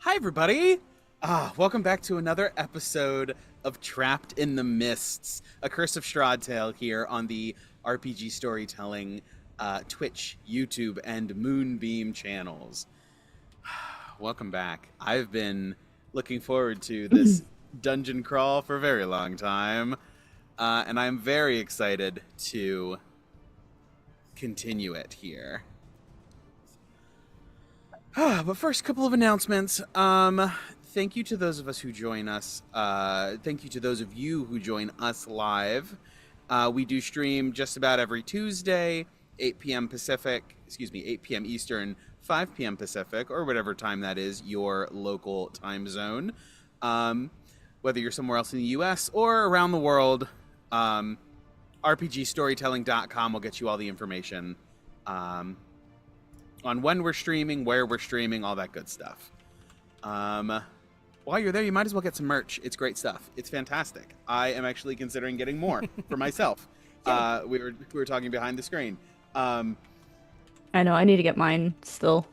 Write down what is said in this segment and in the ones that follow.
Hi, everybody. Welcome back to another episode of Trapped in the Mists, a Curse of Strahd tale here on the RPG Storytelling Twitch, YouTube, and Moonbeam channels. Welcome back. I've been looking forward to this dungeon crawl for a very long time, and I'm very excited to continue it here. But first, a couple of announcements. Thank you to those of us who join us. Thank you to those of you who join us live. We do stream just about every Tuesday, 8 p.m. Pacific, 8 p.m. Eastern, 5 p.m. Pacific, or whatever time that is, your local time zone. Whether you're somewhere else in the U.S. or around the world, RPGstorytelling.com will get you all the information on when we're streaming, where we're streaming, all that good stuff. While you're there, you might as well get some merch. It's great stuff. It's fantastic. I am actually considering getting more for myself. We were talking behind the screen. I know. I need to get mine still.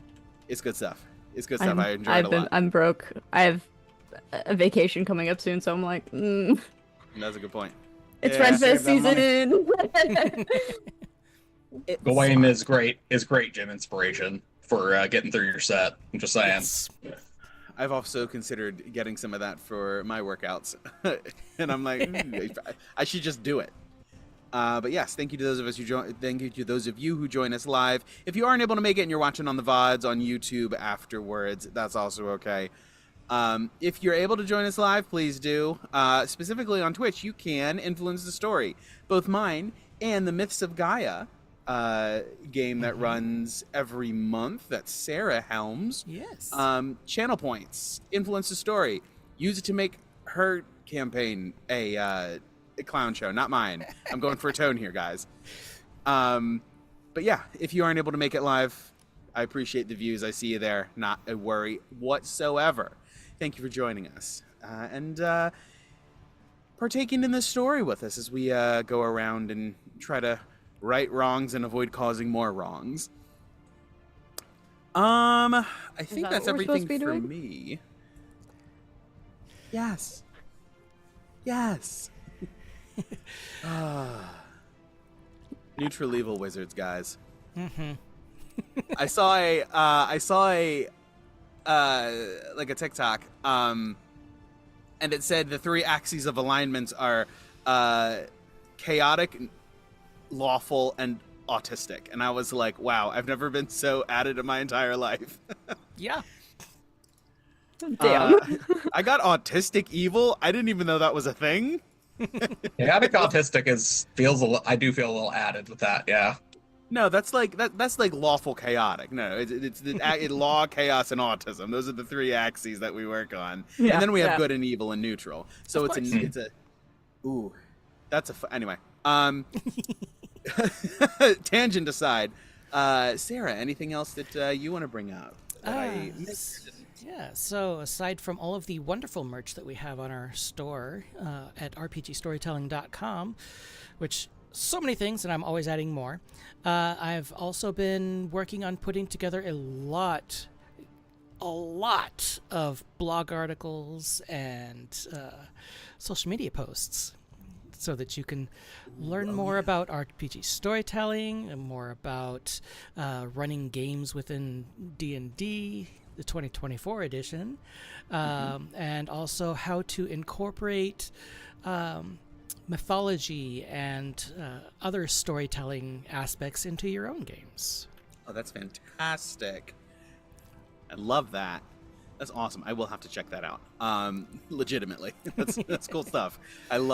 It's good stuff. It's good stuff. I enjoy it a lot. I'm broke. I have a vacation coming up soon, so I'm like, That's a good point. It's Renfest season. Gawain is great gym inspiration for getting through your set. I'm just saying. I've also considered getting some of that for my workouts, and I'm like, I should just do it. But yes, thank you to those of us who join. Thank you to those of you who join us live. If you aren't able to make it and you're watching on the VODs on YouTube afterwards, that's also okay. If you're able to join us live, please do. Specifically on Twitch, you can influence the story, both mine and the Myths of Gaia. game that runs every month that Sarah helms. Yes. Channel points, influence the story, use it to make her campaign a clown show, not mine. I'm going for a tone here, guys. But yeah, if you aren't able to make it live, I appreciate the views. I see you there. Not a worry whatsoever. Thank you for joining us and partaking in this story with us as we go around and try to right wrongs and avoid causing more wrongs. I think that's everything for me. Yes. Yes. Neutral evil wizards, guys. Mm-hmm. I saw a like a TikTok, and it said the 3 axes of alignments are chaotic, lawful, and autistic. And I was like, wow, I've never been so added in my entire life. Yeah. Damn. I got autistic evil. I didn't even know that was a thing. Chaotic autistic I do feel a little added with that, yeah. No, that's like lawful chaotic. No, it's law, chaos, and autism. Those are the 3 axes that we work on, Yeah, and then we have yeah. good and evil and neutral. So Of it's a ooh, that's a anyway. Tangent aside, Sarah, anything else that you want to bring up? That I missed? Yeah, so aside from all of the wonderful merch that we have on our store at rpgstorytelling.com, which so many things, and I'm always adding more, I've also been working on putting together a lot of blog articles and social media posts so that you can learn more about RPG storytelling and more about running games within D&D, the 2024 edition, and also how to incorporate mythology and other storytelling aspects into your own games. Oh, that's fantastic. I love that. That's awesome. I will have to check that out. Legitimately. That's cool stuff. I don't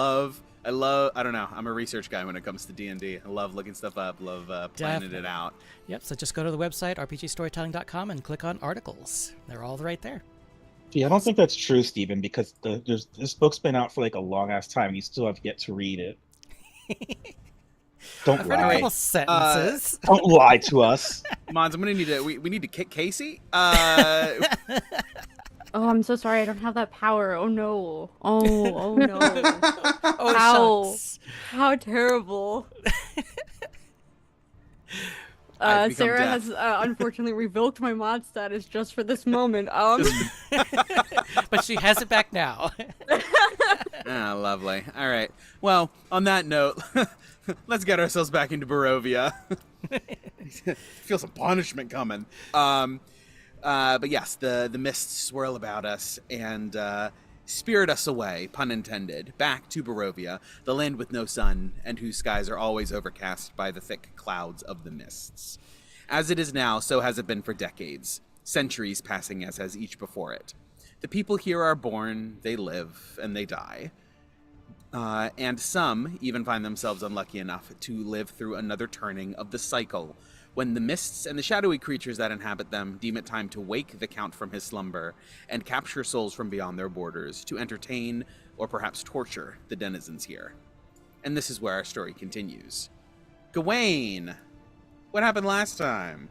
know. I'm a research guy when it comes to D&D. I love looking stuff up, love planning it out. Yep, so just go to the website, rpgstorytelling.com, and click on articles. They're all right there. Yeah, I don't think that's true, Stephen, because this book's been out for like a long ass time. You still have yet to read it. Don't I've read a lie. couple sentences. Don't lie to us. Mons, I'm gonna need to. We need to kick Casey. Oh, I'm so sorry. I don't have that power. Oh no. Oh no. Oh, How? shucks. How terrible. I've become Sarah deaf. has unfortunately revoked my mod status just for this moment. But she has it back now. Ah, lovely. All right. Well, on that note, let's get ourselves back into Barovia. Feel some punishment coming. But yes, the mists swirl about us and spirit us away, pun intended, back to Barovia, the land with no sun and whose skies are always overcast by the thick clouds of the mists. As it is now, so has it been for decades, centuries passing as has each before it. The people here are born, they live, and they die. And some even find themselves unlucky enough to live through another turning of the cycle, when the mists and the shadowy creatures that inhabit them deem it time to wake the Count from his slumber and capture souls from beyond their borders to entertain or perhaps torture the denizens here. And this is where our story continues. Gawain, what happened last time?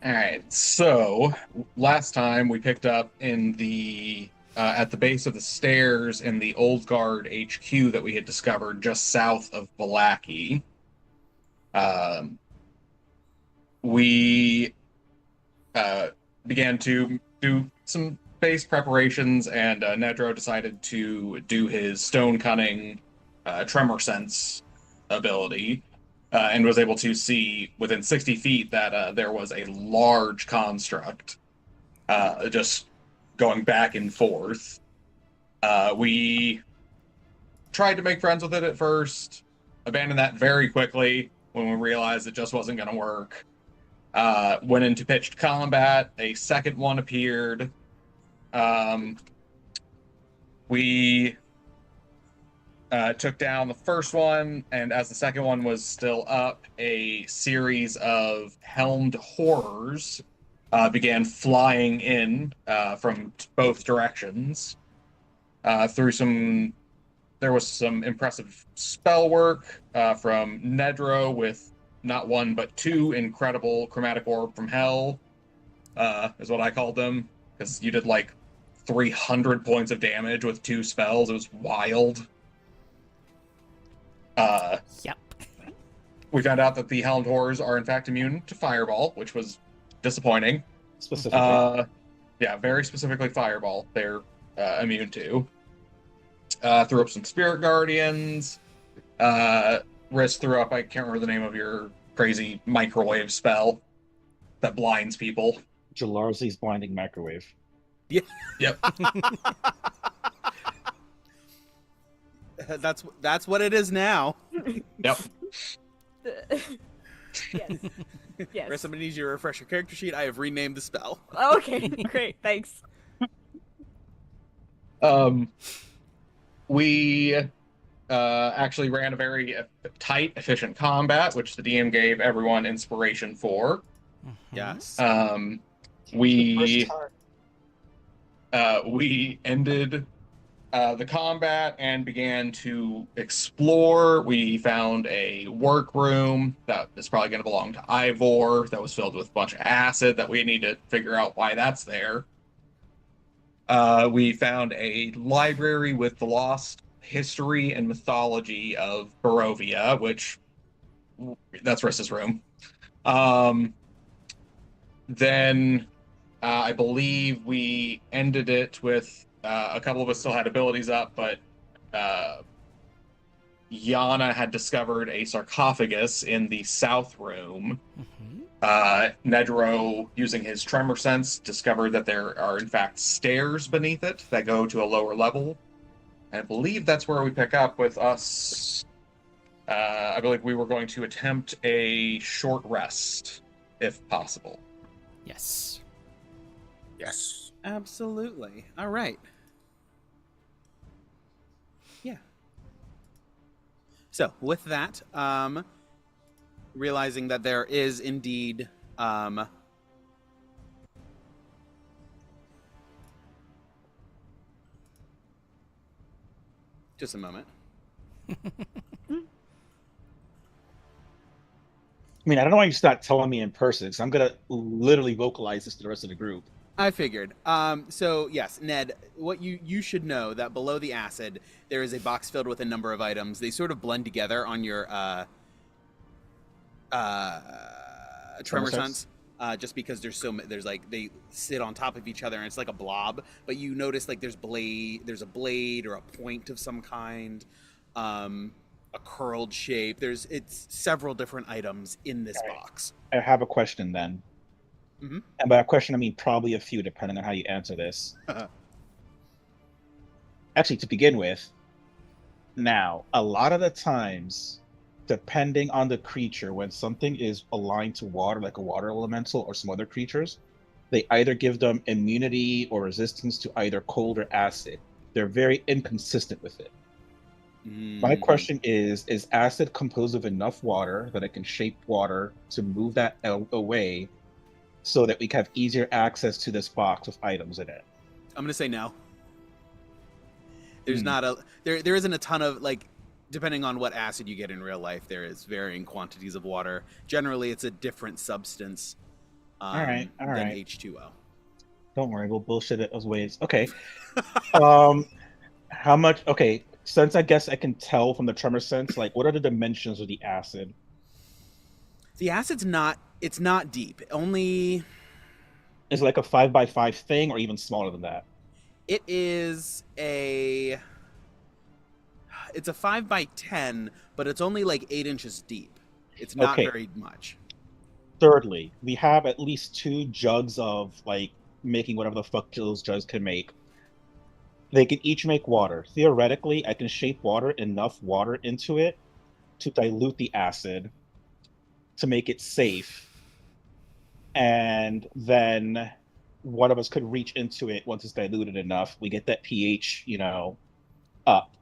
All right, so last time we picked up in the at the base of the stairs in the Old Guard HQ that we had discovered just south of Balaki. We began to do some base preparations, and Nedro decided to do his stone cunning tremor sense ability, and was able to see within 60 feet that there was a large construct just going back and forth. We tried to make friends with it at first, abandoned that very quickly when we realized it just wasn't going to work. Went into pitched combat. A second one appeared. We took down the first one, and as the second one was still up, a series of helmed horrors began flying in from both directions. There was some impressive spell work from Nedro with not one but two incredible chromatic orb from hell, is what I called them, because you did like 300 points of damage with two spells. It was wild. Yep. We found out that the Helmed Horrors are in fact immune to Fireball, which was disappointing. Specifically. Yeah, very specifically Fireball they're immune to. Threw up some Spirit Guardians. Riz threw up, I can't remember the name of your crazy microwave spell that blinds people. Jalarzi's blinding microwave. Yeah. Yep. That's what it is now. Yep. Yes. Yes. Rest, somebody needs you to refresh your character sheet. I have renamed the spell. Oh, okay. Great. Thanks. We actually ran a very tight, efficient combat, which the DM gave everyone inspiration for. Yes. We ended the combat and began to explore. We found a workroom that is probably going to belong to Ivor that was filled with a bunch of acid that we need to figure out why that's there. We found a library with the lost history and mythology of Barovia, which that's Riss's room. Then I believe we ended it with a couple of us still had abilities up, but Yana had discovered a sarcophagus in the south room. Nedro, using his tremor sense, discovered that there are in fact stairs beneath it that go to a lower level. And I believe that's where we pick up with us. I believe we were going to attempt a short rest, if possible. Yes. Yes. Absolutely. All right. Yeah. So with that, realizing that there is indeed just a moment. I mean, I don't know why you start telling me in person, because I'm going to literally vocalize this to the rest of the group. I figured. So yes, Ned, what you should know that below the acid, there is a box filled with a number of items. They sort of blend together on your tremor sense, just because there's like they sit on top of each other and it's like a blob. But you notice like there's a blade or a point of some kind, a curled shape. It's several different items in this box. I have a question then. Mm-hmm. And by a question, I mean probably a few, depending on how you answer this. Actually, to begin with, now, a lot of the times, depending on the creature, when something is aligned to water, like a water elemental or some other creatures, they either give them immunity or resistance to either cold or acid. They're very inconsistent with it. My question is acid composed of enough water that it can shape water to move that away so that we can have easier access to this box with items in it? I'm gonna say no. There's there isn't a ton of, like, depending on what acid you get in real life, there is varying quantities of water. Generally, it's a different substance than H2O. Don't worry, we'll bullshit it those ways. Okay. How much? Okay, since I guess I can tell from the tremor sense, like, what are the dimensions of the acid? The acid's it's not deep. Only is it like a 5x5 thing, or even smaller than that? It is it's a 5x10, but it's only like 8 inches deep. It's not very much. Thirdly, we have at least 2 jugs of, like, making whatever the fuck those jugs can make. They can each make water. Theoretically, I can shape enough water into it to dilute the acid to make it safe. And then one of us could reach into it once it's diluted enough. We get that pH, up.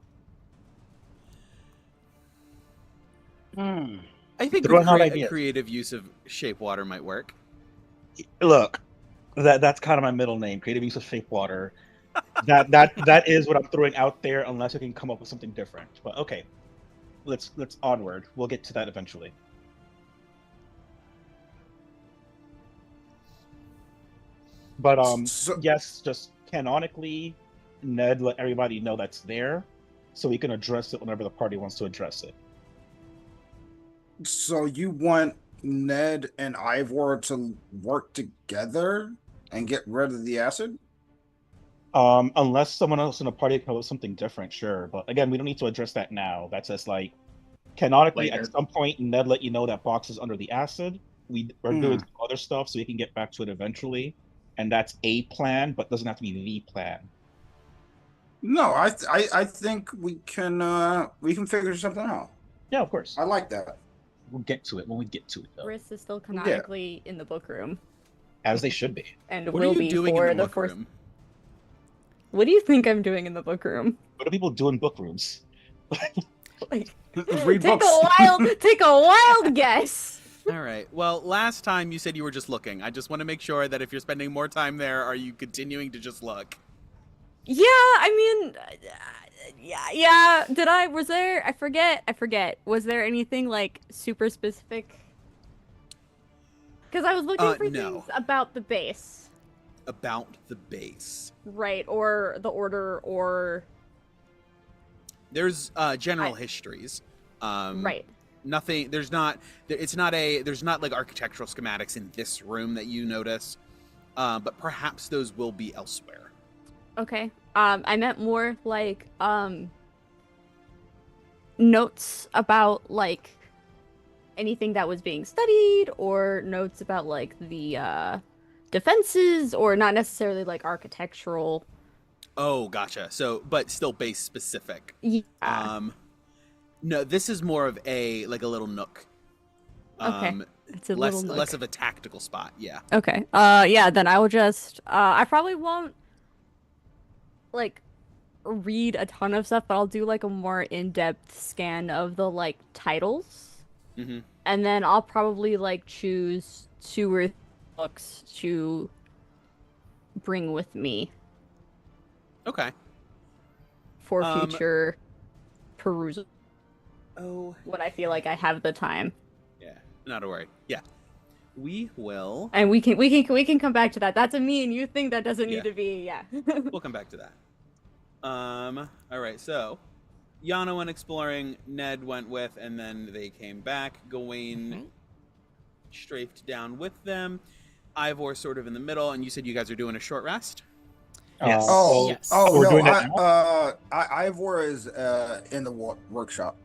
I think Throwing out a ideas. creative use of shape water might work. Look, that's kind of my middle name, creative use of shape water. That is what I'm throwing out there, unless we can come up with something different. But okay, let's onward. We'll get to that eventually. But yes, just canonically, Ned let everybody know that's there, so we can address it whenever the party wants to address it. So you want Ned and Ivor to work together and get rid of the acid? Unless someone else in the party comes up with something different, sure. But again, we don't need to address that now. That's just like canonically Later. at some point Ned let you know that box is under the acid. We're doing some other stuff so we can get back to it eventually. And that's a plan, but doesn't have to be the plan. No, I think we can figure something out. Yeah, of course. I like that. We'll get to it when we get to it, though. Riss is still canonically in the book room, As they should be. and What are will you be doing for in the the book first. room? What do you think I'm doing in the book room? What do people do in book rooms? Like, Read take books. a wild guess. All right. Well, last time you said you were just looking. I just want to make sure that if you're spending more time there, are you continuing to just look? Yeah, I mean, yeah. Did I? Was there? I forget. Was there anything like super specific? Because I was looking for no. things about the base, About the base. right? Or the order, or There's general histories. right. Nothing. There's not like architectural schematics in this room that you notice, but perhaps those will be elsewhere. Okay. I meant more like notes about like anything that was being studied, or notes about like the defenses, or not necessarily like architectural. Oh, gotcha. So, but still base specific. Yeah. No, this is more of a little nook. Okay. It's a less little nook. less of a tactical spot. Yeah. Okay. Yeah, then I will just I probably won't like read a ton of stuff, but I'll do like a more in-depth scan of the like titles. Mm-hmm. And then I'll probably like choose 2 or 3 books to bring with me Okay. for future perusal Oh. when I feel like I have the time. Yeah. Not to worry. Yeah. We will. And we can come back to that. That's a me and you thing that doesn't Yeah. need to be, yeah. We'll come back to that. All right. So, Yana went exploring. Ned went with, and then they came back. Gawain strafed down with them. Ivor sort of in the middle, and you said you guys are doing a short rest. Yes. Oh, Yes. oh We're no! doing that now? Ivor is in the workshop.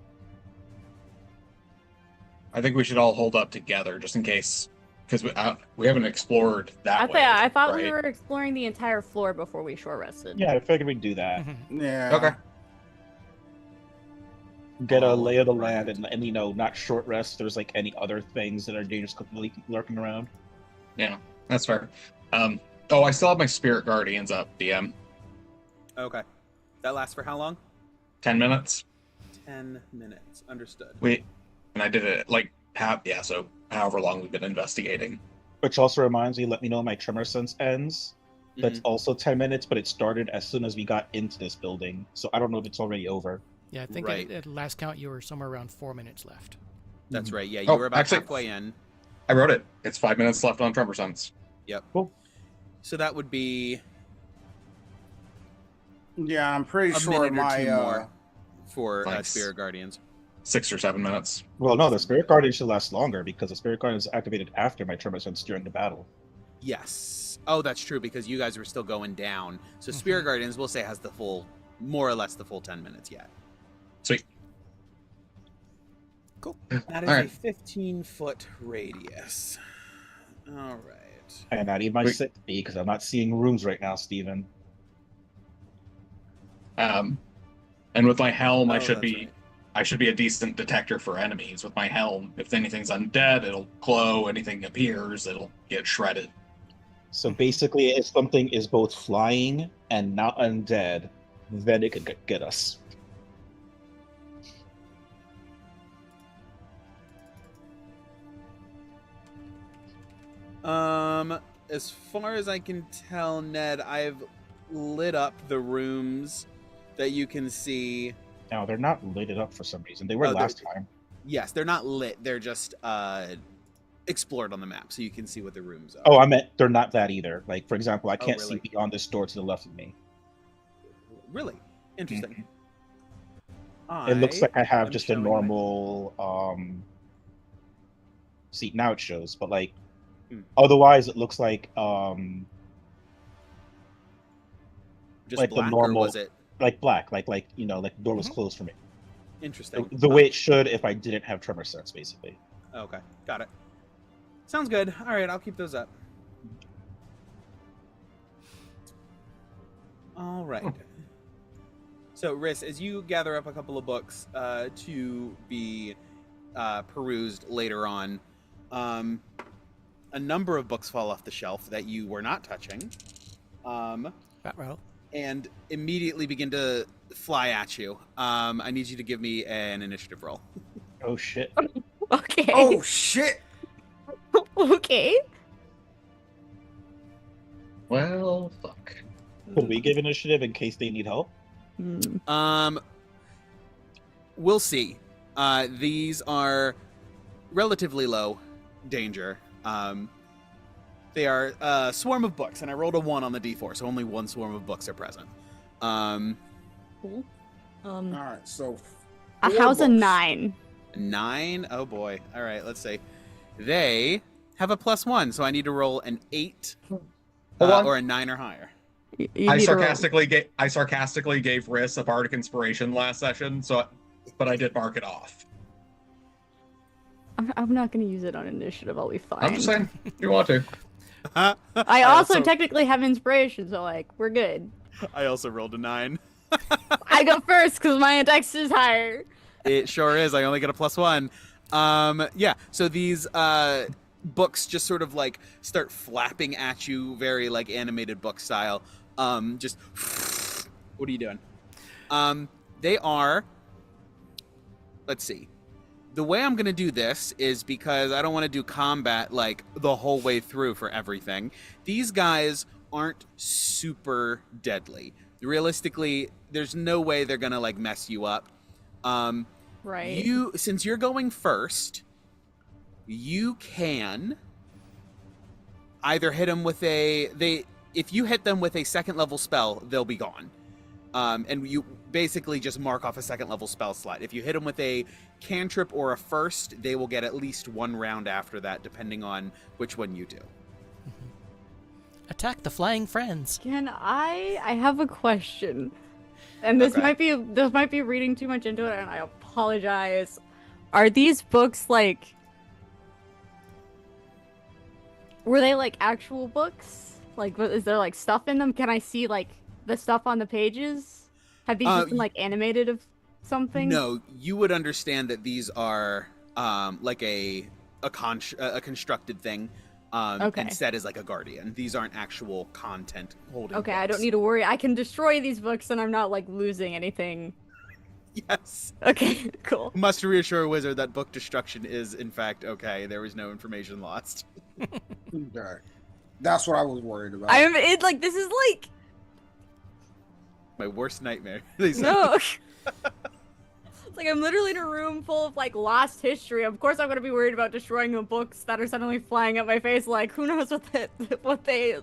I think we should all hold up together just in case, because we haven't explored that way. I thought we right? were exploring the entire floor before we short rested. Yeah, I figured we'd do that. Yeah. Okay. Get a All lay of the right. land, and you know, not short rest. There's like any other things that are dangerous lurking around. Yeah, that's fair. Oh, I still have my spirit guardians up, DM. Okay. That lasts for how long? 10 minutes. 10 minutes. Understood. And I did it like so however long we've been investigating. Which also reminds me, let me know when my tremor sense ends. That's Mhm. also 10 minutes, but it started as soon as we got into this building. So I don't know if it's already over. Yeah, I think Right. at last count you were somewhere around 4 minutes left. That's right. Yeah, you Oh, were about actually- halfway in. I wrote it. It's 5 minutes left on Tremor Sense. Yep. Cool. So that would be Yeah, I'm pretty a sure minute or my two more for Nice. Spirit Guardians. 6 or 7 minutes. Well, no, the Spirit Guardian should last longer because the Spirit Guardian is activated after my tremor sense during the battle. Yes. Oh, that's true because you guys were still going down. So Spirit Guardians, we'll say, has the full, more or less the full 10 minutes yet. Sweet. Cool. That is All a right. 15-foot radius. All right. And I need my Wait. sick fee because I'm not seeing rooms right now, Steven. And with my helm, Oh, I should that's be right. I should be a decent detector for enemies with my helm. If anything's undead, it'll glow. Anything appears, it'll get shredded. So basically, if something is both flying and not undead, then it could get us. As far as I can tell, Ned, I've lit up the rooms that you can see. No, they're not lit up for some reason. They were last time. Yes, they're not lit. They're just explored on the map, so you can see what the rooms are. Oh, I meant they're not that either. Like, for example, I can't really? see beyond this door to the left of me. Really? Interesting. It looks like I have am just a showing normal see, now it shows, but like otherwise otherwise it looks like just like black, the normal, or was it like black, like you know, like the door was closed for me. interesting? The way it should if I didn't have tremor sense, basically. Okay, got it. Sounds good. All right, I'll keep those up. All right. So, Riss, as you gather up a couple of books to be perused later on, a number of books fall off the shelf that you were not touching, and immediately begin to fly at you. I need you to give me an initiative roll. Oh shit. Okay. Oh shit! Okay. Well, fuck. Could we give initiative in case they need help? We'll see. These are relatively low danger. They are a swarm of books, and I rolled a 1 on the d4, so only one swarm of books are present. Cool. All right, so How's a books. 9? 9? Oh boy. All right, let's see. They have a +1, so I need to roll an 8 or a 9 or higher. I sarcastically gave Riss a bardic inspiration last session, but I did mark it off. I'm not going to use it on initiative. I'll be fine. I'm just saying, if you want to. I also technically have inspiration, so like we're good. I also rolled a 9. I go first because my index is higher. It sure is. I only get a +1. Yeah. So these books just sort of like start flapping at you, very like animated book style. Just what are you doing? They are. Let's see. The way I'm gonna do this is because I don't want to do combat like the whole way through for everything. These guys aren't super deadly. Realistically, there's no way they're gonna like mess you up. Right. Since you're going first, you can either hit them with if you hit them with a 2nd level spell, they'll be gone. And you basically just mark off a 2nd level spell slot. If you hit them with a cantrip or a first, they will get at least 1 round after that, depending on which one you do. Attack the flying friends. I have a question. And this might be reading too much into it, and I apologize. Are these books like were they like actual books? Like is there like stuff in them? Can I see like the stuff on the pages? Have these just been like animated of something? No, you would understand that these are like a constructed thing. Instead is like a guardian. These aren't actual content holding Okay, books. I don't need to worry. I can destroy these books and I'm not like losing anything. Yes. Okay, cool. Must reassure a wizard that book destruction is in fact okay. There was no information lost. Okay. That's what I was worried about. This is like My worst nightmare. no. It's like I'm literally in a room full of like lost history. Of course, I'm gonna be worried about destroying the books that are suddenly flying at my face. Like, who knows what they.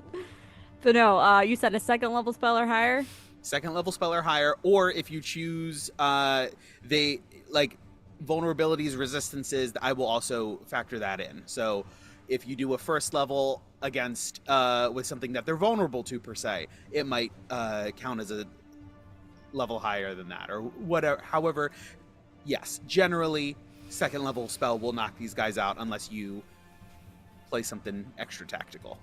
So no, you said a 2nd level spell or higher. 2nd level spell or higher, or if you choose, they like vulnerabilities, resistances. I will also factor that in. So, if you do a 1st level against with something that they're vulnerable to per se, it might count as a level higher than that or whatever. However, yes, generally 2nd level spell will knock these guys out unless you play something extra tactical.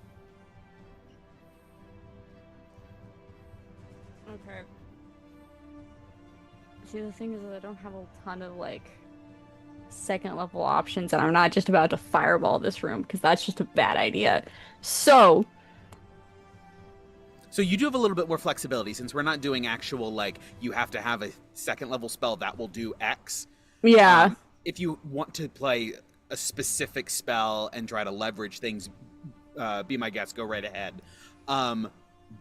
Okay. See, the thing is that I don't have a ton of like 2nd level options, and I'm not just about to fireball this room because that's just a bad idea. So you do have a little bit more flexibility since we're not doing actual like you have to have a 2nd level spell that will do X. yeah. If you want to play a specific spell and try to leverage things be my guest. Go right ahead.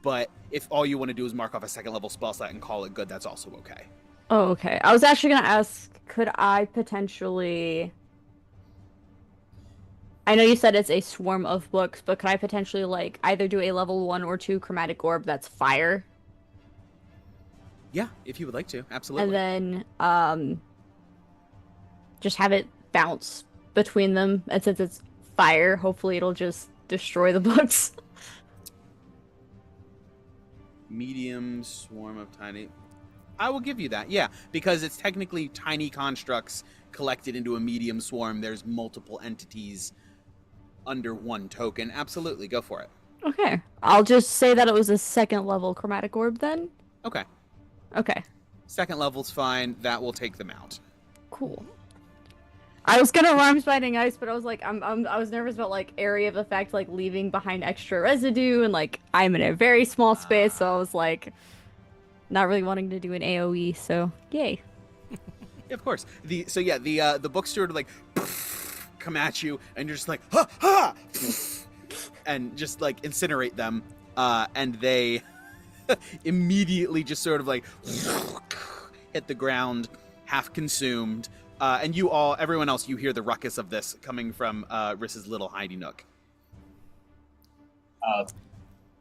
But if all you want to do is mark off a second level spell slot and call it good, that's also okay. Oh, okay. I was actually gonna ask, could I potentially... I know you said it's a swarm of books, but could I potentially, like, either do a level 1 or 2 chromatic orb that's fire? Yeah, if you would like to, absolutely. And then, just have it bounce between them. And since it's fire, hopefully it'll just destroy the books. Medium swarm of tiny... I will give you that, yeah, because it's technically tiny constructs collected into a medium swarm. There's multiple entities under one token. Absolutely, go for it. Okay. I'll just say that it was a second level chromatic orb then. Okay. Okay. Second level's fine. That will take them out. Cool. I was gonna rhyme fighting ice, but I was like, I was nervous about like area of effect, like leaving behind extra residue, and like I'm in a very small space, so I was like, not really wanting to do an AOE. So yay. Yeah, of course. The book steward would like come at you, and you're just like ha ha, and just like incinerate them, and they immediately just sort of like hit the ground, half consumed. And everyone else, you hear the ruckus of this coming from Riss's little hidey nook.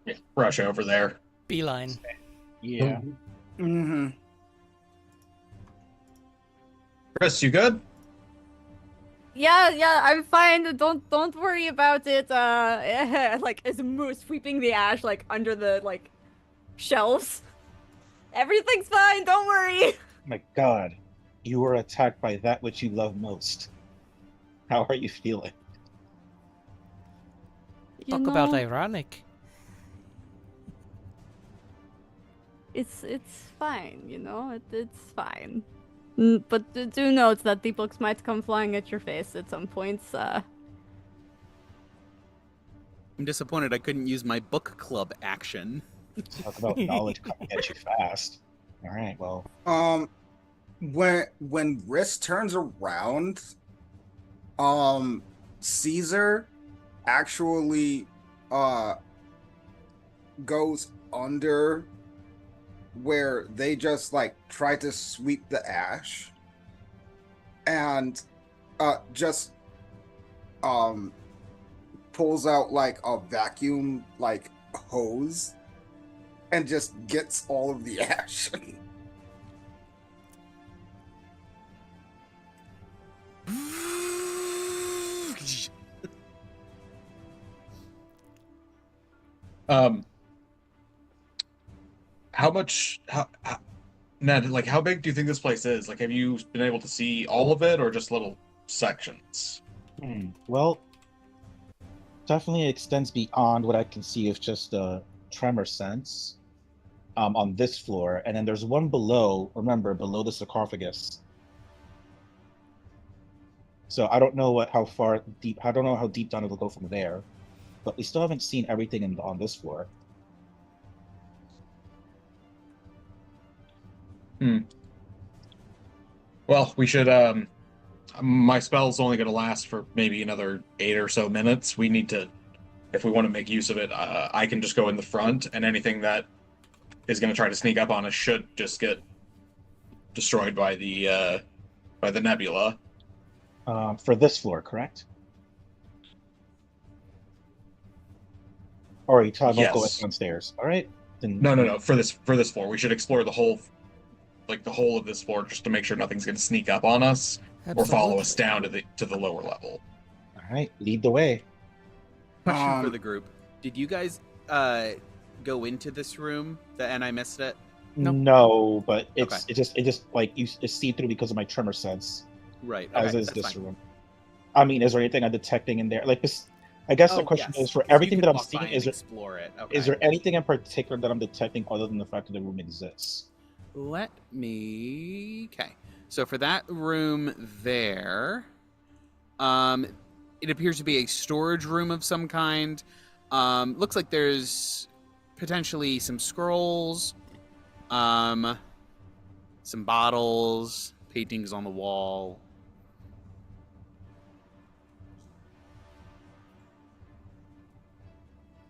Yeah, rush over there. Beeline. Yeah. Mm-hmm. Chris, you good? Yeah, I'm fine. Don't worry about it. Like as a moose sweeping the ash like under the like shelves. Everything's fine. Don't worry. My God, you were attacked by that which you love most. How are you feeling? Talk about ironic. It's fine, you know. It's fine. But do note that the books might come flying at your face at some points. I'm disappointed I couldn't use my book club action. Talk about knowledge coming at you fast. All right, well. When Riss turns around, Cesar actually goes under where they just like try to sweep the ash, and just pulls out like a vacuum like hose and just gets all of the ash. Ned, like, how big do you think this place is? Like, have you been able to see all of it, or just little sections? Well, definitely extends beyond what I can see of just a tremor sense on this floor. And then there's one below, remember, below the sarcophagus. So I don't know how deep down it'll go from there. But we still haven't seen everything on this floor. Well, we should, my spell's only going to last for maybe another 8 or so minutes. We need to, if we want to make use of it, I can just go in the front, and anything that is going to try to sneak up on us should just get destroyed by the nebula. For this floor, correct? Or are you talking about going downstairs? All right. Then... No. For this floor, we should explore the whole of this floor just to make sure nothing's going to sneak up on us or follow us down to the lower level. All right, lead the way. Question for the group: did you guys go into this room and I missed it? Nope. No, but it's Okay. it just like it's see through because of my tremor sense. Right. As Okay, is that's this fine. room. I mean, is there anything I'm detecting in there? Like this, I guess the question is, for everything You that can I'm walk by seeing, and is explore it? Okay. there anything in particular that I'm detecting other than the fact that the room exists? Let me. Okay. So for that room there, it appears to be a storage room of some kind. Looks like there's potentially some scrolls, some bottles, paintings on the wall.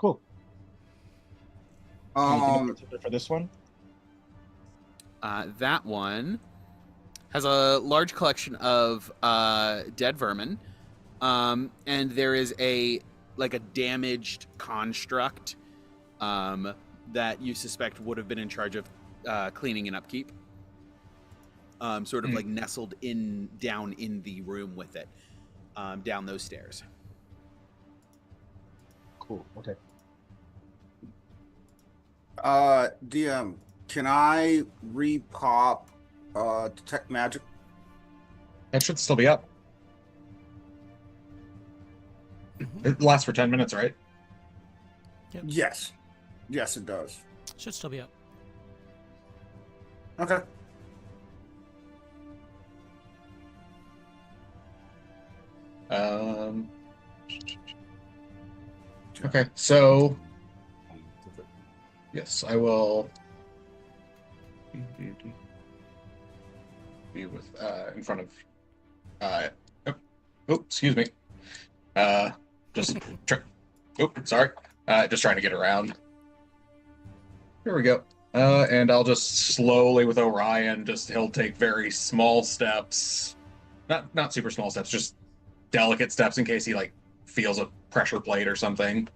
Cool. Anything in Um, particular for this one? That one has a large collection of dead vermin, and there is a damaged construct that you suspect would have been in charge of cleaning and upkeep. Sort of like nestled down in the room with it, down those stairs. Cool. Okay. DM, can I repop detect magic? That should still be up. It lasts for 10 minutes, right? Yep. Yes. Yes, it does. Should still be up. Okay. Okay, so yes, I will be with in front of excuse me. Just sorry. Just trying to get around. Here we go. And I'll just slowly with Orion, he'll take very small steps. Not super small steps, just delicate steps in case he feels a pressure plate or something.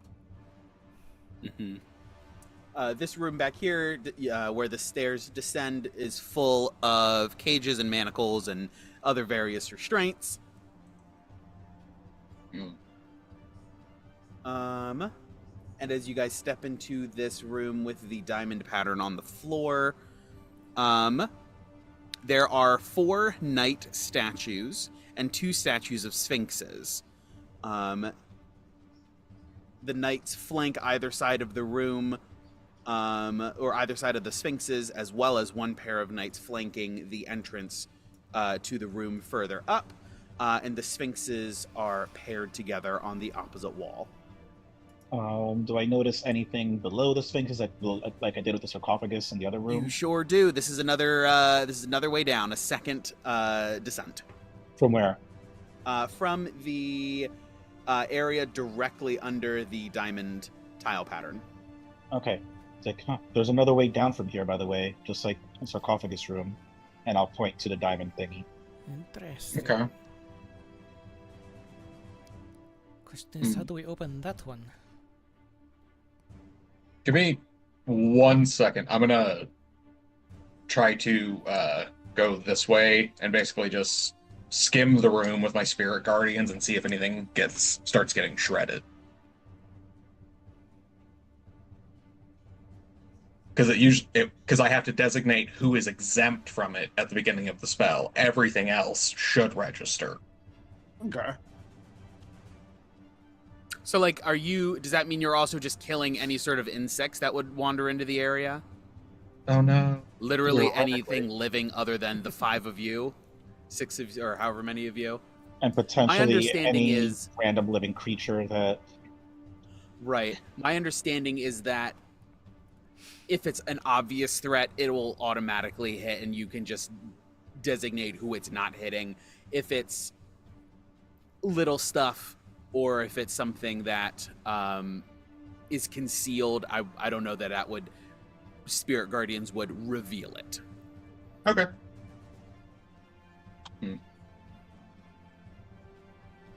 Mm-hmm. This room back here, where the stairs descend, is full of cages and manacles and other various restraints. And as you guys step into this room with the diamond pattern on the floor, there are 4 knight statues and 2 statues of sphinxes. The knights flank either side of the room, or either side of the sphinxes, as well as 1 pair of knights flanking the entrance to the room further up. And the sphinxes are paired together on the opposite wall. Do I notice anything below the sphinxes, like I did with the sarcophagus in the other room? You sure do. This is another way down, a second descent. From where? From the area directly under the diamond tile pattern. Okay. It's like, there's another way down from here, by the way, just like the sarcophagus room. And I'll point to the diamond thingy. Interesting. Okay. Question is, how do we open that one? Give me 1 second. I'm gonna try to go this way and basically just skim the room with my spirit guardians and see if anything starts getting shredded. Because I have to designate who is exempt from it at the beginning of the spell. Everything else should register. Okay. So, does that mean you're also just killing any sort of insects that would wander into the area? Oh no. Literally Yeah, anything living other than the 5 of you? 6 of you, or however many of you? And potentially understanding any is- random living creature that... Right. My understanding is that if it's an obvious threat, it will automatically hit, and you can just designate who it's not hitting. If it's little stuff, or if it's something that is concealed, I don't know that would... Spirit Guardians would reveal it. Okay.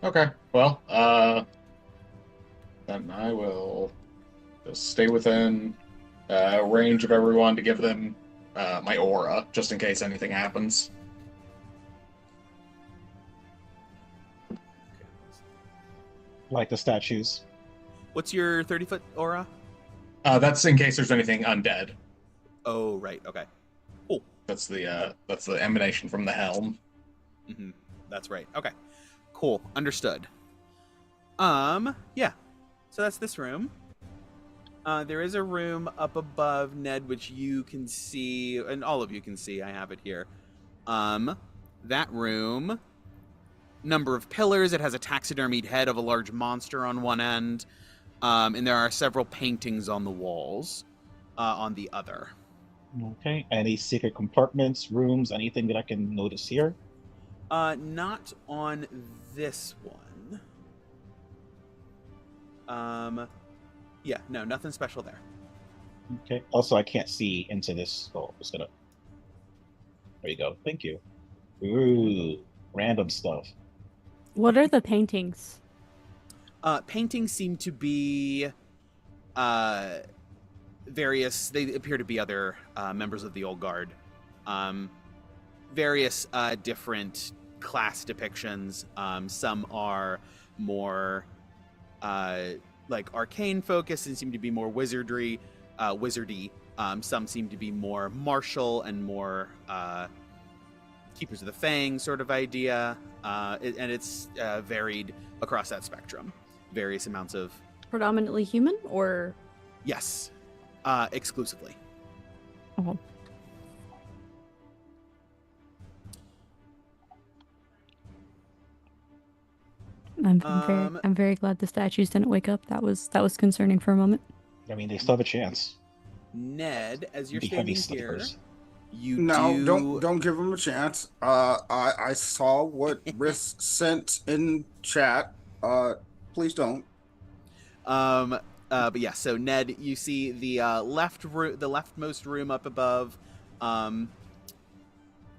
Okay. Well, then I will just stay within range of everyone to give them my aura, just in case anything happens. Like the statues. What's your 30-foot aura? That's in case there's anything undead. Oh, right. Okay. Cool. That's the emanation from the helm. Mm-hmm. That's right. Okay. Cool. Understood. Yeah. So that's this room. There is a room up above, Ned, which you can see, and all of you can see. I have it here. That room, number of pillars. It has a taxidermied head of a large monster on one end, and there are several paintings on the walls on the other. Okay. Any secret compartments, rooms, anything that I can notice here? Not on this one. Yeah, no, nothing special there. Okay. Also, I can't see into this. Oh, I'm just gonna. There you go. Thank you. Ooh, random stuff. What are the paintings? Paintings seem to be various. They appear to be other members of the old guard. Various different class depictions. Some are more like arcane focused and seem to be more wizardy. Some seem to be more martial and more Keepers of the Fang sort of idea. And it's varied across that spectrum. Various amounts of... Predominantly human, or? Yes, exclusively. Oh. I'm very glad the statues didn't wake up. That was concerning for a moment. I mean, they still have a chance. Ned, as you're Be standing heavy here, sleepers. you Don't give him a chance. I saw what Riss sent in chat. Please don't. But yeah, so Ned, you see the the leftmost room up above,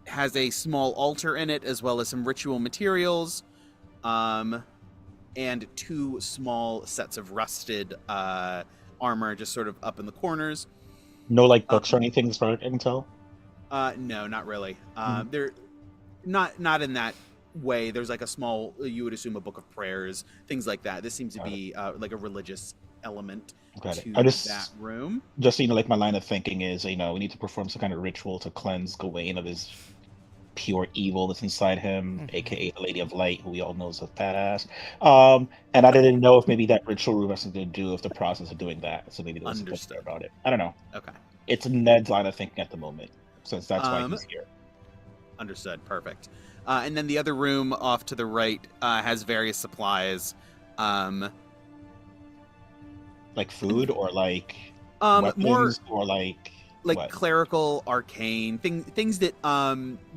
has a small altar in it, as well as some ritual materials, and two small sets of rusted armor just sort of up in the corners. No, like books or anything, as far as I can tell. No, not really. They're not in that way. There's like a small, you would assume, a book of prayers, things like that. This seems to be like a religious element to that room. Just like my line of thinking is, we need to perform some kind of ritual to cleanse Gawain of his pure evil that's inside him, aka the Lady of Light, who we all know is a badass. And I didn't know if maybe that ritual room has something to do with the process of doing that. So maybe there's something about it. I don't know. Okay. It's Ned's line of thinking at the moment, since that's why he's here. Understood. Perfect. And then the other room off to the right has various supplies. Like food, or like weapons, more or like what? Clerical, arcane things that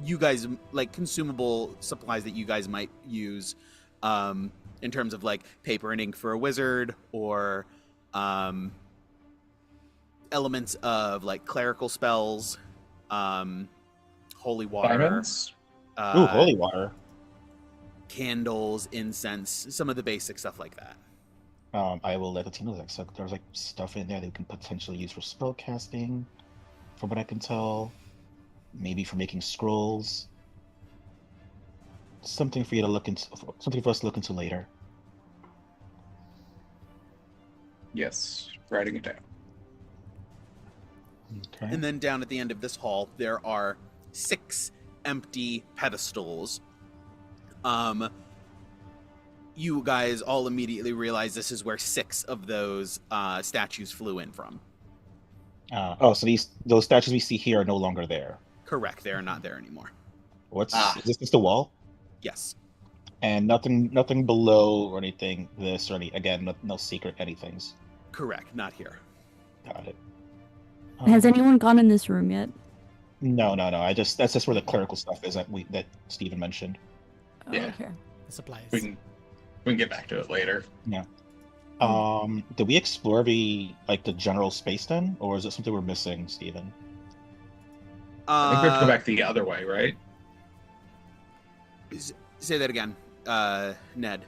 you guys like, consumable supplies that you guys might use in terms of like paper and ink for a wizard, or elements of like clerical spells, holy water. Diamonds? Holy water. Candles, incense, some of the basic stuff like that. I will let the team know that. So there's like stuff in there that we can potentially use for spell casting, from what I can tell. Maybe for making scrolls. Something for you to look into. Something for us to look into later. Yes, writing it down. Okay. And then down at the end of this hall, there are 6 empty pedestals. You guys all immediately realize this is where 6 of those statues flew in from. So those statues we see here are no longer there. Correct, they are not there anymore. Is this just the wall? Yes. And nothing below or anything. No secret anythings. Correct, not here. Got it. Has anyone gone in this room yet? No. That's just where the clerical stuff is that Steven mentioned. Yeah. Okay. The supplies. We can get back to it later. Yeah. Did we explore the general space then, or is it something we're missing, Steven? I think we have to go back the other way, right? Say that again, Ned.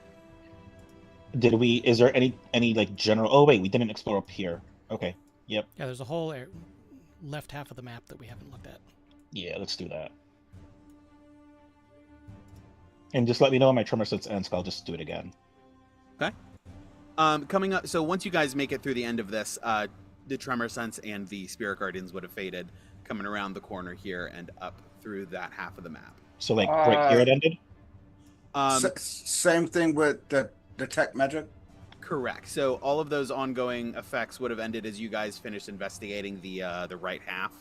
Is there any like general? Oh wait, we didn't explore up here. Okay. Yep. Yeah, there's a whole left half of the map that we haven't looked at. Yeah, let's do that. And just let me know when my tremor sense ends, I'll just do it again. Okay. Coming up, so once you guys make it through the end of this, the tremor sense and the spirit guardians would have faded, coming around the corner here and up through that half of the map. So right here it ended? Same thing with the detect magic? Correct. So all of those ongoing effects would have ended as you guys finished investigating the right half.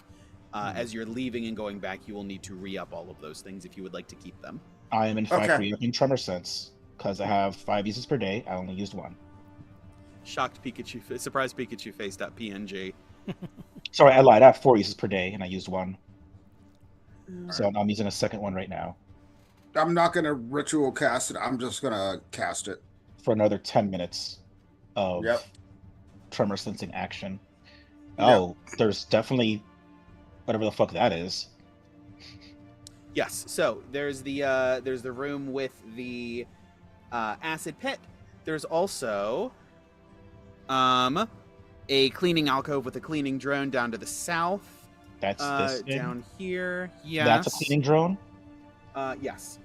As you're leaving and going back, you will need to re-up all of those things if you would like to keep them. I am in fact re-upping tremor sense, because I have 5 uses per day. I only used 1. Shocked Pikachu, surprised Pikachu face.png. Sorry, I lied. I have 4 uses per day, and I used 1. So I'm using a second one right now. I'm not going to ritual cast it. I'm just going to cast it. For another 10 minutes of tremor sensing action. Yep. Oh, there's definitely whatever the fuck that is. Yes. So there's the room with the acid pit. There's also a cleaning alcove with a cleaning drone down to the south. That's this thing? Down here. Yes. That's a cleaning drone? Yes.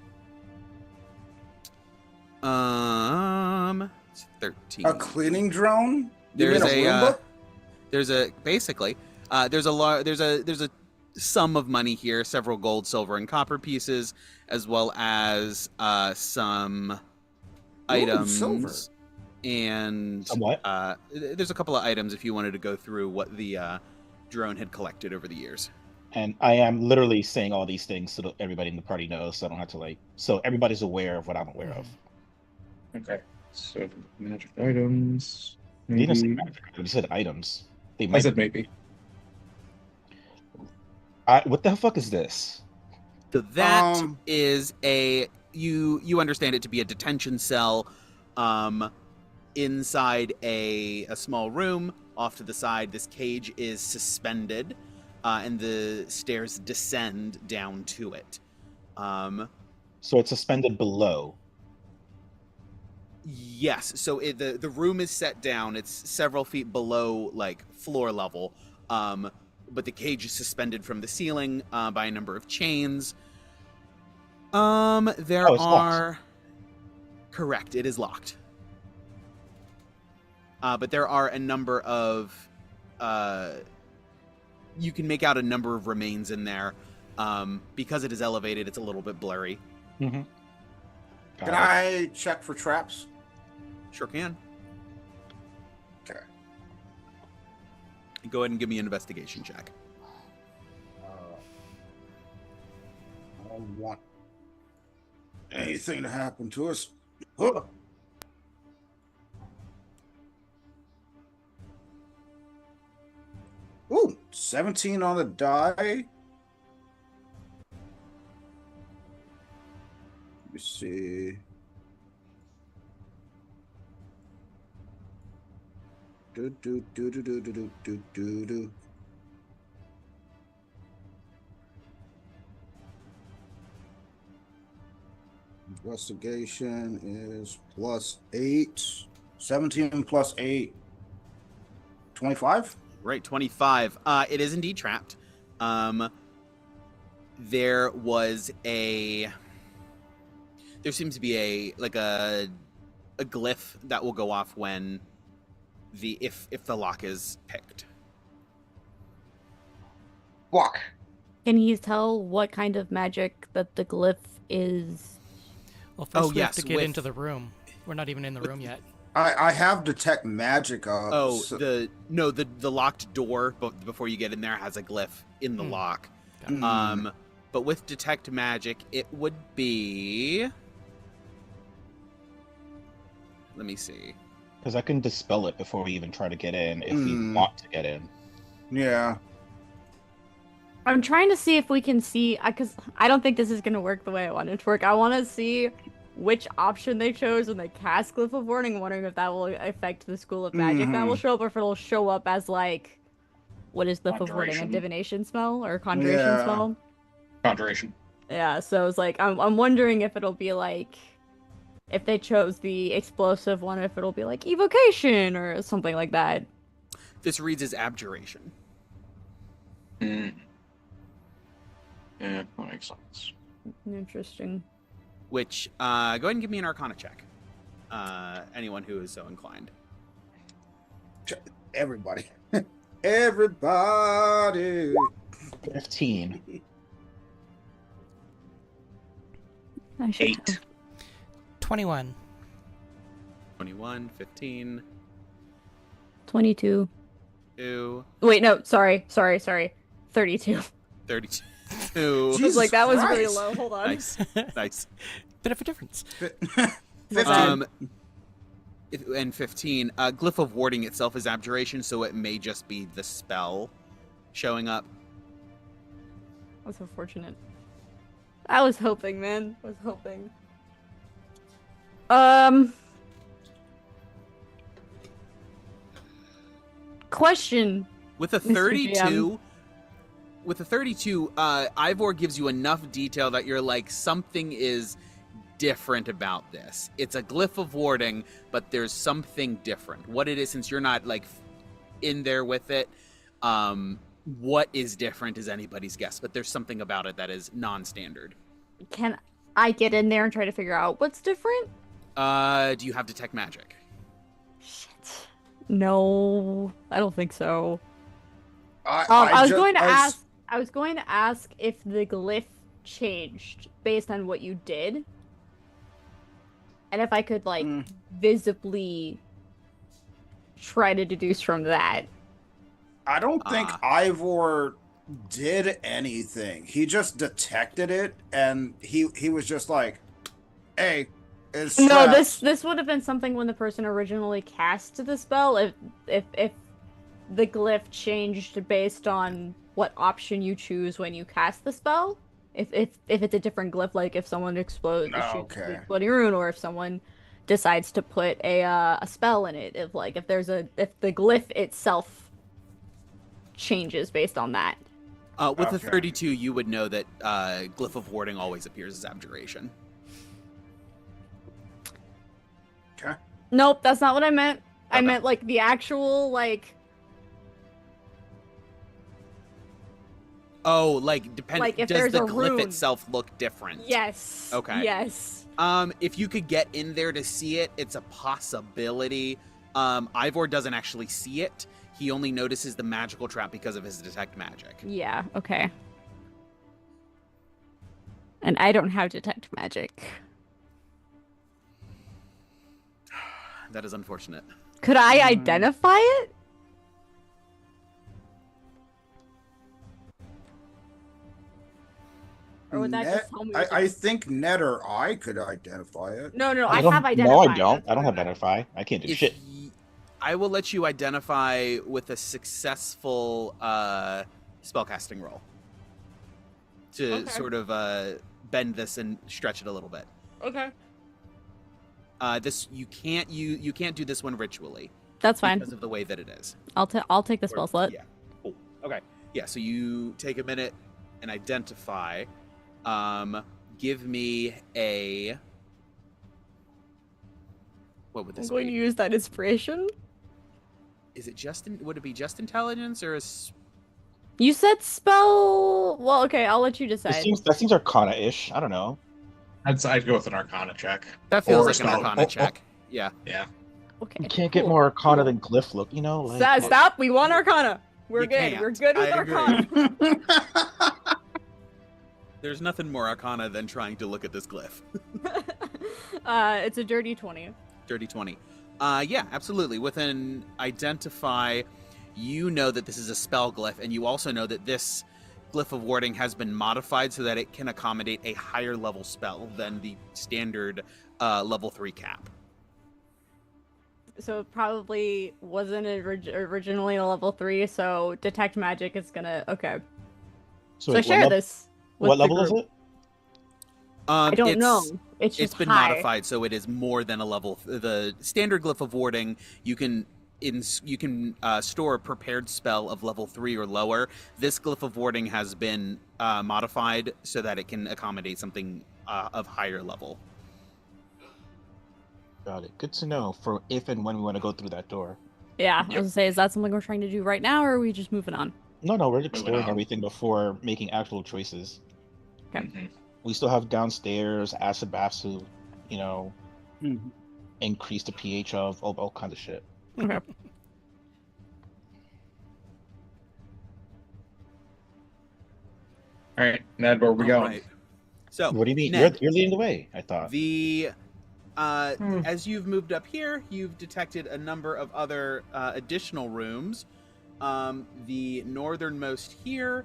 It's 13. A cleaning drone? You There's mean a Roomba? there's a sum of money here, several gold, silver, and copper pieces, as well as some items. Silver. And What? there's a couple of items if you wanted to go through what the drone had collected over the years. And I am literally saying all these things so that everybody in the party knows, so I don't have to so everybody's aware of what I'm aware of. Okay. So magic items. They didn't say Maybe. magic, they said items. They I might. said maybe. What the fuck is this? So that is you understand it to be a detention cell inside a small room. Off to the side, this cage is suspended, and the stairs descend down to it. So it's suspended below. Yes, so the room is set down. It's several feet below floor level, but the cage is suspended from the ceiling by a number of chains. There it's are locked. Correct, it is locked. But there are a number of you can make out a number of remains in there. Because it is elevated, it's a little bit blurry. Mm-hmm. Can I check for traps? Sure can. Okay. Go ahead and give me an investigation check. I don't want anything to happen to us. Ugh. Ooh, 17 on the die. Let me see. Do. Investigation is +8. 17 plus 8. 25? Right, 25. It is indeed trapped. There seems to be a glyph that will go off when if the lock is picked. Fuck. Can you tell what kind of magic that the glyph is? Well, first we have yes, to get with- into the room. We're not even in the room yet. I have detect magic up. The locked door before you get in there has a glyph in the lock. Got it. But with detect magic, it would be. Let me see. Because I can dispel it before we even try to get in if we want to get in. Yeah. I'm trying to see if we can see, because I don't think this is going to work the way I want it to work. I want to see which option they chose when they cast Glyph of Warning. I'm wondering if that will affect the School of Magic that will show up, or if it'll show up as what is Glyph of Warning? A Conjuration. divination spell or a conjuration spell? Conjuration. Yeah, so it's I'm wondering if it'll be if they chose the explosive one, if it'll be evocation or something like that. This reads as abjuration. Yeah, that makes sense. Interesting. Which, go ahead and give me an Arcana check. Anyone who is so inclined. Everybody. Everybody. 15. I should 8. have. 21. 21, 15, 22. 2, Wait, no, sorry. 32. 32. Jesus that was really Christ. low. Hold on. Nice. Bit of a difference. 15. And 15. Glyph of Warding itself is abjuration, so it may just be the spell showing up. That's unfortunate. I was hoping, man. I was hoping. Question. With a Mr. 32, Ivor gives you enough detail that you're like, something is different about this. It's a glyph of warding, but there's something different. What it is, since you're not like in there with it, what is different is anybody's guess, but there's something about it that is non-standard. Can I get in there and try to figure out what's different? Do you have detect magic? Shit. No, I don't think so. I was going to ask if the glyph changed based on what you did. And if I could, like, visibly try to deduce from that. I don't think Ivor did anything. He just detected it, and he was just like, "Hey, it's no." trapped." This would have been something when the person originally cast the spell. If the glyph changed based on what option you choose when you cast the spell. If it's a different glyph, like if someone explodes the exploding rune, or if someone decides to put a spell in it, if the glyph itself changes based on that. With the 32, you would know that glyph of warding always appears as abjuration. Okay. Nope, that's not what I meant. Okay. I meant like the actual like. Oh, like depending. Like if does there's the a glyph rune. itself look different? Yes. Okay. Yes. If you could get in there to see it, it's a possibility. Ivor doesn't actually see it. He only notices the magical trap because of his detect magic. Yeah. Okay. And I don't have detect magic. That is unfortunate. Could I identify it? Or would that just tell me? I think Ned or I could identify it. No, I I don't- have identified. No, I don't. That's I don't what have identify. I can't do If shit. I will let you identify with a successful spellcasting roll to Okay. sort of bend this and stretch it a little bit. Okay. This you can't do this one ritually That's fine. because of the way that it is. I'll take the spell slot. Yeah. Cool. Okay. Yeah. So you take a minute and identify. Give me a. What would I'm this going to be? use that inspiration. Is it would it be just intelligence or You said spell. Well, okay, I'll let you decide. That seems Arcana-ish. I don't know. I'd go with an Arcana check. that feels Or like an spell. Arcana check? Yeah. Yeah. Okay. You can't get cool. more Arcana than Glyph look, you know? Like, Stop. We want Arcana. We're You good. can't. We're good with I agree. Arcana. There's nothing more Arcana than trying to look at this glyph. It's a dirty 20. Dirty 20. Yeah, absolutely. With an identify, you know that this is a spell glyph, and you also know that this glyph of warding has been modified so that it can accommodate a higher level spell than the standard level 3 cap. So it probably wasn't originally a level 3, so detect magic is gonna. Okay. So wait, share this. With What the level is group. it? I don't know. It's just It's been high. modified, so it is more than a level. The standard glyph of warding, you can store a prepared spell of level 3 or lower. This glyph of warding has been modified so that it can accommodate something of higher level. Got it. Good to know for if and when we want to go through that door. Yeah, I was gonna say, is that something we're trying to do right now, or are we just moving on? No, we're exploring on. everything before making actual choices. Okay. Mhm. We still have downstairs acid baths to, Mhm. increase the pH of all kinds of shit. Okay. All right, Ned, where are we All going? right. So, What do you mean? Ned, You're leading the way, I thought. as you've moved up here, you've detected a number of other additional rooms. The northernmost here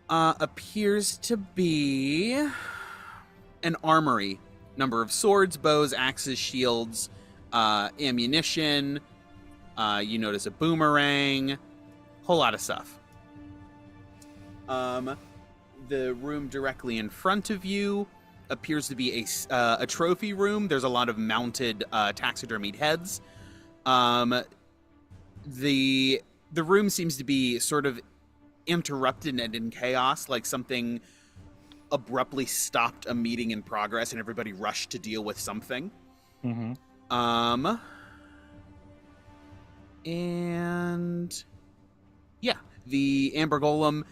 appears to be an armory. Number of swords, bows, axes, shields, ammunition. You notice a boomerang. Whole lot of stuff. The room directly in front of you appears to be a trophy room. There's a lot of mounted taxidermied heads. the room seems to be sort of interrupted and in chaos, like something abruptly stopped a meeting in progress and everybody rushed to deal with something. Mm-hmm. And yeah, the Amber Golem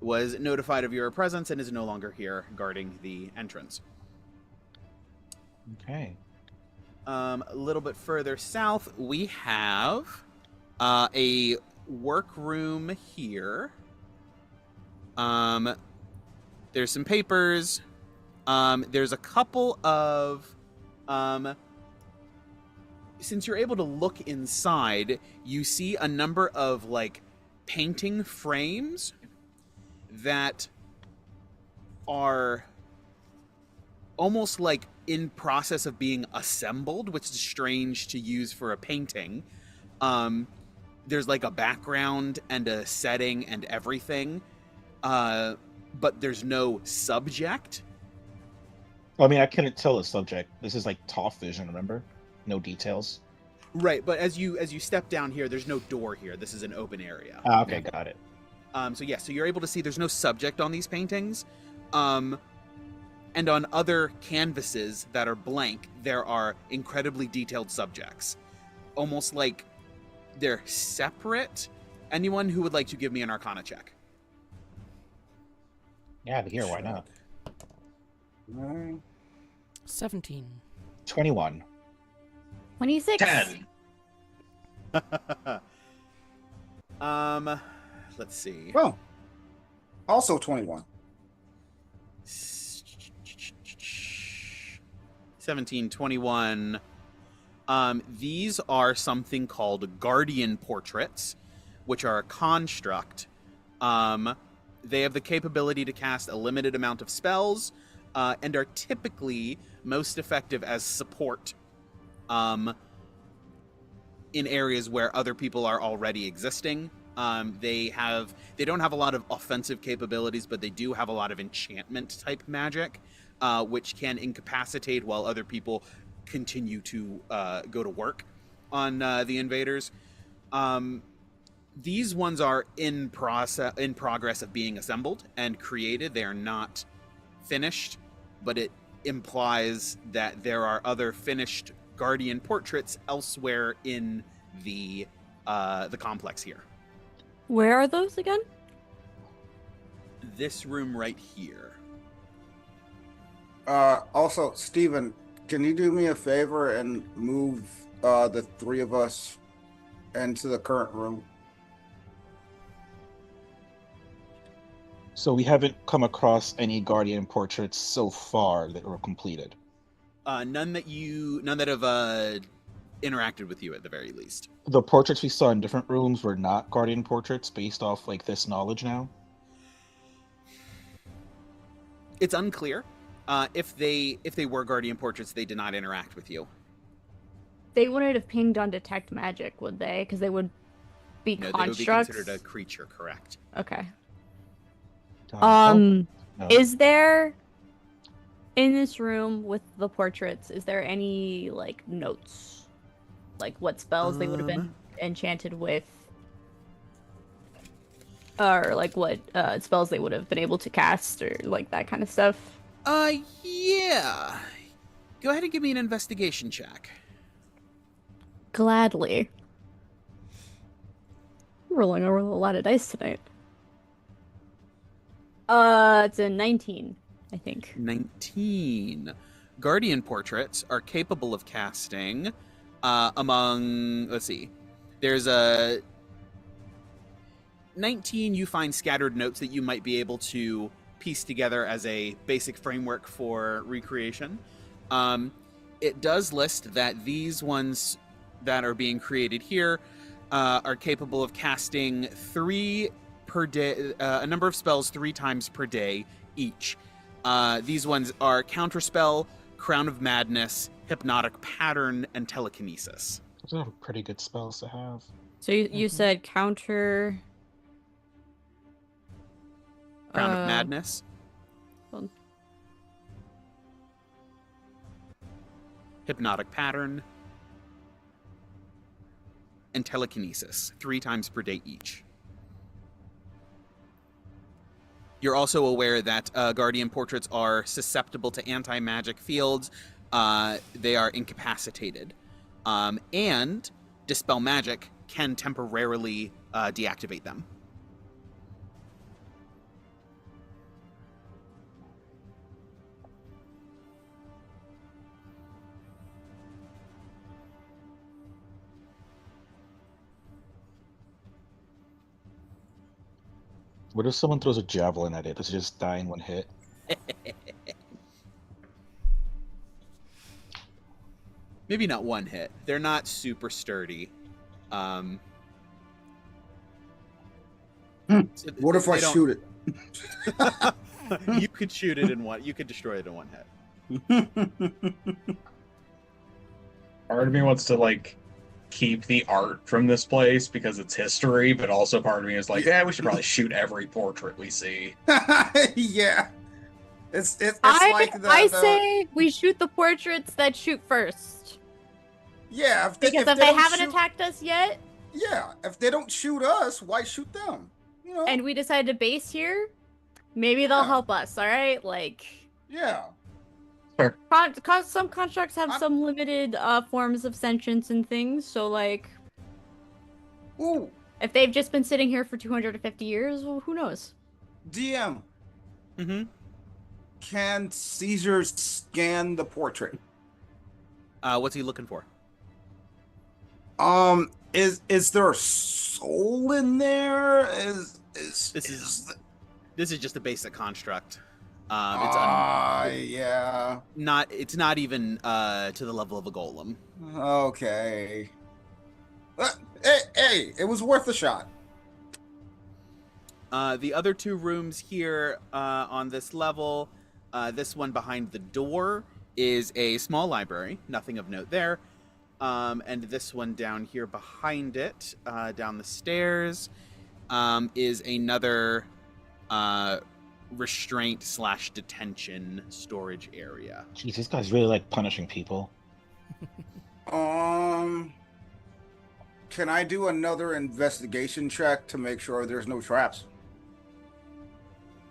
was notified of your presence and is no longer here guarding the entrance. Okay. A little bit further south, we have a workroom here. There's some papers. There's a couple of since you're able to look inside, you see a number of like painting frames that are almost like in process of being assembled, which is strange to use for a painting. There's like a background and a setting and everything, but there's no subject. I mean, I couldn't tell the subject. This is like top vision, remember? No details. Right, but as you step down here, there's no door here. This is an open area. Ah, okay, got it. So you're able to see there's no subject on these paintings. And on other canvases that are blank, there are incredibly detailed subjects. Almost like they're separate. Anyone who would like to give me an Arcana check? Yeah, here, why not? 17. 21. 26. 10. Let's see. Oh, also 21. 17, 21. These are something called guardian portraits, which are a construct. They have the capability to cast a limited amount of spells, and are typically most effective as support in areas where other people are already existing. They don't have a lot of offensive capabilities, but they do have a lot of enchantment type magic, which can incapacitate while other people continue to go to work on the invaders. These ones are in progress of being assembled and created. They are not finished, but it implies that there are other finished guardian portraits elsewhere in the complex here. Where are those again? This room right here. Also, Steven, can you do me a favor and move the three of us into the current room? So we haven't come across any guardian portraits so far that were completed. None that have interacted with you at the very least. The portraits we saw in different rooms were not guardian portraits based off like this knowledge now. It's unclear. If they were guardian portraits, they did not interact with you. They wouldn't have pinged on detect magic, would they? Because they would be No, constructs. they would be considered a creature, correct? Okay. No. Is there in this room with the portraits? Is there any like notes, like what spells they would have been enchanted with, or like what spells they would have been able to cast, or like that kind of stuff? Yeah. Go ahead and give me an investigation check. Gladly. I'm rolling a lot of dice tonight. It's a 19, I think. 19. Guardian portraits are capable of casting among, let's see, there's a 19. You find scattered notes that you might be able to piece together as a basic framework for recreation. It does list that these ones that are being created here are capable of casting 3 per day, a number of spells 3 times per day each. These ones are Counterspell, Crown of Madness, Hypnotic Pattern, and Telekinesis. Those are pretty good spells to have. So you said counter... Crown of Madness. hold on. Hypnotic Pattern. and telekinesis, 3 times per day each. You're also aware that Guardian portraits are susceptible to anti-magic fields. They are incapacitated. And Dispel Magic can temporarily deactivate them. What if someone throws a javelin at it? Does it just die in one hit? Maybe not one hit. They're not super sturdy. What if I shoot it? You could shoot it in one. You could destroy it in one hit. Part of me wants to like keep the art from this place because it's history, but also part of me is like, yeah, we should probably shoot every portrait we see. Yeah. It's I say we shoot the portraits that shoot first. Yeah, Because if they don't haven't shoot- attacked us yet, Yeah, if they don't shoot us, why shoot them? You know? and we decide to base here, maybe they'll Yeah. help us. All right, like yeah. some constructs have some limited forms of sentience and things. So like, Ooh, if they've just been sitting here for 250 years, well, who knows? DM, Mm-hmm. can Cesar scan the portrait? What's he looking for? Is there a soul in there? This is just a basic construct. Yeah. It's not even to the level of a golem. Okay. Hey, it was worth a shot. The other 2 rooms here on this level, this one behind the door is a small library, nothing of note there. And this one down here behind it, down the stairs, is another restraint/detention storage area. Jeez, these guys really like punishing people. Can I do another investigation check to make sure there's no traps?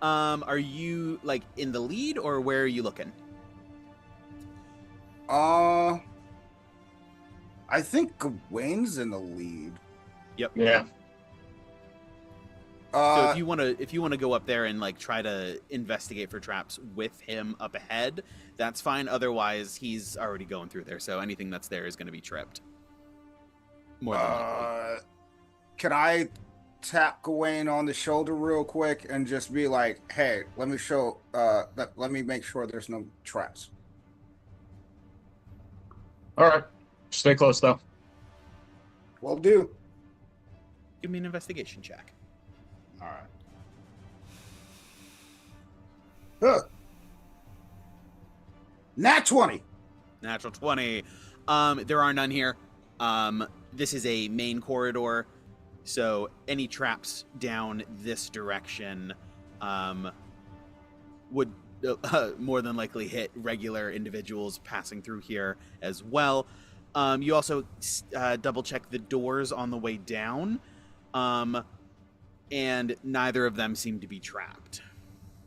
Are you like in the lead or where are you looking? I think Gawain's in the lead. Yep. Yeah. So if you want to go up there and like try to investigate for traps with him up ahead, that's fine. Otherwise, he's already going through there, so anything that's there is going to be tripped. More than likely. Can I tap Gawain on the shoulder real quick and just be like, "Hey, let me make sure there's no traps." All right. Stay close though. Will do. Give me an investigation check. All right. Huh. Nat 20. Natural 20. There are none here. This is a main corridor, so any traps down this direction would more than likely hit regular individuals passing through here as well. You also double check the doors on the way down, and neither of them seem to be trapped.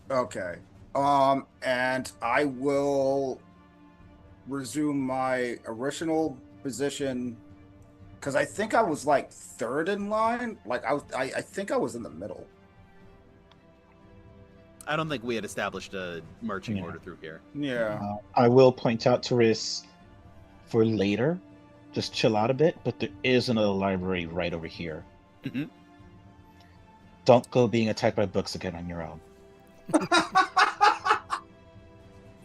Okay. And I will resume my original position because I think I was like third in line. Like I think I was in the middle. I don't think we had established a marching order through here. Yeah. I will point out to Riz for later, just chill out a bit, but there is another library right over here. Mhm. Don't go being attacked by books again on your own.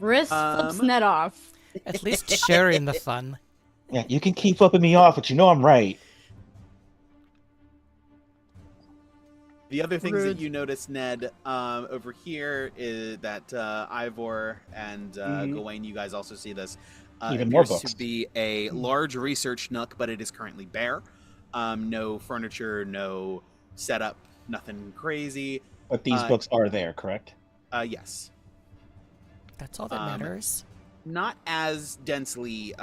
Wrist flips Ned off. At least sharing the fun. Yeah, you can keep flipping me off, but you know I'm right. The other things Rude. that you notice, Ned, over here is that Ivor and Gawain, you guys also see this. Even more appears books. to be a large research nook, but it is currently bare. No furniture, no setup, nothing crazy. But these books are there, correct? Yes. That's all that matters. Not as densely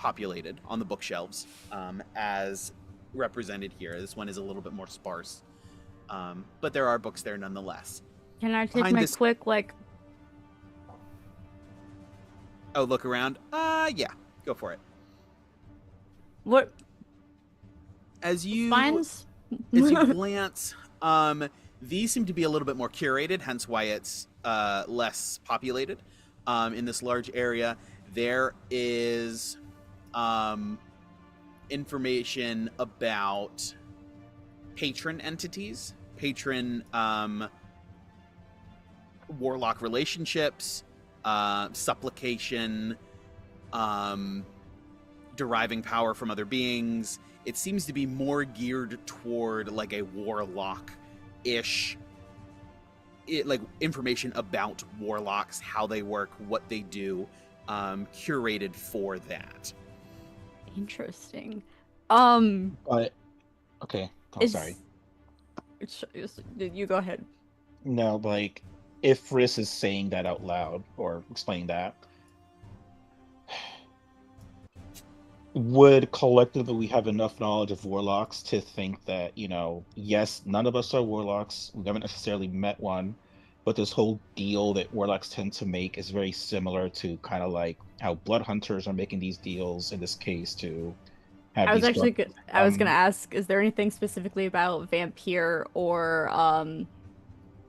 populated on the bookshelves as represented here. This one is a little bit more sparse, but there are books there nonetheless. Can I take Behind my this- quick, like... Oh, look around? Yeah, go for it. What? As you Spines? as you glance, these seem to be a little bit more curated, hence why it's less populated. In this large area, there is information about patron entities, patron warlock relationships, supplication, deriving power from other beings. It seems to be more geared toward like a warlock-ish, like information about warlocks, how they work, what they do, curated for that. Interesting. But okay, I'm sorry. You go ahead. No, like if Riss is saying that out loud or explaining that, would collectively we have enough knowledge of warlocks to think that, yes, none of us are warlocks. We haven't necessarily met one, but this whole deal that warlocks tend to make is very similar to kind of like how blood hunters are making these deals in this case to have I was these actually blood- I was gonna ask, is there anything specifically about vampire or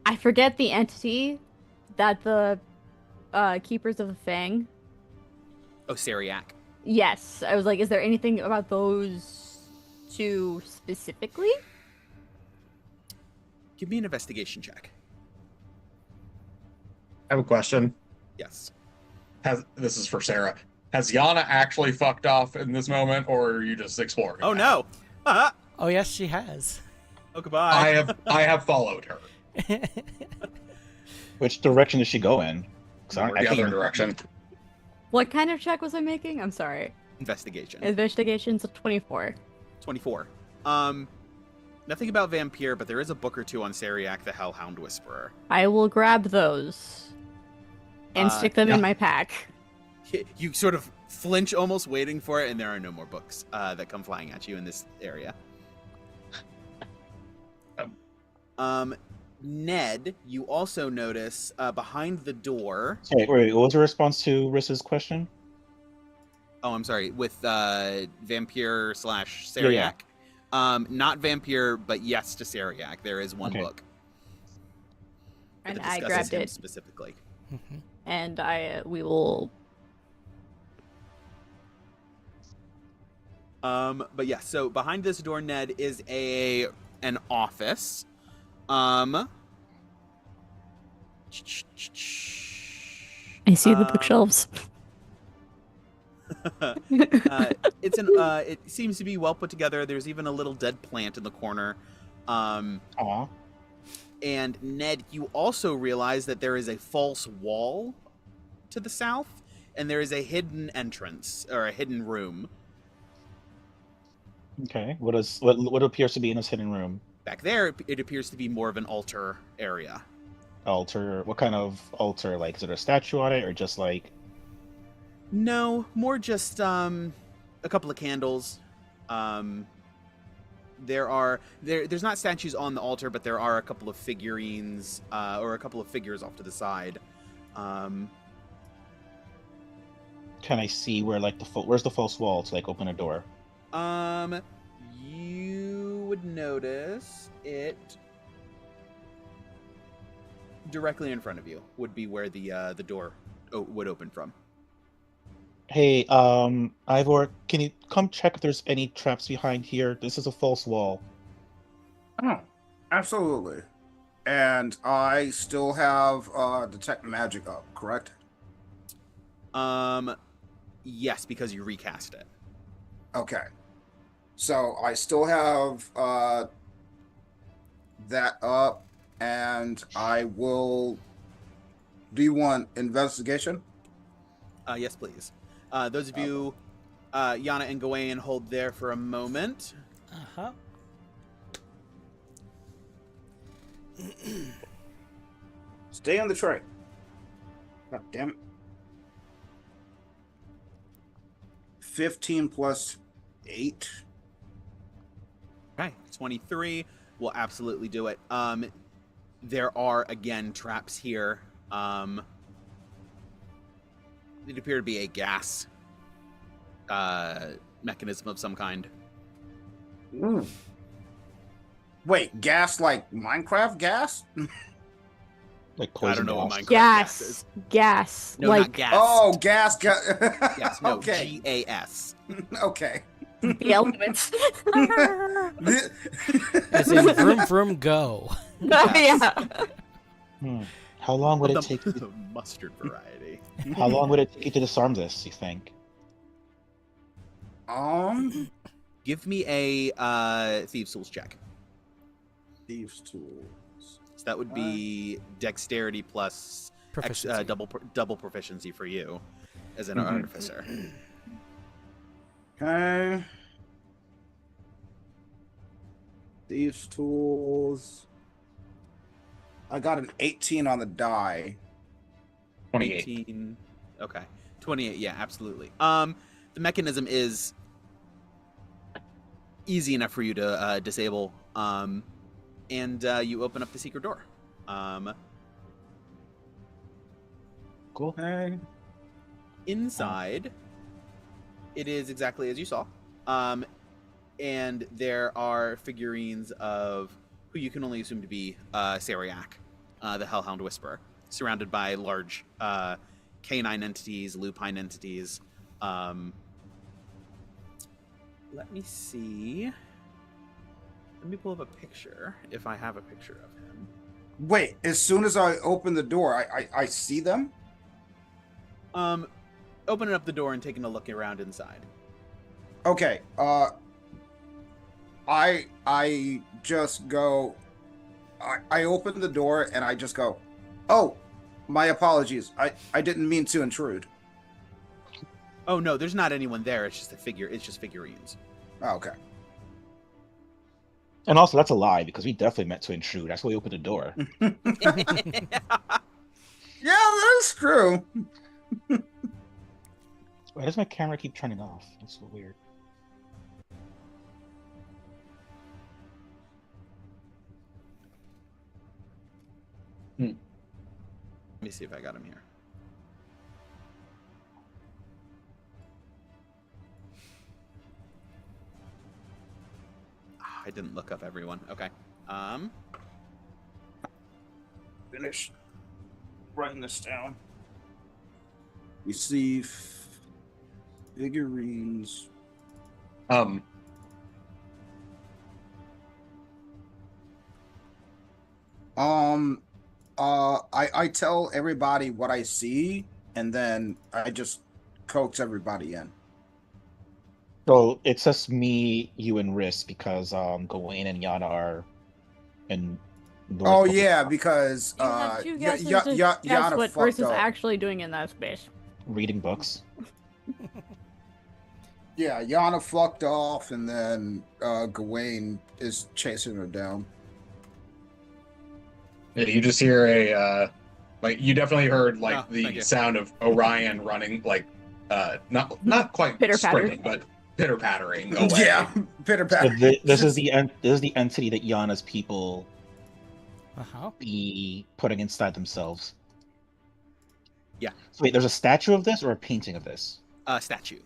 I forget the entity that the Keepers of the Fang. Oh, Syriac. Yes, I was like, is there anything about those two specifically? Give me an investigation check. I have a question. Yes. This is for Sarah. Has Yana actually fucked off in this moment, or are you just exploring? Oh now? no. Oh yes, she has. Oh, goodbye. I have followed her. Which direction does she go in? 'Cause Or the other direction. What kind of check was I making? I'm sorry. Investigation. Investigation's a 24. 24. Nothing about vampire, but there is a book or two on Syriac, the Hellhound Whisperer. I will grab those and stick them yeah. in my pack. You sort of flinch, almost waiting for it, and there are no more books that come flying at you in this area. Ned, you also notice behind the door. Sorry, wait, what was the response to Riss's question? Oh, I'm sorry. With vampire / Syriac. Not vampire, but yes to Syriac. There is one Okay. book. And that I discusses grabbed him it, specifically. and we will. But yeah, so behind this door, Ned, is an office. I see the bookshelves. It seems to be well put together. There's even a little dead plant in the corner. Aw. And Ned, you also realize that there is a false wall to the south, and there is a hidden entrance or a hidden room Okay. What appears to be in this hidden room? back there. It appears to be more of an altar area. Altar. What kind of altar? Like, is it a statue on it, or just like? No, more just a couple of candles. There's not statues on the altar, but there are a couple of figurines or a couple of figures off to the side. Can I see where like where's the false wall to like open a door? You would notice it directly in front of you would be where the door would open from. Hey, Ivor, can you come check if there's any traps behind here? This is a false wall. Oh, absolutely. And I still have detect magic up, correct? Yes, because you recast it. Okay. So I still have that up, and I will. Do you want investigation? Yes, please. Those of you, Yana and Gawain, hold there for a moment. Uh-huh. Stay on the train. God damn it. 15 plus 8. Okay, 23 will absolutely do it. There are, again, traps here. It appear to be a gas mechanism of some kind. Ooh. Wait, gas like Minecraft gas? Like poison I don't know what gas. Minecraft gas is. Gas. No, like not gas. Oh, gas. Yes, no, Okay. G-A-S. Okay. the elements. As in vroom vroom go. Yeah. How long would it The take? mustard variety. How long would it take you to disarm this? You think? Give me a Thieves' Tools check. Thieves' Tools. So that would be dexterity plus Proficiency. double proficiency for you as an artificer. Okay. Thieves' Tools. I got an 18 on the die. 28. 18. Okay. 28, yeah, absolutely. The mechanism is easy enough for you to disable. And you open up the secret door. Cool. Okay. Inside, it is exactly as you saw. And there are figurines of who you can only assume to be Syriac, the Hellhound Whisperer, surrounded by large canine entities, lupine entities. Let me see. Let me pull up a picture, if I have a picture of him. Wait, as soon as I open the door, I see them? Opening up the door and taking a look around inside. Okay. I just go. I open the door and I just go, "Oh, my apologies. I didn't mean to intrude." Oh no, there's not anyone there. It's just a figure. It's just figurines. Oh, okay. And also, that's a lie because we definitely meant to intrude. That's why we opened the door. Yeah, that's true. Why does my camera keep turning off? That's so weird. Let me see if I got him here. I didn't look up everyone. Okay. Finish writing this down. Receive figurines. I tell everybody what I see, and then I just coax everybody in. So it's just me, you, and Riss because Gawain and Yana are in. Oh yeah, because You have two guesses to Yana guess what fucked Bruce is up. actually doing in that space. reading books. Yeah, Yana fucked off, and then Gawain is chasing her down. Yeah, you just hear you definitely heard thank the you. sound of Orion running, not quite Pitter-patter. sprinting, but pitter pattering away. Yeah, pitter So patter. this is the entity that Yana's people Uh-huh. be putting inside themselves. Yeah. So wait, there's a statue of this or a painting of this? Statue.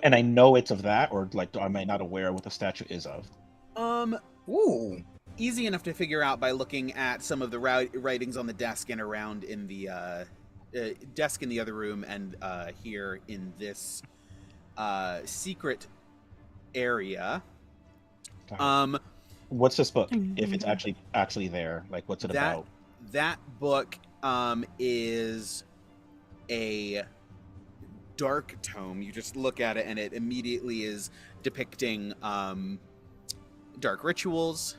And I know it's of that, or am I not aware of what the statue is of? Ooh. Easy enough to figure out by looking at some of the writings on the desk and around in the desk in the other room and here in this secret area. What's this book? If it's actually there, what's it about? That book is a dark tome. You just look at it and it immediately is depicting dark rituals,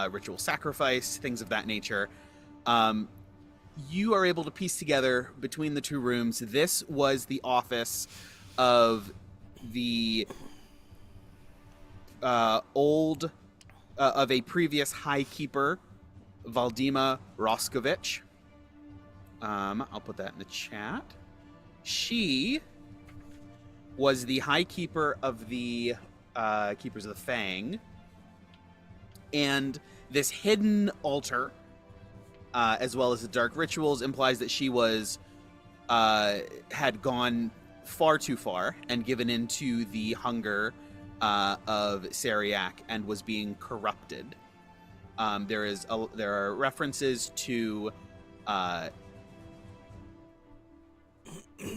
ritual sacrifice, things of that nature. You are able to piece together between the two rooms. This was the office of the of a previous high keeper, Valdima Roskovich. I'll put that in the chat. She was the High Keeper of the Keepers of the Fang, and this hidden altar, as well as the dark rituals, implies that she was had gone far too far and given into the hunger of Syriac and was being corrupted. There are references to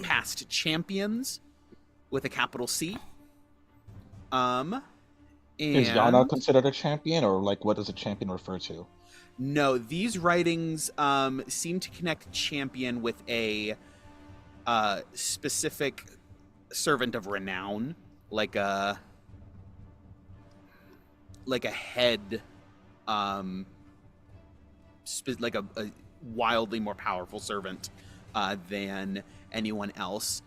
past champions with a capital C. Is Yana considered a champion, or like what does a champion refer to? No, these writings seem to connect champion with a specific servant of renown, like a head, like a wildly more powerful servant than anyone else.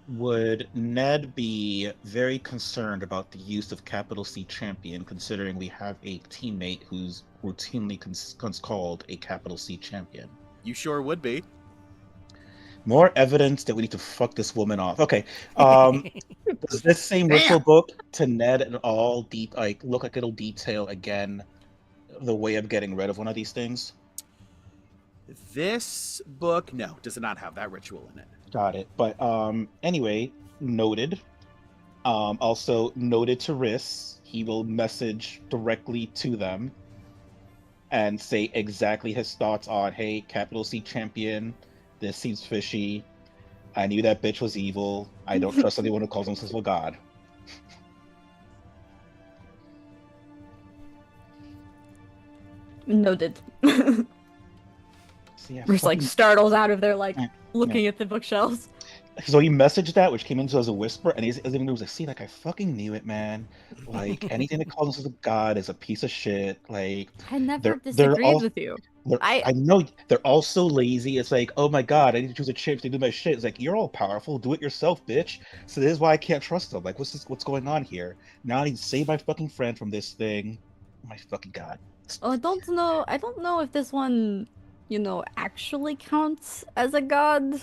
Would Ned be very concerned about the use of capital C champion, considering we have a teammate who's routinely called a capital C champion? You sure would be. More evidence that we need to fuck this woman off. Okay. Does this same ritual book to Ned at all look like it'll detail again the way of getting rid of one of these things? This book, no, does not have that ritual in it. Got it. But anyway, noted. Also noted to Riss, he will message directly to them and say exactly his thoughts on, hey, capital C champion, this seems fishy. I knew that bitch was evil. I don't trust anyone who calls themselves a god. Noted. So, yeah, Bruce like startles out of there, like looking at the bookshelves. So he messaged that, which came into as a whisper, and he was like, "See, like I fucking knew it, man. Like anything that calls themselves a god is a piece of shit. Like I never disagreed with you. I know they're all so lazy. It's like, oh my god, I need to choose a champ to do my shit. It's like, you're all powerful. Do it yourself, bitch. So this is why I can't trust them. Like, what's going on here? Now I need to save my fucking friend from this thing. Oh my fucking god. Oh, I don't know if this one, actually counts as a god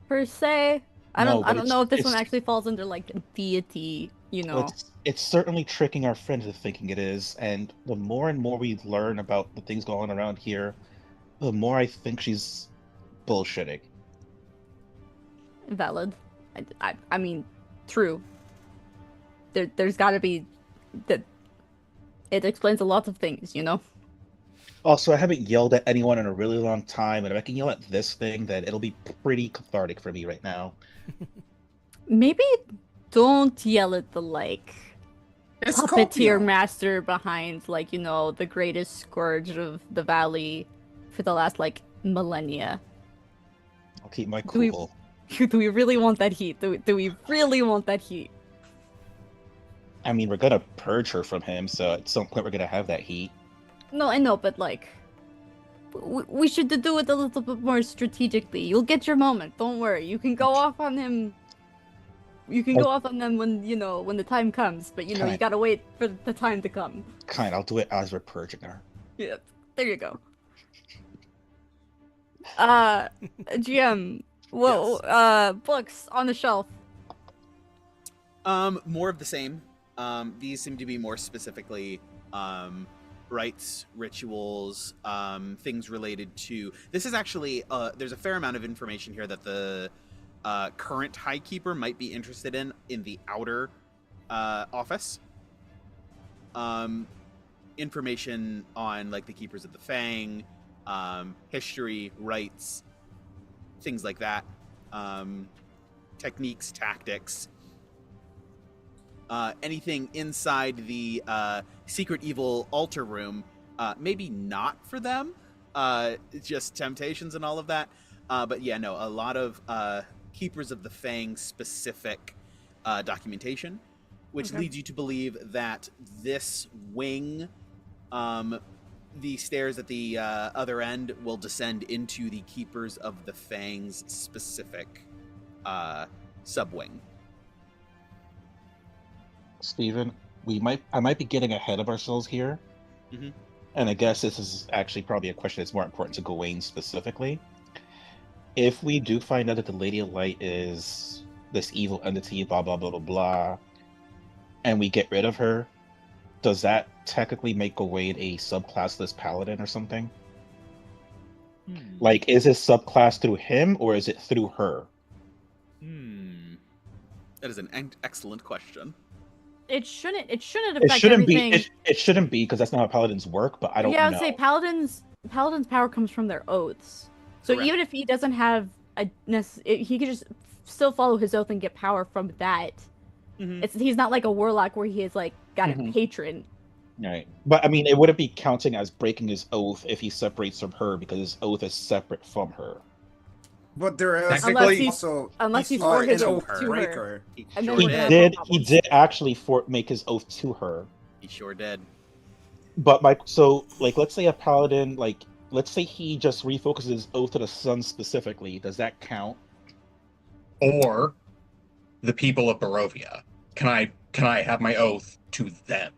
per se. I don't know if this one actually falls under like deity, It's certainly tricking our friend into thinking it is, and the more and more we learn about the things going on around here, the more I think she's bullshitting. Valid. I mean, true. There's got to be that. It explains a lot of things, Also, I haven't yelled at anyone in a really long time, and if I can yell at this thing, then it'll be pretty cathartic for me right now. Maybe don't yell at the It's puppeteer Scorpio. master behind the greatest scourge of the valley for the last millennia. I'll keep my Do we- cool. Do we really want that heat? Do we really want that heat? I mean, we're gonna purge her from him, so at some point we're gonna have that heat. No, I know, but we should do it a little bit more strategically. You'll get your moment. Don't worry. You can go off on him. You can go off on them when when the time comes. But you Kind. gotta wait for the time to come. I'll do it as we're purging her. Yeah, there you go. GM, books on the shelf. More of the same. These seem to be more specifically rites, rituals, things related to. This is actually there's a fair amount of information here that the current High Keeper might be interested in the outer office. Information on the Keepers of the Fang, history, rites, things like that, techniques, tactics. Anything inside the secret evil altar room, maybe not for them, just temptations and all of that. But yeah, no, a lot of Keepers of the Fang specific documentation, which leads you to believe that this wing, the stairs at the other end, will descend into the Keepers of the Fang's specific subwing. Steven, I might be getting ahead of ourselves here. Mhm. And I guess this is actually probably a question that's more important to Gawain specifically. If we do find out that the Lady of Light is this evil entity, blah blah blah blah blah, and we get rid of her, does that technically make Gawain a subclassless paladin or something? Like, is this subclass through him or is it through her? That is an excellent question. It shouldn't affect It shouldn't everything. be. It shouldn't be because that's not how paladins work. But I don't know. Yeah, I would say paladins' power comes from their oaths. So Correct. even if he doesn't have he could just still follow his oath and get power from that. He's not like a warlock where he has like got a patron. Right. But I mean, it wouldn't be counting as breaking his oath if he separates from her because his oath is separate from her. But there is Technically- Unless he swore his an oath oath to her. breaker. And then Sure we're did. gonna have He problems. did actually make his oath to her. He sure did. But let's say a paladin, let's say he just refocuses his oath to the sun specifically. Does that count? Or the people of Barovia. Can I have my oath to them?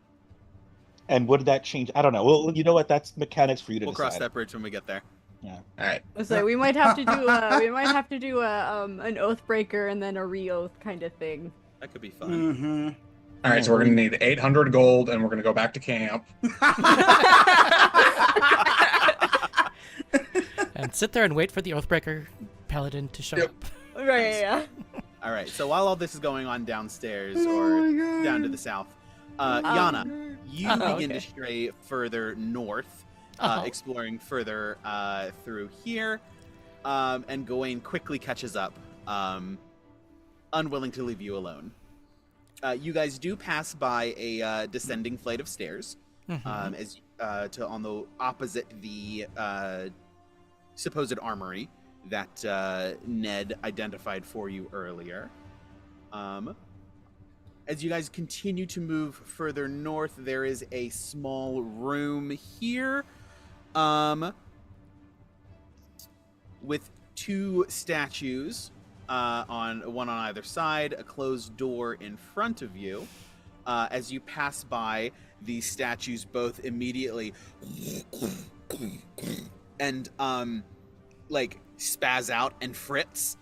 And would that change? I don't know. Well, you know what? That's mechanics for you to We'll decide. cross that bridge when we get there. Yeah. All right. So we might have to do an oath breaker and then a re-oath kind of thing. That could be fun. All right. So we're gonna need 800 gold, and we're gonna go back to camp. And sit there and wait for the Oathbreaker paladin to show Yep. up. Right, yeah. All right. So while all this is going on downstairs or down to the south, Yana, you begin to stray further north, exploring further through here, and Gawain quickly catches up, unwilling to leave you alone. You guys do pass by a descending flight of stairs, as on the opposite the supposed armory that Ned identified for you earlier. As you guys continue to move further north, there is a small room here, with two statues, one on either side, a closed door in front of you. As you pass by, these statues both immediately and spaz out and fritz.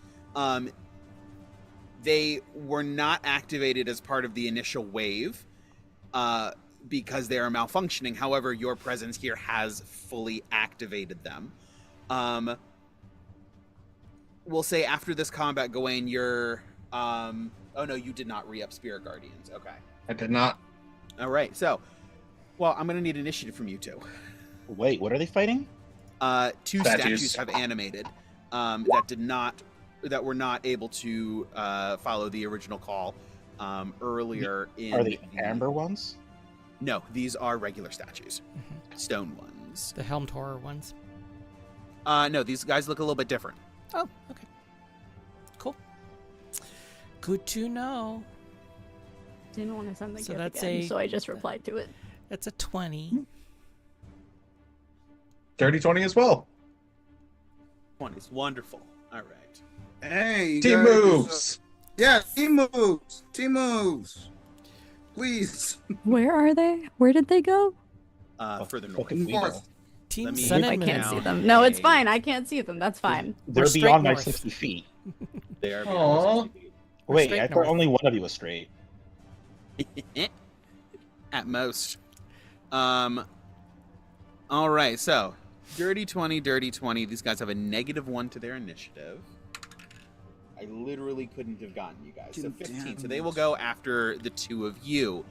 They were not activated as part of the initial wave because they are malfunctioning. However, your presence here has fully activated them. We'll say after this combat, Gawain, you're... oh no, you did not re-up Spirit Guardians. Okay. I did not. All right, so... Well, I'm going to need initiative from you two. Wait, what are they fighting? Two statues have animated that were not able to follow the original call earlier in... Are they amber ones? No, these are regular statues. Stone ones. The helmed horror ones. No, these guys look a little bit different. Oh, okay. Cool. Good to know. Didn't want to send the So gift that's again, so I just replied to it. That's a 20. 30-20 as well. 20s. Wonderful. All right. Hey, you Team guys, moves. yeah, team moves. Team moves. Please. Where are they? Where did they go? Further north. Fucking North. Team Let me- Sun I and can't Moon. see Moon. them. No, it's fine. I can't see them. That's fine. They're straight beyond my north. 60 feet. They are Aww. Wait, straight I thought north. only one of you was straight. at most. All right, so dirty 20. These guys have a -1 to their initiative. I literally couldn't have gotten you guys. So 15. So they will go after the two of you.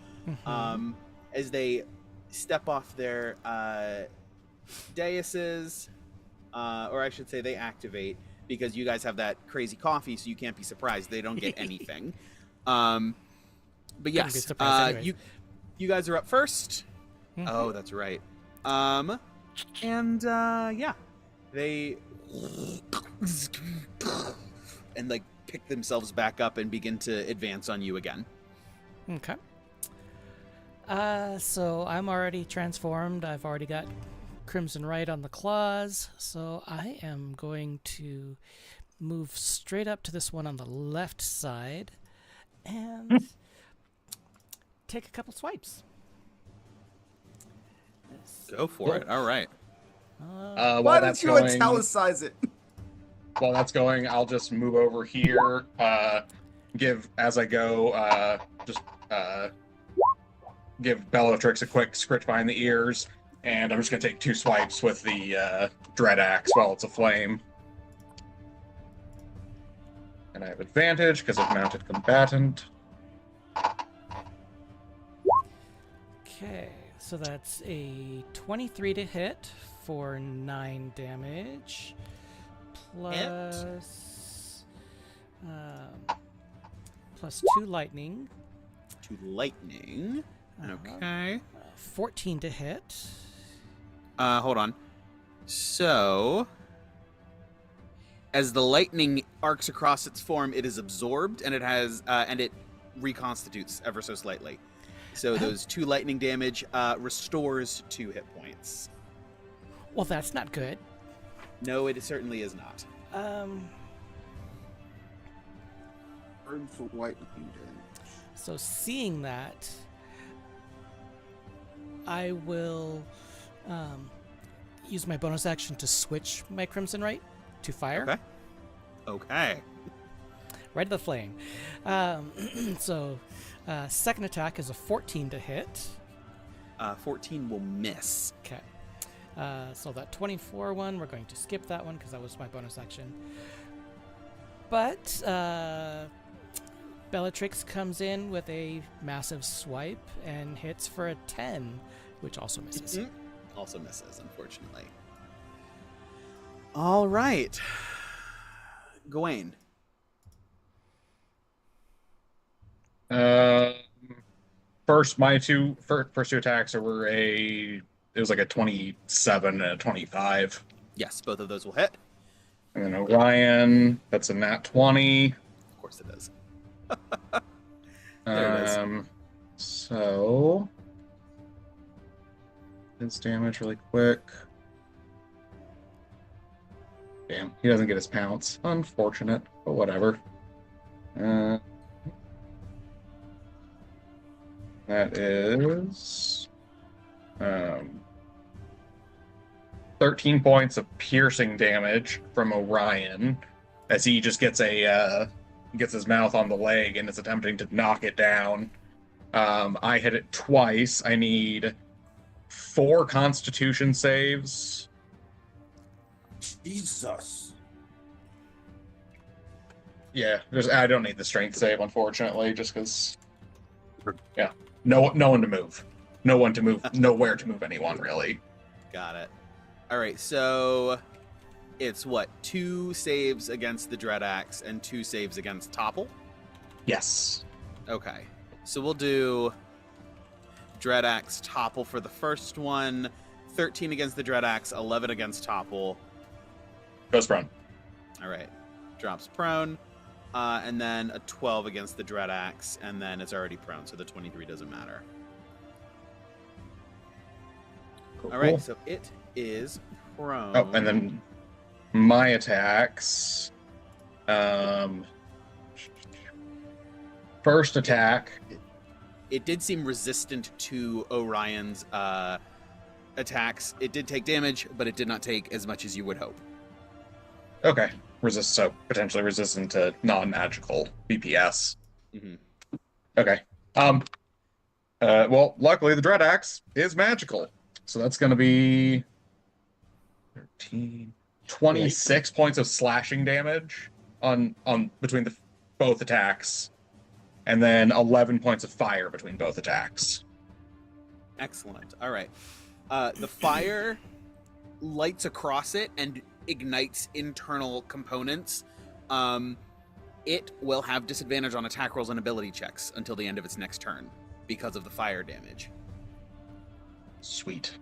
As they step off their daises, or I should say they activate, because you guys have that crazy coffee, so you can't be surprised they don't get anything. But be yes, surprised anyways. you guys are up first. Oh, that's right. Yeah, they and like pick themselves back up and begin to advance on you again. Okay. So I'm already transformed. I've already got Crimson Right on the claws. So I am going to move straight up to this one on the left side and take a couple swipes. Go for it. All right. While Why that's did you going, italicize it? while that's going, I'll just move over here give as I go. Just give Bellatrix a quick scritch behind the ears, and I'm just gonna take 2 swipes with the dread axe while it's aflame. And I have advantage because I've mounted combatant. Okay, so that's a 23 to hit for 9 damage. Plus, plus 2 lightning. 2 lightning. Okay. 14 to hit. Hold on. So, as the lightning arcs across its form, it is absorbed, and it has, and it reconstitutes ever so slightly. So those 2 lightning damage restores 2 hit points. Well, that's not good. No, it certainly is not. Burn for lightning damage. So seeing that, I will use my bonus action to switch my Crimson Right to fire. Okay. Okay. Right at the flame. So second attack is a 14 to hit. 14 will miss. Okay. So that 24 one, we're going to skip that one because that was my bonus action. But Bellatrix comes in with a massive swipe and hits for a 10, which also misses. Mm-hmm. Also misses, unfortunately. All right. Gawain. First, my first 2 attacks were it was like a 27 and a 25. Yes, both of those will hit. And then Orion, that's a nat 20. Of course it is. There it is. So his damage really quick. Damn, he doesn't get his pounce. Unfortunate, but whatever. That is 13 points of piercing damage from Orion as he just gets gets his mouth on the leg and is attempting to knock it down. I hit it twice. I need 4 Constitution saves. Jesus. Yeah, I don't need the strength save, unfortunately, just because. Yeah, no one to move, no one to move, nowhere to move anyone really. Got it. All right, so it's what, 2 saves against the Dread Axe and 2 saves against Topple? Yes. Okay, so we'll do Dread Axe Topple for the first one. 13 against the Dread Axe, 11 against Topple. Goes prone. All right, drops prone. And then a 12 against the Dread Axe, and then it's already prone, so the 23 doesn't matter. Cool. All right, so it is prone. Oh, and then my attacks. First attack. It did seem resistant to Orion's attacks. It did take damage, but it did not take as much as you would hope. Okay. So potentially resistant to non-magical BPS. Mm-hmm. Okay. Well, luckily the Dread Axe is magical. So that's going to be 26 points of slashing damage on between both attacks, and then 11 points of fire between both attacks. Excellent. All right. The fire lights across it and ignites internal components. It will have disadvantage on attack rolls and ability checks until the end of its next turn because of the fire damage. Sweet.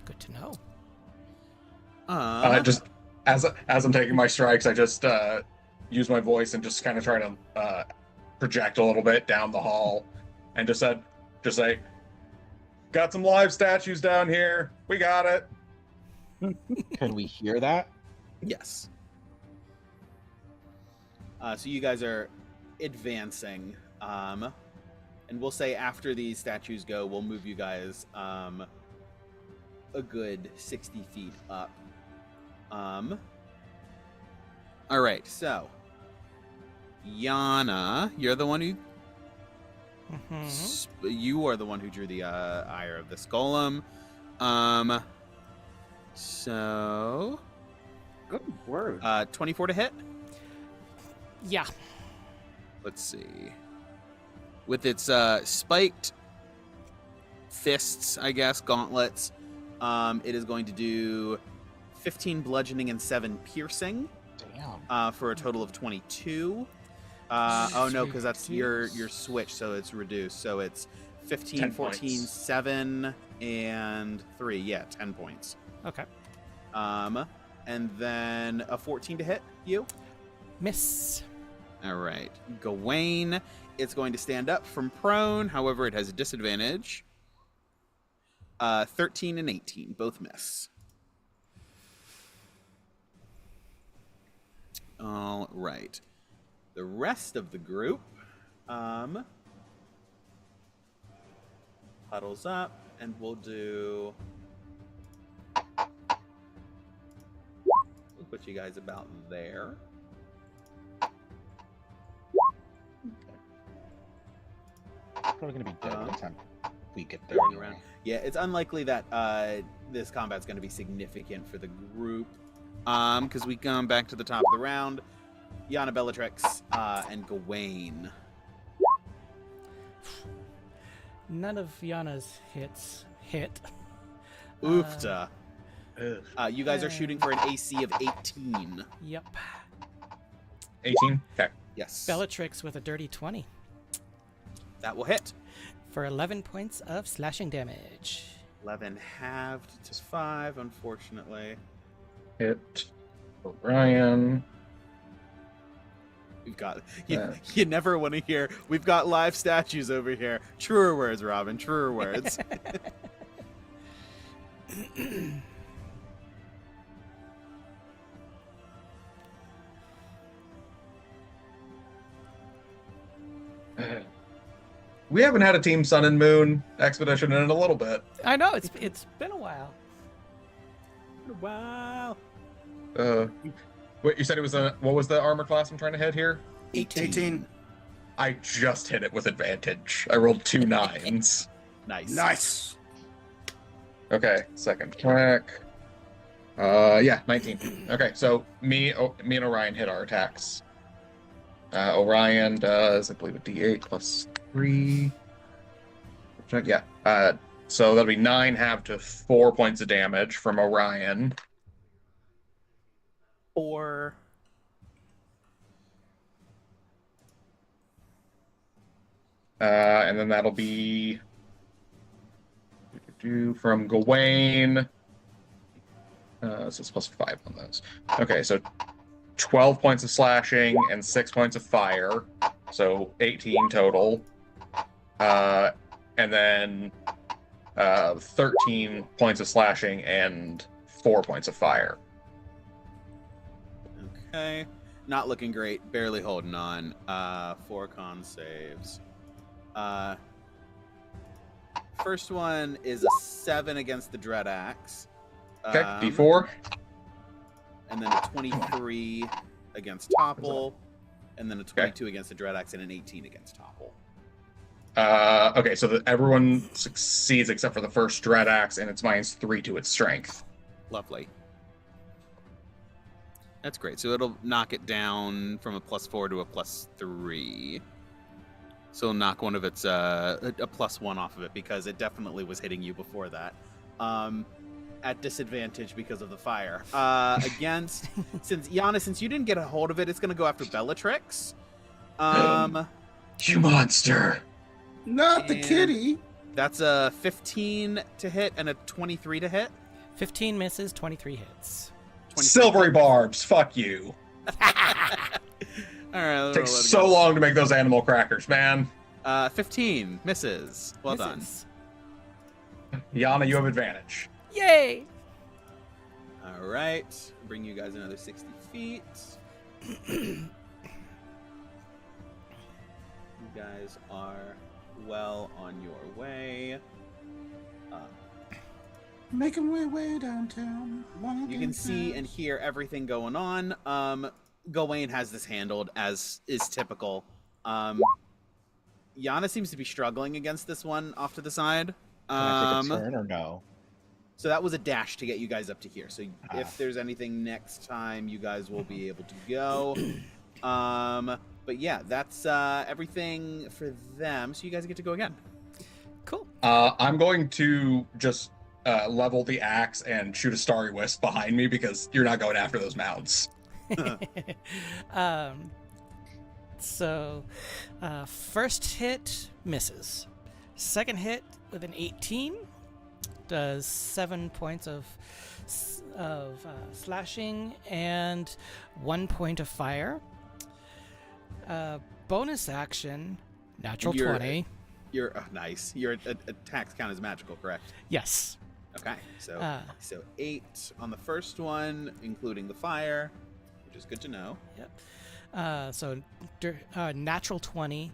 Good to know. Just as I'm taking my strikes, I just use my voice and just kind of try to project a little bit down the hall, and just say, "Got some live statues down here. We got it." Can we hear that? Yes. So you guys are advancing, and we'll say after these statues go, we'll move you guys a good 60 feet up. All right, so Yana, you're the one who Mhm. you are the one who drew the ire of this golem. So Good word. 24 to hit. Yeah. Let's see. With its spiked fists, I guess, gauntlets, it is going to do 15 bludgeoning and 7 piercing Damn. for a total of 22. Oh no, because that's your Reduce. switch, so it's reduced. So it's 15, 10 14, points. 7, and 3. Yeah, 10 points. Okay. And then a 14 to hit you. Miss. All right. Gawain, it's going to stand up from prone. However, it has a disadvantage. 13 and 18, both miss. All right. The rest of the group huddles up, and we'll do... We'll put you guys about there. Probably gonna be dead by the time we get there. Turning Anyway. around. Yeah, it's unlikely that this combat's going to be significant for the group. Because we come back to the top of the round. Yana, Bellatrix, and Gawain. None of Yana's hits hit. Oofta. Ugh. You guys are shooting for an AC of 18. Yep. 18? Okay. Yes. Bellatrix with a dirty 20 That will hit. for 11 points of slashing damage. 11 halved to 5, unfortunately. Hit Orion. We've got... Yeah. You never want to hear, we've got live statues over here. Truer words, Robin. Truer words. We haven't had a Team Sun and Moon expedition in a little bit. I know it's been a while. Wow. Wait, you said it was a... What was the armor class I'm trying to hit here? 18. I just hit it with advantage. I rolled 2 9s. Nice. Nice. Okay, second track. Yeah, 19. Okay, so me and Orion hit our attacks. Orion does, I believe, a D8 plus 3. Yeah. So that'll be 9 halved to 4 points of damage from Orion. 4. And then that'll be from Gawain. So it's plus 5 on those. Okay, so 12 points of slashing and 6 points of fire. So 18 total. And then 13 points of slashing and 4 points of fire. Okay. Not looking great. Barely holding on. 4 con saves. First one is a 7 against the Dread Axe. Okay, D4. And then a 23 against Topple. And then a 22 against the Dread Axe and an 18 against Topple. Okay, so everyone succeeds except for the first Dread Axe, and it's -3 to its strength. Lovely. That's great. So it'll knock it down from a +4 to a +3. So it'll knock one of its a +1 off of it because it definitely was hitting you before that. At disadvantage because of the fire. Against since you didn't get a hold of it, it's gonna go after Bellatrix. You monster! Not the And- kitty. That's a 15 to hit and a 23 to hit. 15 misses, 23 hits. 23 Silvery barbs, fuck you. All right. Takes so long to make those animal crackers, man. 15 misses. Well done. Misses. Yana, you have advantage. Yay! All right. Bring you guys another 60 feet. You guys are well on your way. Making my way downtown. You can see and hear everything going on. Gawain has this handled, as is typical. Yana seems to be struggling against this one off to the side. Can I take a turn or no? So that was a dash to get you guys up to here. So Ah. if there's anything next time, you guys will be able to go. But yeah, that's everything for them. So you guys get to go again. Cool. I'm going to just level the axe and shoot a starry wisp behind me because you're not going after those mounts. So, first hit misses. Second hit with an 18 does 7 points of slashing and 1 point of fire. Bonus action, natural 20. You're nice. Your attacks count as magical, correct? Yes. Okay, so 8 on the first one, including the fire, which is good to know. Yep. So natural 20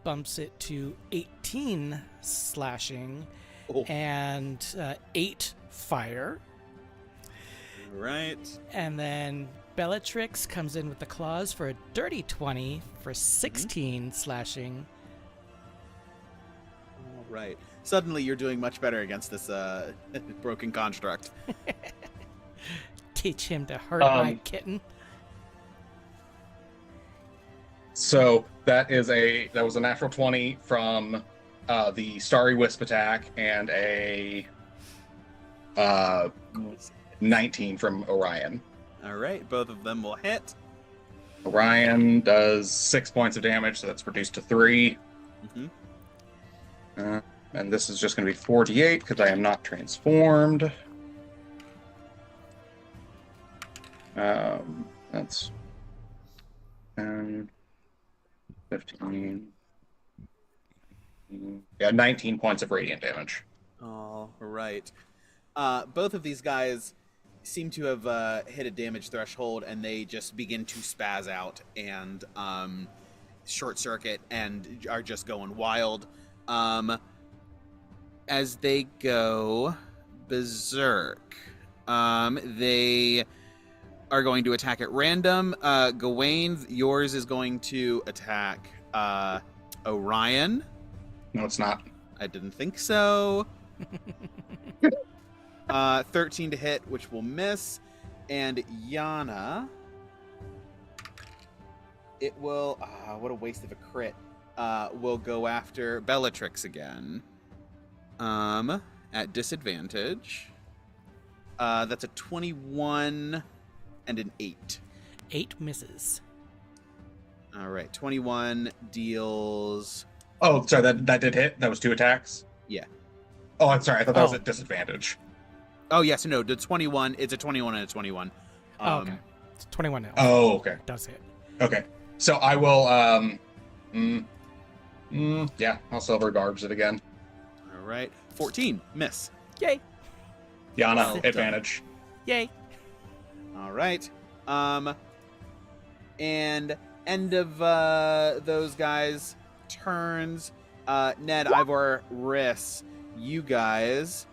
bumps it to 18 slashing and 8 fire. Right. And then Bellatrix comes in with the claws for a dirty 20 for 16 slashing. All right. Suddenly you're doing much better against this broken construct. Teach him to hurt my kitten. So that was a natural 20 from the Starry Wisp attack and a 19 from Orion. All right, both of them will hit. Orion does 6 points of damage, so that's reduced to 3. Mm-hmm. And this is just going to be 48 because I am not transformed. That's 10, 15. Yeah, 19 points of radiant damage. All right. Both of these guys seem to have hit a damage threshold, and they just begin to spaz out and short circuit and are just going wild. As they go berserk, they are going to attack at random. Gawain, yours is going to attack Orion. No, it's not. I didn't think so. 13 to hit, which will miss. And Yana, it will... what a waste of a crit. Will go after Bellatrix again. At disadvantage. That's a 21 and an 8. 8 misses. All right, 21 deals... Oh, sorry, that did hit? That was 2 attacks? Yeah. Oh, I'm sorry, I thought that was at disadvantage. Oh, yes, no, the 21, it's a 21 and a 21. Okay. It's 21 now. Oh, okay. Does hit. Okay. So I will, yeah, I'll Silver Garbs it again. All right, 14, miss. Yay. Yana, Well done. advantage. Yay. All right. And end of those guys' turns. Ned, Ivor, Riss, you guys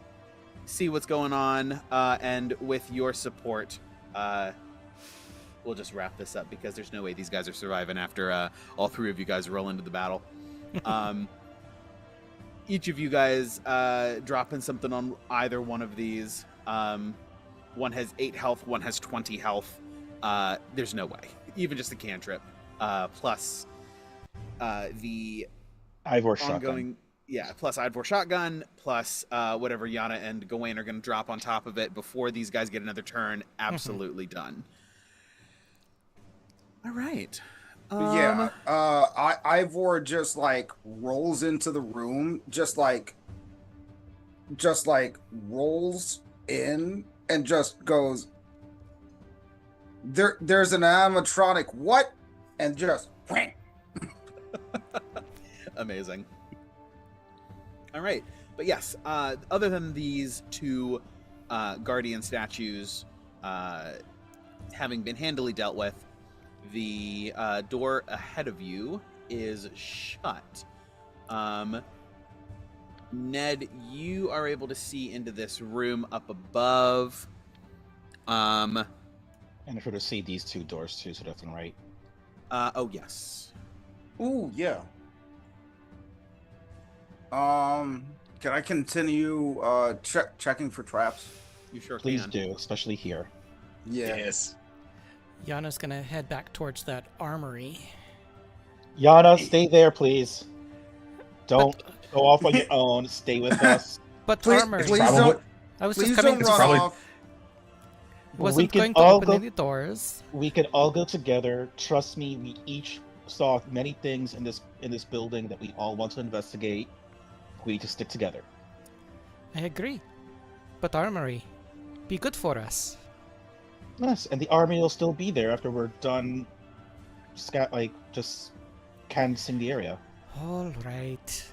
see what's going on, and with your support, we'll just wrap this up because there's no way these guys are surviving after all 3 of you guys roll into the battle. Each of you guys dropping something on either one of these. One has 8 health, one has 20 health. There's no way. Even just a cantrip. Plus the Ivor ongoing... shotgun. Yeah, plus Ivor shotgun, plus whatever Yana and Gawain are going to drop on top of it before these guys get another turn. Absolutely done. All right. Yeah, Ivor just like rolls into the room, just like rolls in and just goes, there's an animatronic what? And just whang. Amazing. All right. But yes, other than these 2 guardian statues having been handily dealt with, the door ahead of you is shut. Ned, you are able to see into this room up above. And And if we were to see these two doors too, so left and right. Oh yes. Ooh, yeah. Can I continue checking for traps? You sure Please can. do, especially here. Yeah. Yes. Yana's gonna head back towards that armory. Yana, stay there, please. Don't go off on your own. Stay with us. But Please, armory. please Probably- don't. I was Please just coming. don't It's run probably- off. Wasn't We can going to all open go- any doors. We can all go together. Trust me, we each saw many things in this building that we all want to investigate. We need to stick together. I agree. But armory, be good for us. Yes, and the army will still be there after we're done. Just canvassing the area. All right.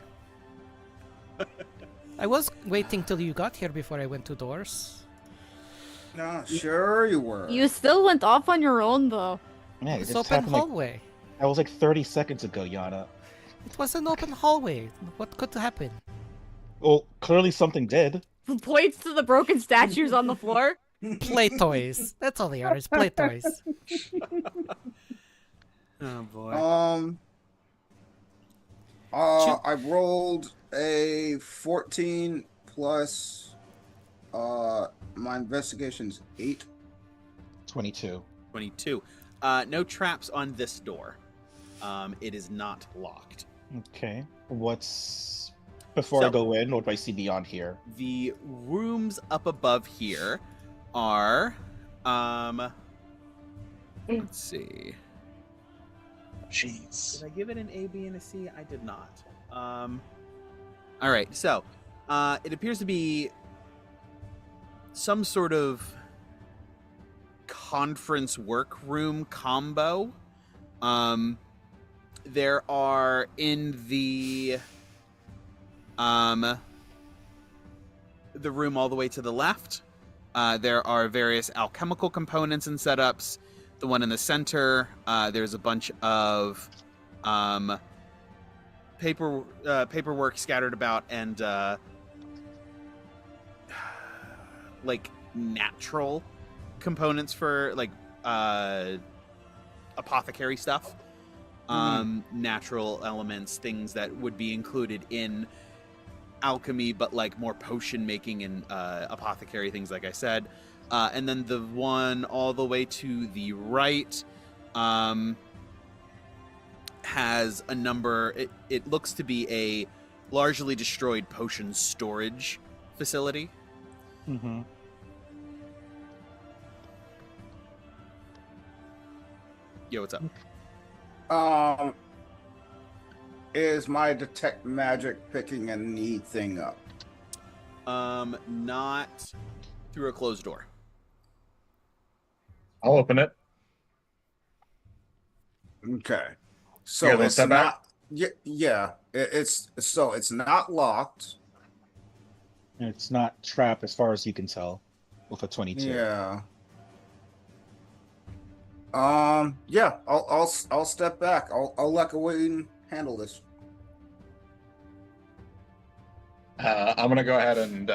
I was waiting till you got here before I went to doors. No, sure you were. You still went off on your own, though. Yeah, It's it just open happened like hallway. that was like 30 seconds ago, Yana. It was an open hallway. What could happen? Well, clearly something did. Points to the broken statues on the floor. Play toys. That's all they are. Is play toys. Oh boy. I rolled a 14 plus my investigation's 8. 22. 22. No traps on this door. It is not locked. Okay. Before I So- go in, what do I see beyond here? The rooms up above here are let's see. Jeez. Did I give it an A, B, and a C? I did not. All right, so it appears to be some sort of conference workroom combo. There are in the room all the way to the left. There are various alchemical components and setups. The one in the center, there's a bunch of paperwork scattered about and like natural components for like apothecary stuff. Natural elements, things that would be included in alchemy, but like more potion making and apothecary things, like I said. And then the one all the way to the right has a number. It looks to be a largely destroyed potion storage facility. Mm-hmm. Yo, what's up? Is my detect magic picking anything up? Not through a closed door. I'll open it. Okay. You So guys wanna it's step back? not. Yeah. It's not locked. And it's not trapped as far as you can tell with a 22. Yeah. Yeah. I'll step back. I'll let Gawain handle this. I'm gonna go ahead and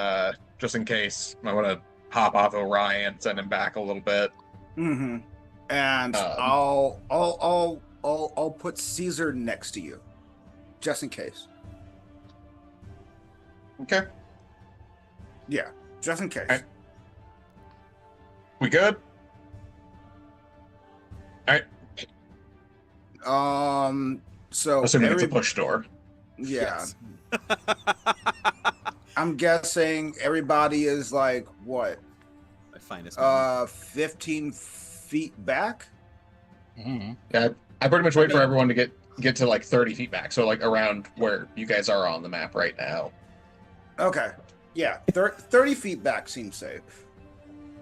just in case, I want to hop off Orion, send him back a little bit. Mm-hmm. And I'll put Cesar next to you, just in case. Okay. Yeah, just in case. Okay. We good? All right. So Assuming it's a push door. Yeah. Yes. I'm guessing everybody is like what? My finest moment. 15 feet back. Mm-hmm. Yeah, I pretty much wait for everyone to get to like 30 feet back, so like around where you guys are on the map right now. Okay. Yeah, 30 feet back seems safe.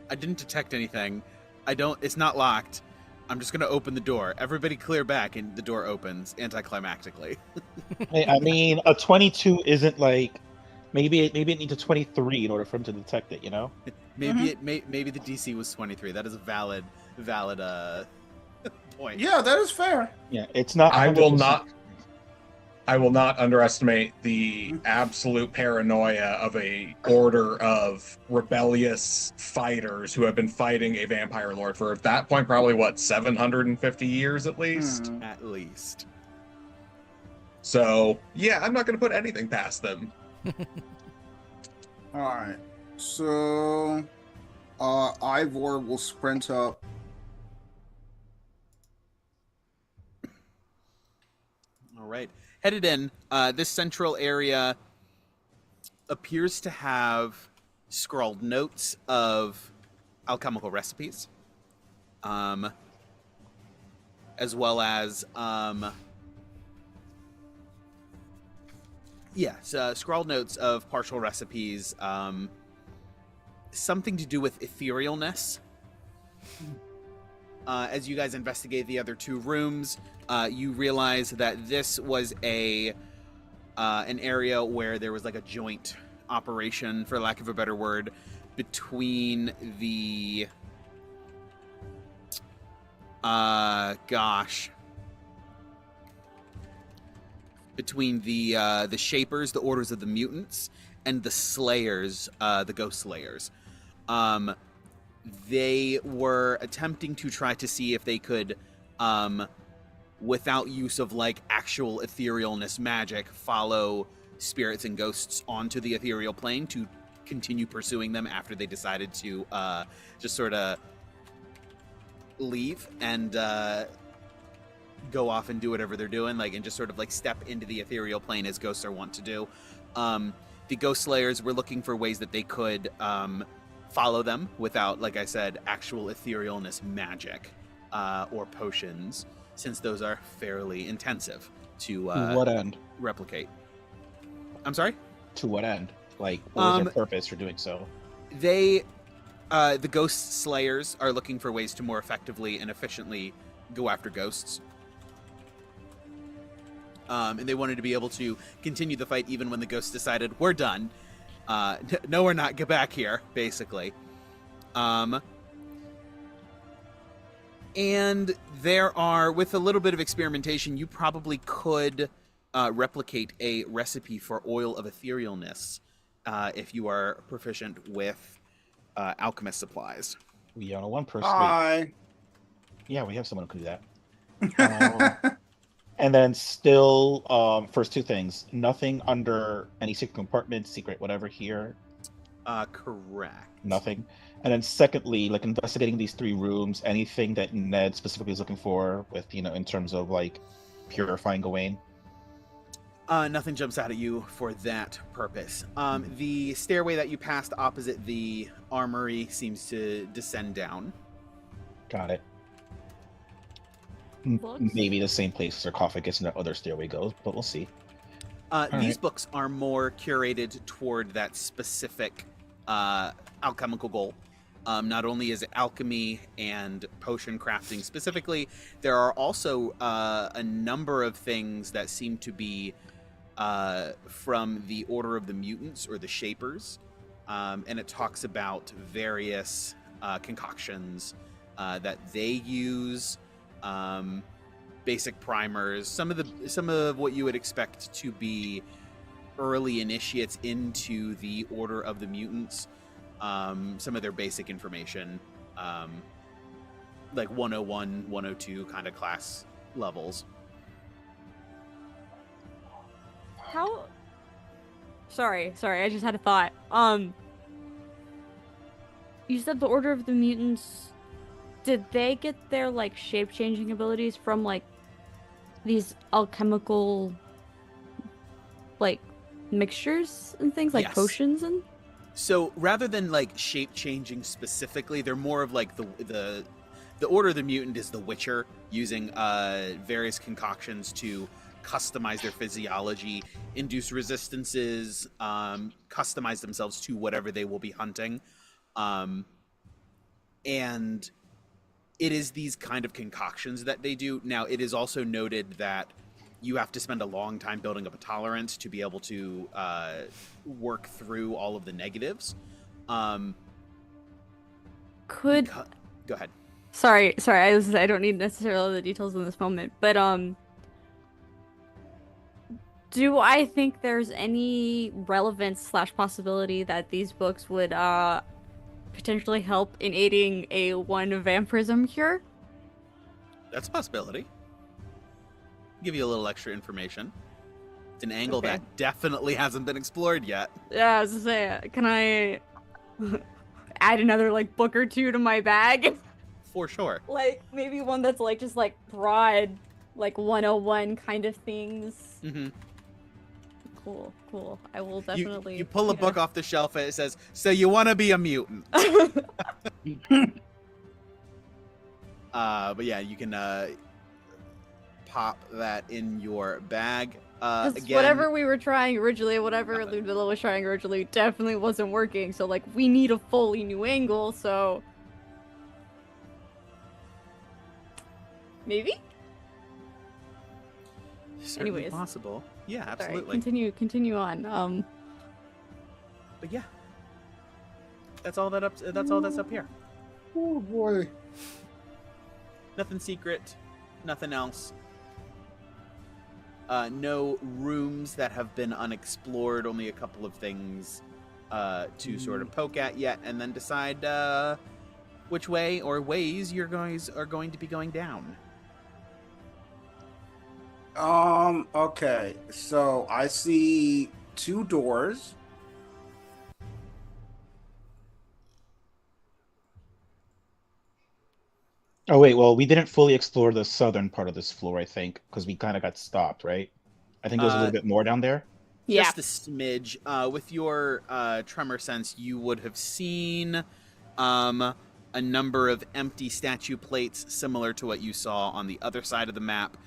I didn't detect anything. It's not locked. I'm just gonna open the door. Everybody clear back, and the door opens anticlimactically. Hey, I mean, a 22 isn't like maybe it needs a 23 in order for him to detect it. You know? Maybe maybe the DC was 23. That is a valid point. Yeah, that is fair. Yeah, it's not. I will 100%. not I will not underestimate the absolute paranoia of a order of rebellious fighters who have been fighting a vampire lord for, at that point, probably, 750 years at least? At least. So, yeah, I'm not going to put anything past them. All right. So, Ivor will sprint up. All right. Headed in, this central area appears to have scrawled notes of alchemical recipes, as well as, scrawled notes of partial recipes, something to do with etherealness. As you guys investigate the other two rooms, you realize that this was an area where there was like a joint operation, for lack of a better word, between the between the Shapers, the Orders of the Mutants, and the Slayers, the Ghost Slayers. They were attempting to try to see if they could, without use of like actual etherealness magic, follow spirits and ghosts onto the ethereal plane to continue pursuing them after they decided to just sort of leave and go off and do whatever they're doing, like, and just sort of like step into the ethereal plane as ghosts are wont to do. The Ghost Slayers were looking for ways that they could follow them without, like I said, actual etherealness magic or potions, since those are fairly intensive to what end? replicate. I'm sorry? To what end? Like, what was their purpose for doing so? They, the Ghost Slayers, are looking for ways to more effectively and efficiently go after ghosts. And they wanted to be able to continue the fight even when the ghosts decided, we're done. No, we're not. Get back here, basically. And there are, with a little bit of experimentation, you probably could replicate a recipe for oil of etherealness if you are proficient with alchemist supplies. We own one person. Hi. Yeah, we have someone who can do that. And then still, first two things, nothing under any secret compartment, secret whatever here. Correct. Nothing. And then secondly, like investigating these three rooms, anything that Ned specifically is looking for with, in terms of like purifying Gawain. Nothing jumps out at you for that purpose. The stairway that you passed opposite the armory seems to descend down. Got it. Books? Maybe the same place sarcophagus and the other stairway goes, but we'll see. These books are more curated toward that specific alchemical goal. Not only is it alchemy and potion crafting specifically, there are also a number of things that seem to be from the Order of the Mutants or the Shapers. And it talks about various concoctions that they use. Basic primers, some of what you would expect to be early initiates into the Order of the Mutants. Some of their basic information, like 101, 102 kind of class levels. How? Sorry, I just had a thought. You said the Order of the Mutants. Did they get their like shape-changing abilities from like these alchemical like mixtures and things like Yes. potions and? So rather than like shape-changing specifically, they're more of like the Order of the Mutant is the Witcher, using various concoctions to customize their physiology, induce resistances, customize themselves to whatever they will be hunting, and it is these kind of concoctions that they do. Now, it is also noted that you have to spend a long time building up a tolerance to be able to work through all of the negatives. Go ahead. Sorry. I don't need necessarily the details in this moment, but Do I think there's any relevance / possibility that these books would potentially help in aiding a one vampirism cure? That's a possibility. Give you a little extra information. It's an angle Okay. that definitely hasn't been explored yet. Yeah, I was gonna say, can I add another like book or two to my bag? For sure. Like maybe one that's like just like broad, like 101 kind of things. Mm-hmm. Cool. I will definitely. You pull a book off the shelf and it says, "So you want to be a mutant?" But yeah, you can pop that in your bag. Again, whatever we were trying originally, whatever Ludmilla was trying originally, definitely wasn't working. So like, we need a fully new angle. So maybe. certainly anyways. possible. Yeah, Sorry, absolutely. continue on. But yeah, that's all that's up here. Oh boy. Nothing secret, nothing else. No rooms that have been unexplored. Only a couple of things to sort of poke at yet, and then decide which way or ways you guys are going to be going down. Okay. So I see 2 doors. Oh wait, well we didn't fully explore the southern part of this floor, I think, because we kind of got stopped, right? I think there's a little bit more down there. Yeah. Just a smidge. With your tremor sense, you would have seen a number of empty statue plates similar to what you saw on the other side of the map.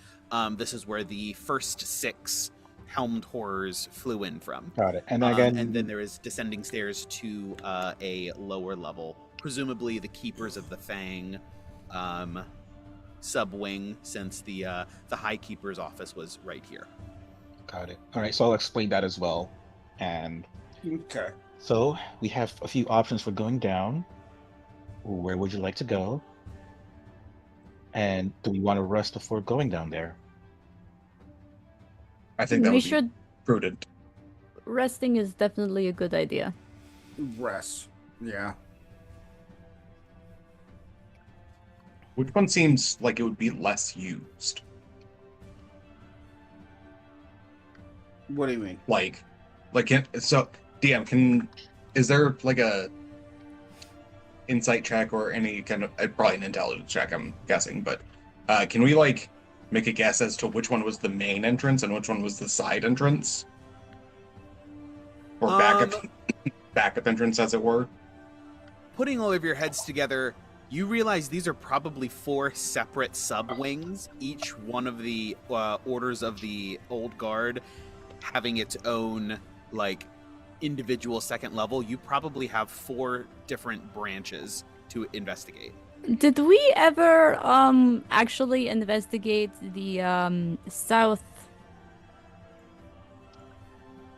This is where the first 6 helmed horrors flew in from. Got it. And then again, and then there is descending stairs to a lower level, presumably the Keepers of the Fang sub-wing, since the High Keeper's office was right here. got it. All right, so I'll explain that as well. And Okay. so we have a few options for going down. Where would you like to go? And do we want to rest before going down there? I think that we would be should. prudent. Resting is definitely a good idea. Rest. Yeah. Which one seems like it would be less used? What do you mean? So DM, is there like a insight check or any kind of probably an intelligence check, I'm guessing, but can we like make a guess as to which one was the main entrance and which one was the side entrance? Or backup entrance, as it were? Putting all of your heads together, you realize these are probably 4 separate sub-wings, each one of the orders of the Old Guard having its own, like, individual second level. You probably have 4 different branches to investigate. Did we ever actually investigate the south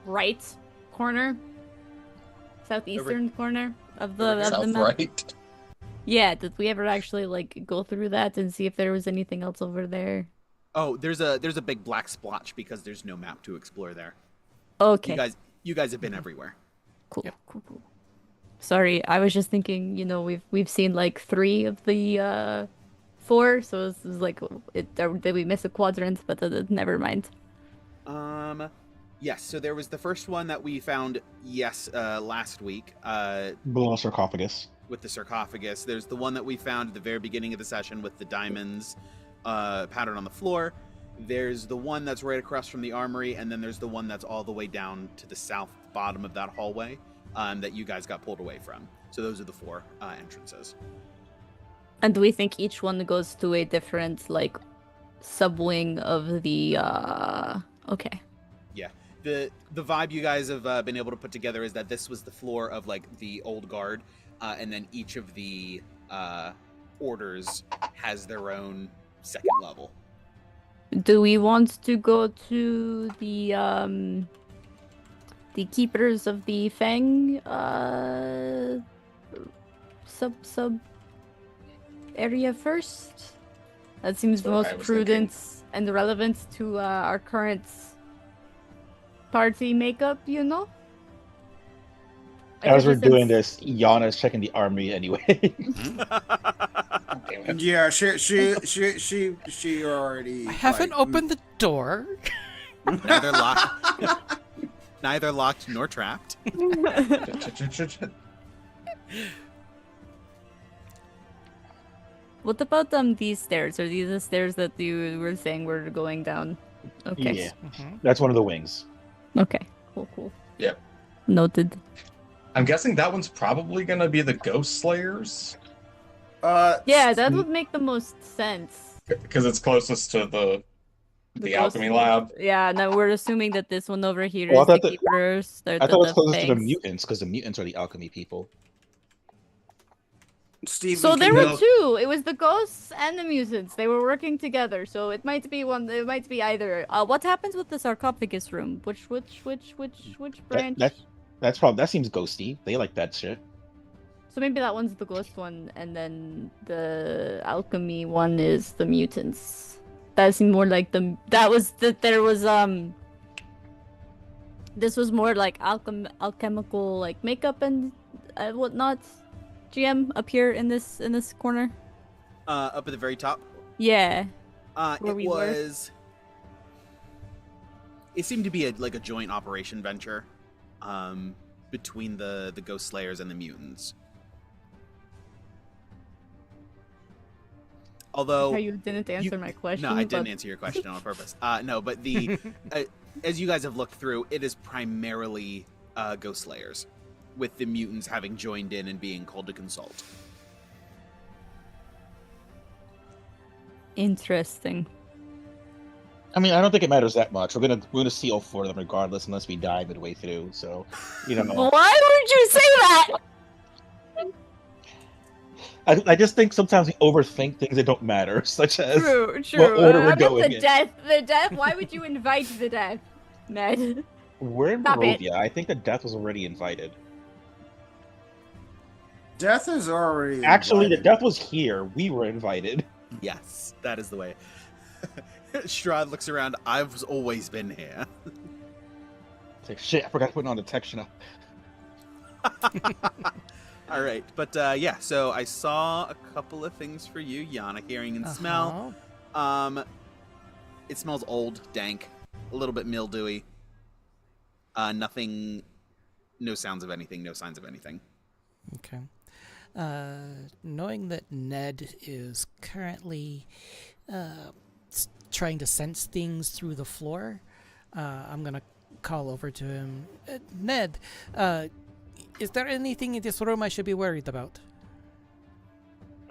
right corner? Southeastern corner of the South map? right? Yeah, did we ever actually like go through that and see if there was anything else over there? Oh, there's a big black splotch because there's no map to explore there. Okay. You guys have been everywhere. Cool. Cool. Sorry, I was just thinking, we've seen like 3 of the 4, so this is like did we miss a quadrant? But never mind. Yes, so there was the first one that we found last week Below sarcophagus. with the sarcophagus. There's the one that we found at the very beginning of the session with the diamonds patterned on the floor. There's the one that's right across from the armory, and then there's the one that's all the way down to the south bottom of that hallway that you guys got pulled away from. So those are the 4 entrances. And do we think each one goes to a different like subwing of the okay. Yeah. The vibe you guys have been able to put together is that this was the floor of like the Old Guard, and then each of the orders has their own second level. Do we want to go to the Keepers of the Fang sub area first? That seems That's what I most was prudent and relevant to our current party makeup, you know? As we're doing Since- this, Yana's checking the army anyway. Damn it. Yeah, she already. I haven't opened the door. Neither locked, neither locked nor trapped. What about these stairs? Are these the stairs that you were saying we're going down? Okay. Yeah, Mhm. that's one of the wings. Okay. Cool. Yep. Noted. I'm guessing that one's probably gonna be the Ghost Slayers Yeah, that would make the most sense. because it's closest to the The alchemy ghost- lab. Yeah, now we're assuming that this one over here Well, I is the thought that- keepers. I thought it was closest to the mutants because the mutants are the alchemy people. Steven, So can there you- were two. It was the ghosts and the mutants. They were working together. So it might be one. It might be either. What happens with the sarcophagus room? Which branch? That's probably that seems ghosty. They like that shit. So maybe that one's the ghost one, and then the alchemy one is the mutants. That seemed more like the. That was that there was This was more like alchemical like makeup and whatnot. GM up here in this corner. Up at the very top. Yeah. Where It we were. was. It seemed to be a joint operation venture, between the Ghost Slayers and the mutants. Although How you didn't answer my question. No, I didn't but- answer your question on purpose. No, but the as you guys have looked through, it is primarily Ghost Slayers, with the mutants having joined in and being called to consult. Interesting. I mean, I don't think it matters that much. We're gonna see all four of them regardless, unless we die midway through. So, you know, Why would you say that? I just think sometimes we overthink things that don't matter, such as True. what order we're How about going the in. death. The death. Why would you invite the death, Ned? we're in Stop it. Barovia. I think the death was already invited. Death is already. Actually, the invited. death was here. We were invited. Yes, that is the way. Strahd looks around. I've always been here. It's like, shit, I forgot to put on detection. All right, but yeah. So I saw a couple of things for you, Yana. Hearing and smell. It smells old, dank, a little bit mildewy. Nothing. No sounds of anything. No signs of anything. Okay. Knowing that Ned is currently trying to sense things through the floor, I'm going to call over to him. Ned, is there anything in this room I should be worried about?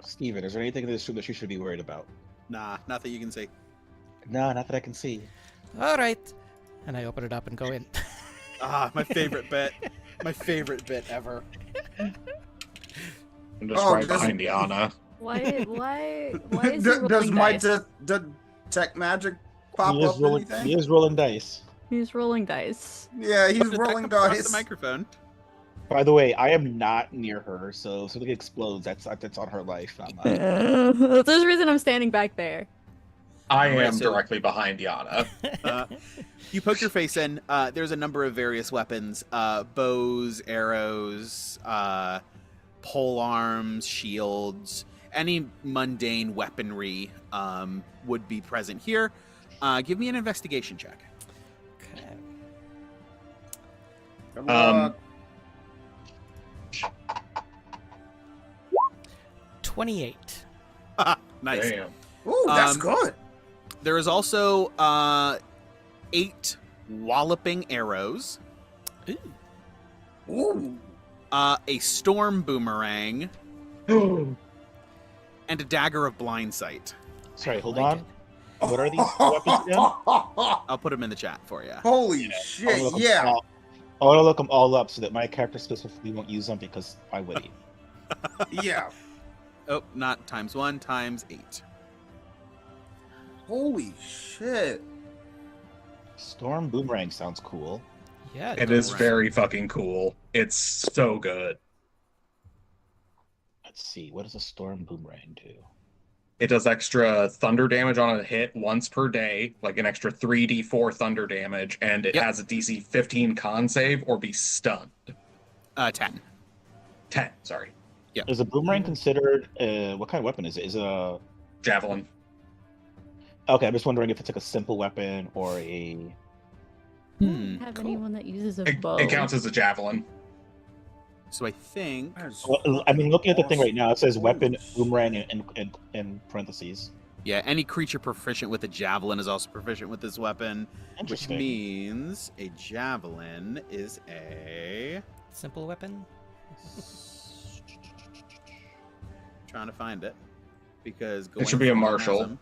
Steven, is there anything in this room that you should be worried about? Nah, not that you can see. No, not that I can see. All right. And I open it up and go in. My favorite bit. My favorite bit ever. I'm just Oh, right does- behind Yana. Why is he Does rolling my dice? detect magic pop He is up rolling. anything? He is rolling dice. He's rolling dice. Yeah, he's Put it back rolling across dice. the microphone. By the way, I am not near her, so if something explodes, that's on her life. Not mine. There's a reason I'm standing back there. I Alright, am so- directly behind Yana. You poke your face in. There's a number of various weapons: bows, arrows, pole arms, shields. Any mundane weaponry would be present here. Give me an investigation check. Okay. Come on. 28. Nice. Damn. Ooh, that's um, good. There is also 8 walloping arrows, Ooh. a storm boomerang, and a dagger of blind sight. Sorry, hold like on. What are these weapons again? I'll put them in the chat for you. Holy I wanna shit! look 'em Yeah. all- I want to look them all up so that my character specifically won't use them because why would he? Yeah. Oh, not times 1, times 8. Holy shit. Storm Boomerang sounds cool. Yeah. It is Right. very fucking cool. It's so good. Let's see. What does a Storm Boomerang do? It does extra thunder damage on a hit once per day, like an extra 3d4 thunder damage, and it Yep. has a DC 15 con save or be stunned. 10. 10, sorry. Is a boomerang considered what kind of weapon is it? Is it a Javelin. okay? I'm just wondering if it's like a simple weapon or a. Have anyone that uses a It, bow? it counts as a javelin. So I think Well, I mean, looking at the thing right now, it says weapon boomerang in parentheses. yeah, any creature proficient with a javelin is also proficient with this weapon, which Interesting. means a javelin is a Simple weapon. trying to find it because It should be a Gawain has martial. them.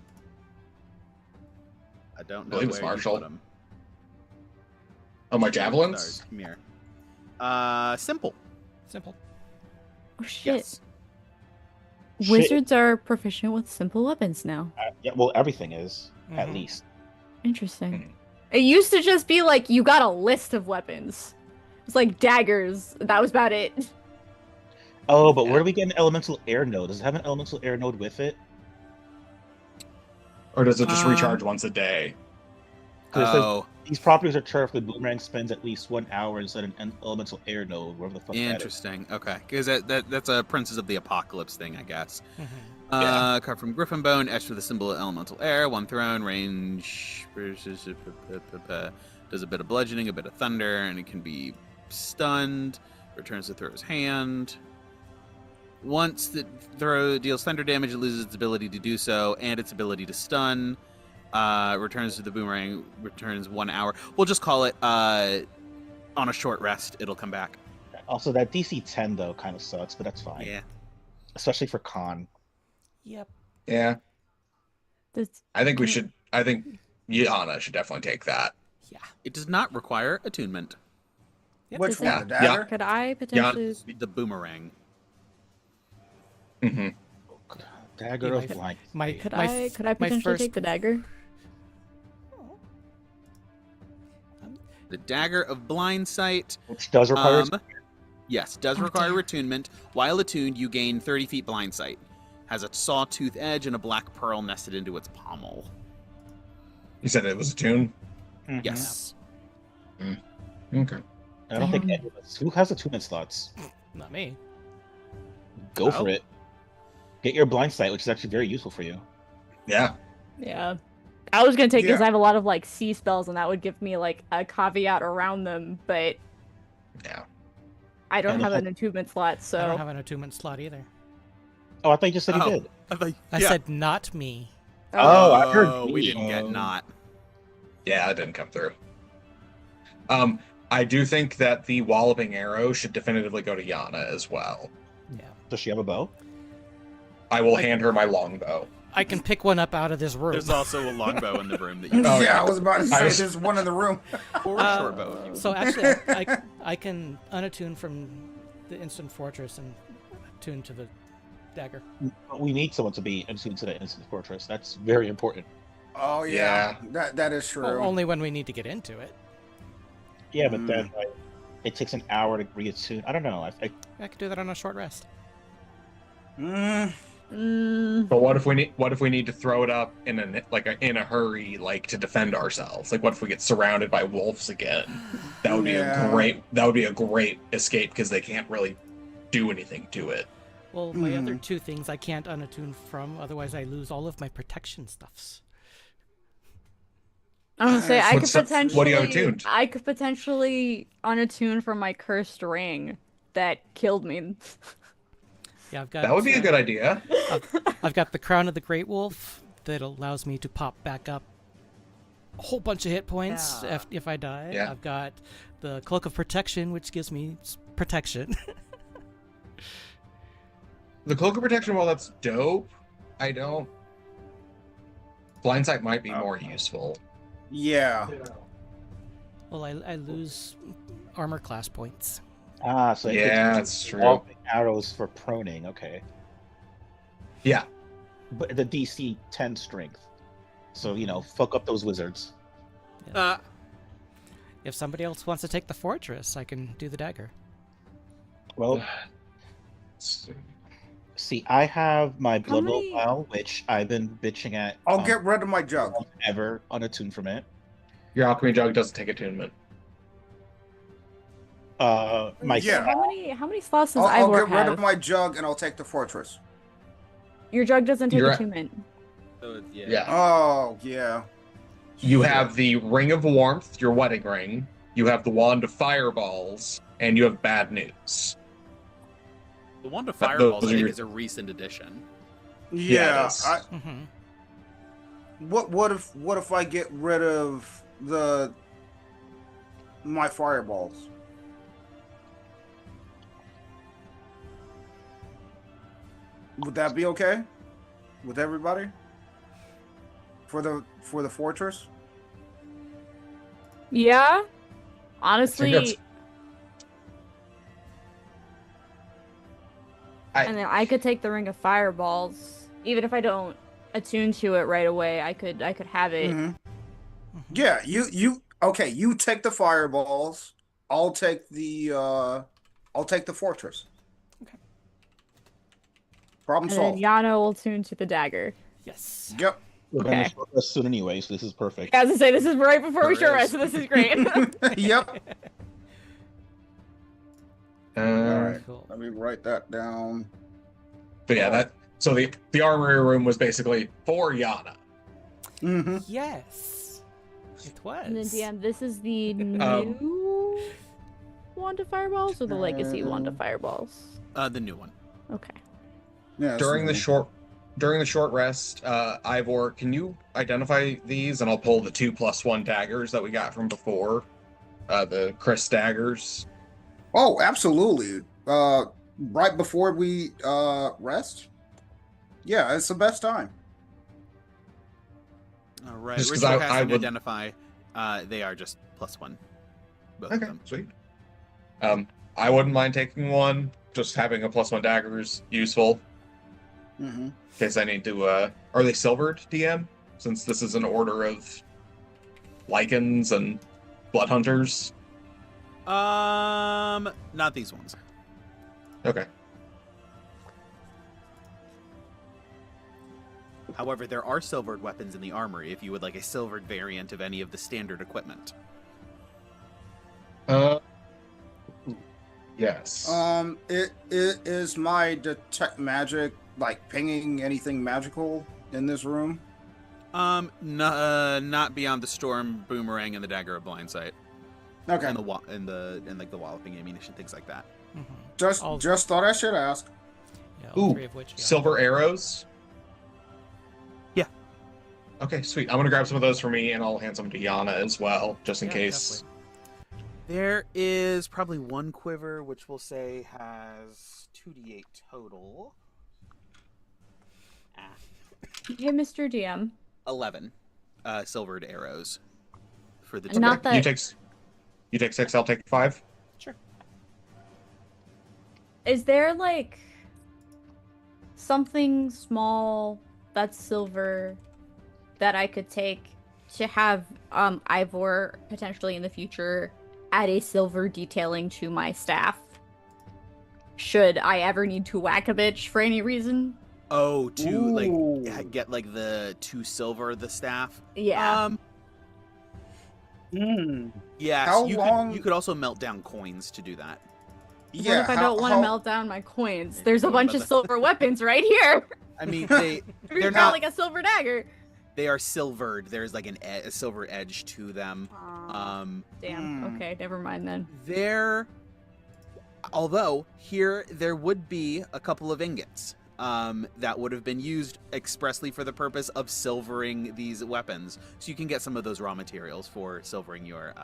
I don't know believe where it's you martial. put them. Oh, my javelins? Come here. Simple. Simple. Oh shit. Yes. Wizards are proficient with simple weapons now. Yeah, well, everything is at Mhm. least. Interesting. It used to just be like you got a list of weapons. It's like daggers. That was about it. Oh, but where do we get an elemental air node? Does it have an elemental air node with it? Or does it just Um, recharge once a day? 'Cause it says Oh, these properties are charged when boomerang spends at least 1 hour inside an elemental air node, wherever the fuck that is. interesting. Okay, because that's a Princes of the Apocalypse thing, I guess. Mhm. Yeah. Carved from griffin bone, etched with a symbol of elemental air, one thrown, range, does a bit of bludgeoning, a bit of thunder, and it can be stunned, returns to thrower's hand. Once the throw deals thunder damage, it loses its ability to do so, and its ability to stun. Returns to the boomerang, returns 1 hour. We'll just call it on a short rest, it'll come back. Also, that DC 10 though kind of sucks, but that's fine. Yeah. Especially for con. Yep. Yeah. This, I think Yana should definitely take that. Yeah. It does not require attunement. Yep. Which Is one? it- The dagger? could I potentially? The boomerang. hmm Dagger Yeah, of blind. My Could my I? f- Could I my potentially first- take the dagger? The Dagger of Blind Sight. Which does require. Yes, does Oh, require damn. attunement. While attuned, you gain 30 feet blind sight. Has a sawtooth edge and a black pearl nested into its pommel. You said it was a tune? Mhm. Yes. Okay. I don't think Damn. any of us. Who has attunement slots? Not me. Go for Oh. it. Get your blind sight, which is actually very useful for you. Yeah. Yeah. I was gonna take because Yeah. I have a lot of like sea spells, and that would give me like a caveat around them, but Yeah. I don't And have the an attunement slot, so I don't have an attunement slot either. Oh, I thought you just said Oh. you did. I said not me. Oh, I heard we me. didn't get not. Yeah, that didn't come through. I do think that the walloping arrow should definitively go to Yana as well. Yeah. Does she have a bow? I will hand her my longbow. I can pick one up out of this room. There's also a longbow in the room that you Oh, yeah, yeah. I was about to I say was- there's one in the room. or a short bow. If you So actually, I can unattune from the instant fortress and attune to the dagger. We need someone to be attuned to the instant fortress. That's very important. Oh yeah, that is true. Well, only when we need to get into it. Yeah, but then like, it takes an hour to reattune. I don't know. I could do that on a short rest. But what if we need to throw it up in a hurry, like to defend ourselves? Like, what if we get surrounded by wolves again? That would be a great escape because they can't really do anything to it. Well, my other two things I can't unattune from, otherwise I lose all of my protection stuffs. I was gonna say I could What's the- potentially. what do you have attuned? I could potentially unattune from my cursed ring that killed me. Yeah, I've got. That would be a good idea. I've got the Crown of the Great Wolf that allows me to pop back up a whole bunch of hit points Yeah. if I die. Yeah. I've got the Cloak of Protection, which gives me protection. The cloak of protection, while that's dope, I don't. Blindsight might be more useful. Yeah. Well, I lose armor class points. so it Yeah, takes that's true. walloping arrows for proning. Okay, Yeah. but the DC 10 strength. So fuck up those wizards. If somebody else wants to take the fortress, I can do the dagger. Well, see, See, I have my blood many- vial, which I've been bitching at. I'll get rid of my jug. Ever unattuned from it. Your alchemy jug doesn't take attunement. My Yeah. How many slots does I'll Ivor get rid have? of my jug and I'll take the fortress. Your jug doesn't take You're at- attunement. So, yeah. Yeah. Oh, yeah. You have the Ring of Warmth, your wedding ring. You have the Wand of Fireballs, and you have Bad News. The Wand of Those Fireballs, I are think, your- is a recent addition. Yeah. it is. What if I get rid of my fireballs? Would that be okay with everybody? For the fortress? Yeah. I Honestly, think I- and then I could take the Ring of Fireballs, even if I don't attune to it right away. I could have it. Mhm. Yeah, you okay, you take the fireballs. I'll take the fortress. Okay. Problem And then solved. Yana will tune to the dagger. Yes. Yep. We're Okay. gonna short rest soon anyway, so this is perfect. As I say, this is right before we Sure short is. rest, so this is great. Yep. All right. Cool. Let me write that down. But yeah, so the armory room was basically for Yana. Mm-hmm. Yes. It was. And then DM, this is the Um, new Wand of Fireballs or the Legacy Wand of Fireballs? The new one. Okay. Yeah. During the short rest, Ivor, can you identify these? And I'll pull the 2+1 daggers that we got from before. The Chris daggers. Oh, absolutely. Right before we rest. Yeah, it's the best time. All right. Just 'cause Ritual I casting would- identify. They are just +1. Both of Okay, them. sweet. I wouldn't mind taking one. Just having a +1 dagger is useful Mm-hmm. in case I need to. Are they silvered, DM? Since this is an order of lichens and blood hunters. Not these ones. Okay. However, there are silvered weapons in the armory if you would like a silvered variant of any of the standard equipment. Yes. It is my detect magic like pinging anything magical in this room? Not beyond the storm boomerang and the dagger of blind sight, Okay. and like the walloping ammunition, things like that. All- Just thought I should ask. Yeah, all Ooh, three of which. Yeah. silver arrows. Yeah. Okay, sweet. I'm gonna grab some of those for me, and I'll hand some to Yana as well, just in Yeah, case. definitely. There is probably one quiver, which we'll say has 2d8 total. Hey, Mr. DM. 11 silvered arrows for the Not that- You take 6. I'll take 5. Sure. Is there like something small that's silver that I could take to have Ivor potentially in the future add a silver detailing to my staff? Should I ever need to whack a bitch for any reason? Oh, to Ooh. like get like the 2 silver the staff. Yeah. Yeah. How you long- could also melt down coins to do that. What if I don't want to how- melt down my coins? There's a What bunch about of silver weapons right here. I mean, They're they're not not. like a silver dagger. They are silvered. There's like a silver edge to them. Damn. Hmm. Okay, never mind then. Although here there would be a couple of ingots that would have been used expressly for the purpose of silvering these weapons, so you can get some of those raw materials for silvering your.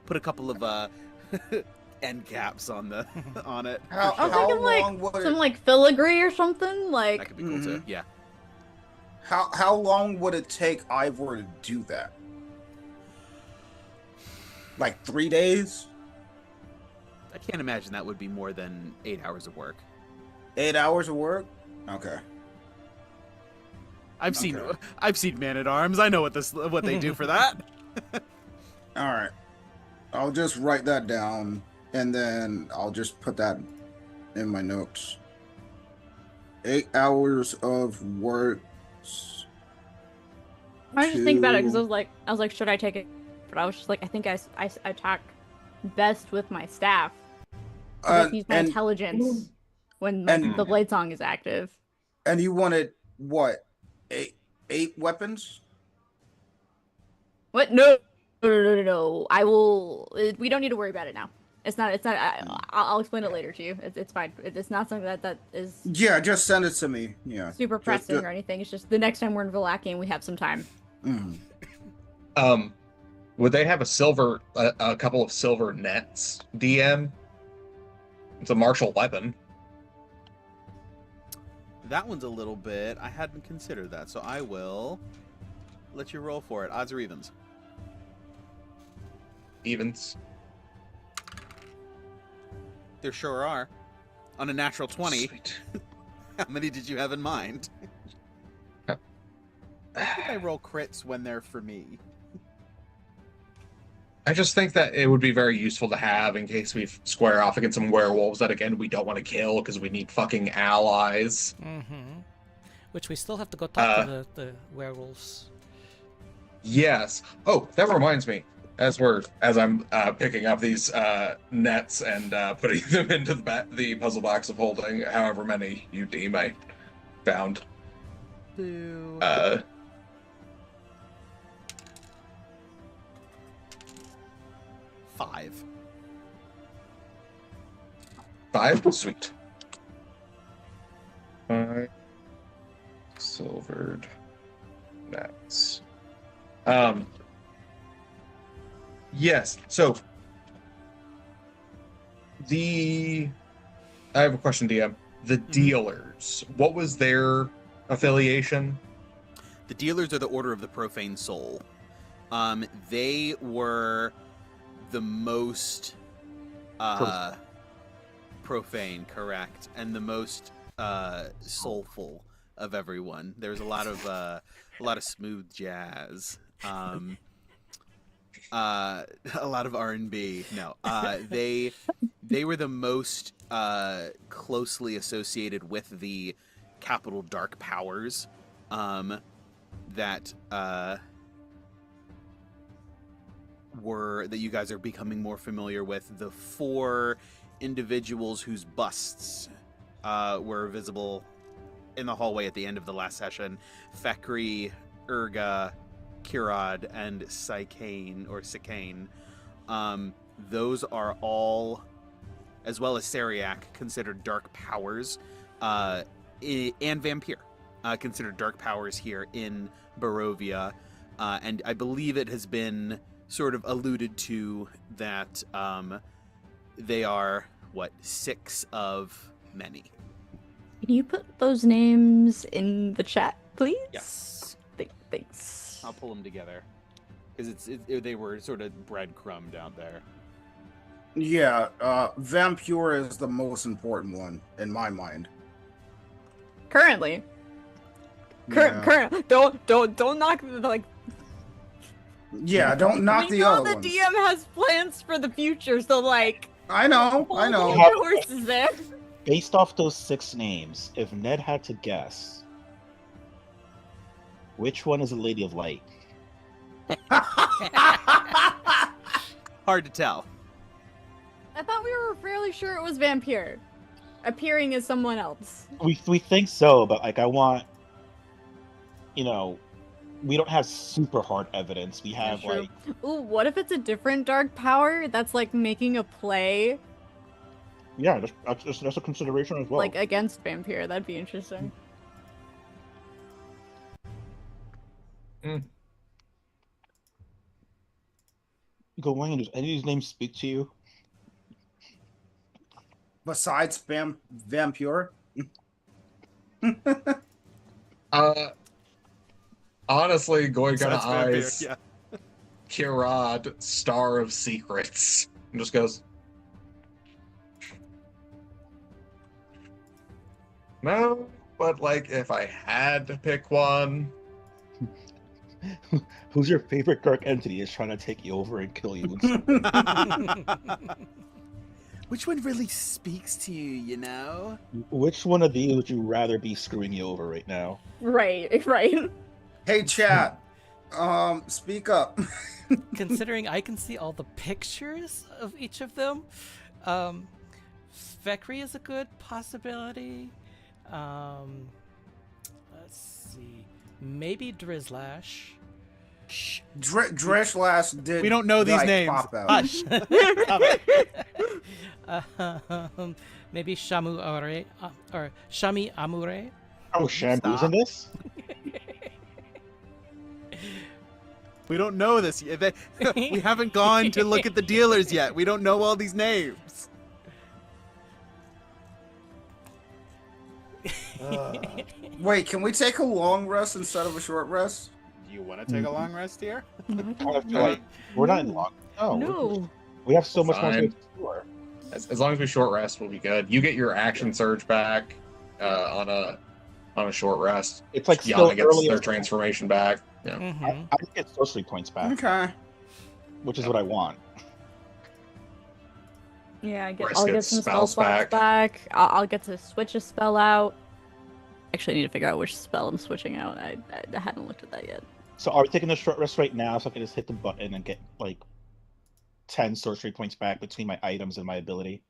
Put a couple of end caps on the on it. How, I was how thinking, like, long would Some it, like filigree or something. That Like could be cool too. Mhm. Yeah. how long would it take Ivor to do that? Like 3 days? I can't imagine that would be more than 8 hours of work. 8 hours of work? Okay. I've seen Okay. Man at Arms. I know what they do for that. All right. I'll just write that down and then I'll just put that in my notes. 8 hours of work. I was just thinking about it because I was like, should I take it? But I was just like, I think I attack best with my staff. I just use my intelligence when the blade song is active. And you wanted what? Eight weapons? What? No. I will. We don't need to worry about it now. It's not. I'll explain it later to you. It's fine. It's not something that is. Yeah, just send it to me. Yeah. Super pressing or anything. It's just the next time we're in Vallaki and we have some time. Would they have a couple of silver nets, DM? It's a martial weapon. That one's a little bit. I hadn't considered that, so I will let you roll for it. Odds or evens? Evens. There sure are. On a natural 20. Sweet. How many did you have in mind? I think I roll crits when they're for me. I just think that it would be very useful to have in case we square off against some werewolves that, again, we don't want to kill because we need fucking allies. Mm-hmm. Which we still have to go talk to the werewolves. Yes. Oh, that reminds me. As I'm picking up these nets and putting them into the puzzle box of holding however many you deem I found. Five? Sweet. 5 silvered nets. Yes, so I have a question, DM. The dealers, what was their affiliation? The dealers are the Order of the Profane Soul. They were the most profane, correct, and the most soulful of everyone. There's a lot of smooth jazz. A lot of R&B. No, they were the most closely associated with the capital dark powers that you guys are becoming more familiar with. The 4 individuals whose busts were visible in the hallway at the end of the last session: Fekri, Urga, Curad, and Sikain. Those are all, as well as Syriac, considered dark powers, and Vampire, considered dark powers here in Barovia. And I believe it has been sort of alluded to that they are, 6 of many. Can you put those names in the chat, please? Yes. Thanks. I'll pull them together because they were sort of breadcrumbed out there. Yeah, Vampire is the most important one in my mind. Currently. Current. Don't knock the Yeah, don't knock the other the ones. DM has plans for the future, so I know. Horses there. Based off those 6 names, if Ned had to guess, which one is a Lady of Light? Hard to tell. I thought we were fairly sure it was Vampire, appearing as someone else. We think so, but I want, we don't have super hard evidence. We have Ooh, what if it's a different dark power that's making a play? Yeah, that's a consideration as well. Against Vampire, that'd be interesting. Gawain, does any of these names speak to you? Besides Vampire? Honestly, going kind of Vampire, eyes yeah. Kirad, Star of Secrets, and just goes, no, but if I had to pick one. Who's your favorite dark entity is trying to take you over and kill you? Which one really speaks to you, you know? Which one of these would you rather be screwing you over right now? Right, right. Hey, chat. Speak up. Considering I can see all the pictures of each of them, Vekri is a good possibility. Let's see. Maybe Drizlash. Shh. Dreshlash did. We don't know these like, names. pop out. Hush. Stop it. Maybe Shamu Amure, or Shami Amure. Oh, Shamu's Stop. in this? We don't know this yet. We haven't gone to look at the dealers yet. We don't know all these names. Wait, can we take a long rest instead of a short rest? Do you want to take a long rest here? I feel like we're not in lock. No. No. We have so much more to Fine. explore. As long as we short rest, we'll be good. You get your action surge back on a short rest. It's like still Yana gets early. their transformation back. Yeah. Mhm. I get sorcery points back, Okay. which is what I want. Yeah, Risk I'll get its some spell spells slots back. I'll get to switch a spell out. Actually, I need to figure out which spell I'm switching out. I hadn't looked at that yet. So are we taking a short rest right now so I can just hit the button and get like 10 sorcery points back between my items and my ability?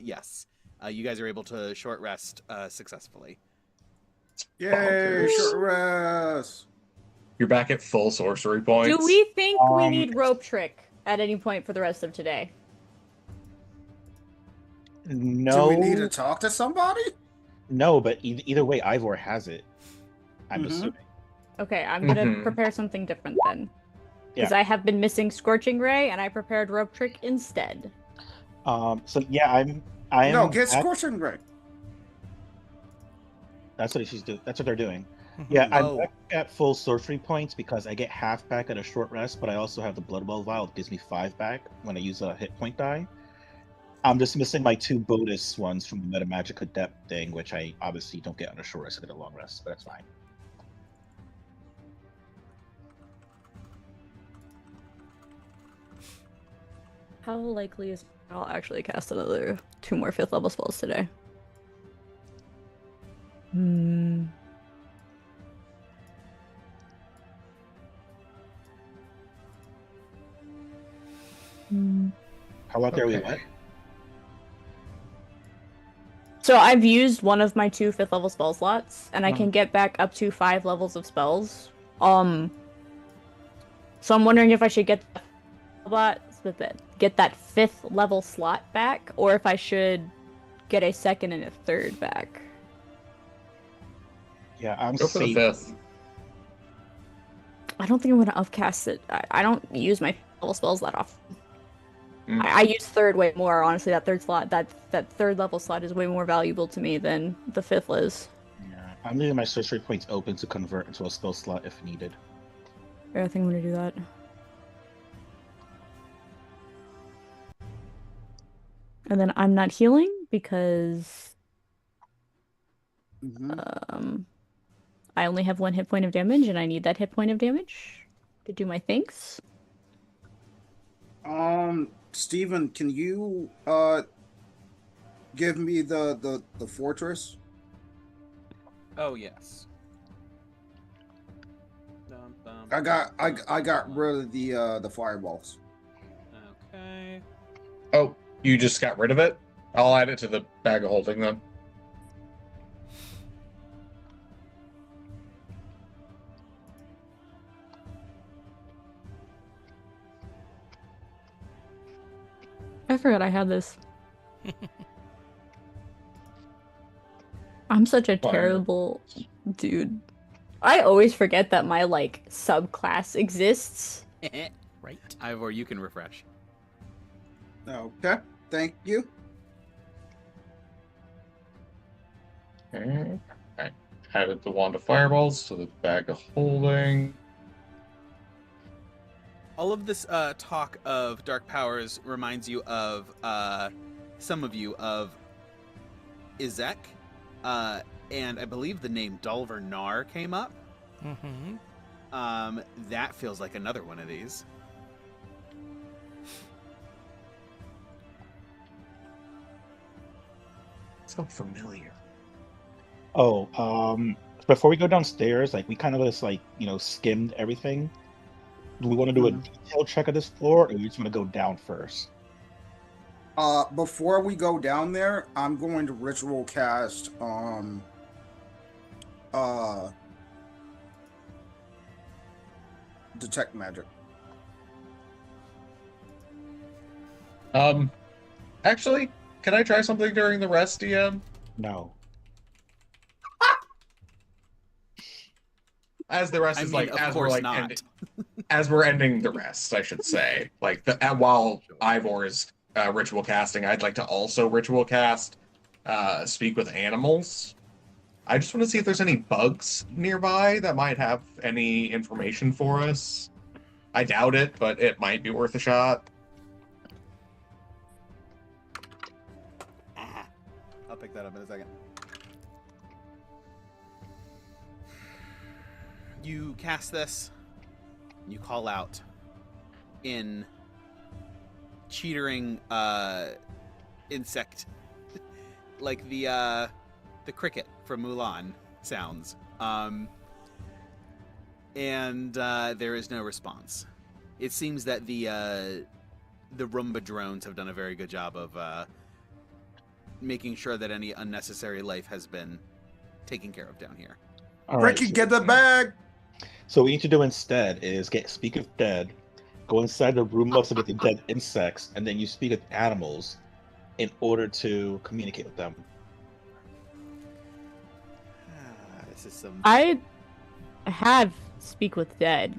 Yes. You guys are able to short rest successfully. Yay, Bonkers. short rest. You're back at full sorcery points. Do we think we need rope trick at any point for the rest of today? No. Do we need to talk to somebody? No, but either way, Ivor has it. I'm Mhm. assuming. Okay, I'm gonna Mhm. prepare something different then. Yeah. Because I have been missing Scorching Ray, and I prepared rope trick instead. So yeah, I am. No, get at- Scorching Ray. That's what she's doing. That's what they're doing. Yeah, I'm Oh. back at full sorcery points because I get half back at a short rest, but I also have the Blood Well Vial. It gives me 5 back when I use a hit point die. I'm just missing my 2 bonus ones from the Meta Magic Adept thing, which I obviously don't get on a short rest. I get a long rest, but that's fine. How likely is I'll actually cast another 2 more 5th level spells today? Hmm. How lucky are we? Okay. What? So I've used one of my 2 5th level spell slots, and I Uh-huh. can get back up to 5 levels of spells. So I'm wondering if I should get that 5th level slot back, or if I should get a 2nd and a 3rd back. Yeah, I'm Go for the safe. 5th. I don't think I'm gonna upcast it. I don't use my level spells that often. Mm. I use 3rd way more. Honestly, that 3rd slot, that 3rd level slot is way more valuable to me than the 5th is. Yeah, I'm leaving my sorcery points open to convert into a spell slot if needed. I think I'm gonna do that. And then I'm not healing because Mhm. I only have 1 hit point of damage, and I need that hit point of damage to do my things. Steven, can you give me the fortress? Oh yes. Dum, dum, I got rid of the fireballs. Okay. Oh, you just got rid of it? I'll add it to the bag of holding then. I forgot I had this. I'm such a Fire. terrible dude. I always forget that my like subclass exists. Right. Ivor, you can refresh. Okay, thank you. Okay. I added the wand of fireballs to the bag of holding. All of this talk of dark powers reminds you of some of you of Izek, and I believe the name Dulver Nar came up. Mm-hmm. That feels like another one of these. so familiar. Oh, before we go downstairs, like we kind of just like skimmed everything. Do we want to do a detailed check of this floor, or do we just want to go down first? Before we go down there, I'm going to ritual cast detect magic. Actually, can I try something during the rest, DM? No. As the rest I is mean, like, of as we're course like, not. as we're ending the rest, I should say, like while Ivor is ritual casting, I'd like to also ritual cast speak with animals. I just want to see if there's any bugs nearby that might have any information for us. I doubt it, but it might be worth a shot. I'll pick that up in a second. You cast this. You call out in cheatering insect, like the cricket from Mulan sounds. And there is no response. It seems that the Roomba drones have done a very good job of making sure that any unnecessary life has been taken care of down here. All right. Ricky, get the bag. So what we need to do instead is speak with dead, go inside the room to get the dead insects, and then you speak with animals in order to communicate with them. This is some. I have speak with dead.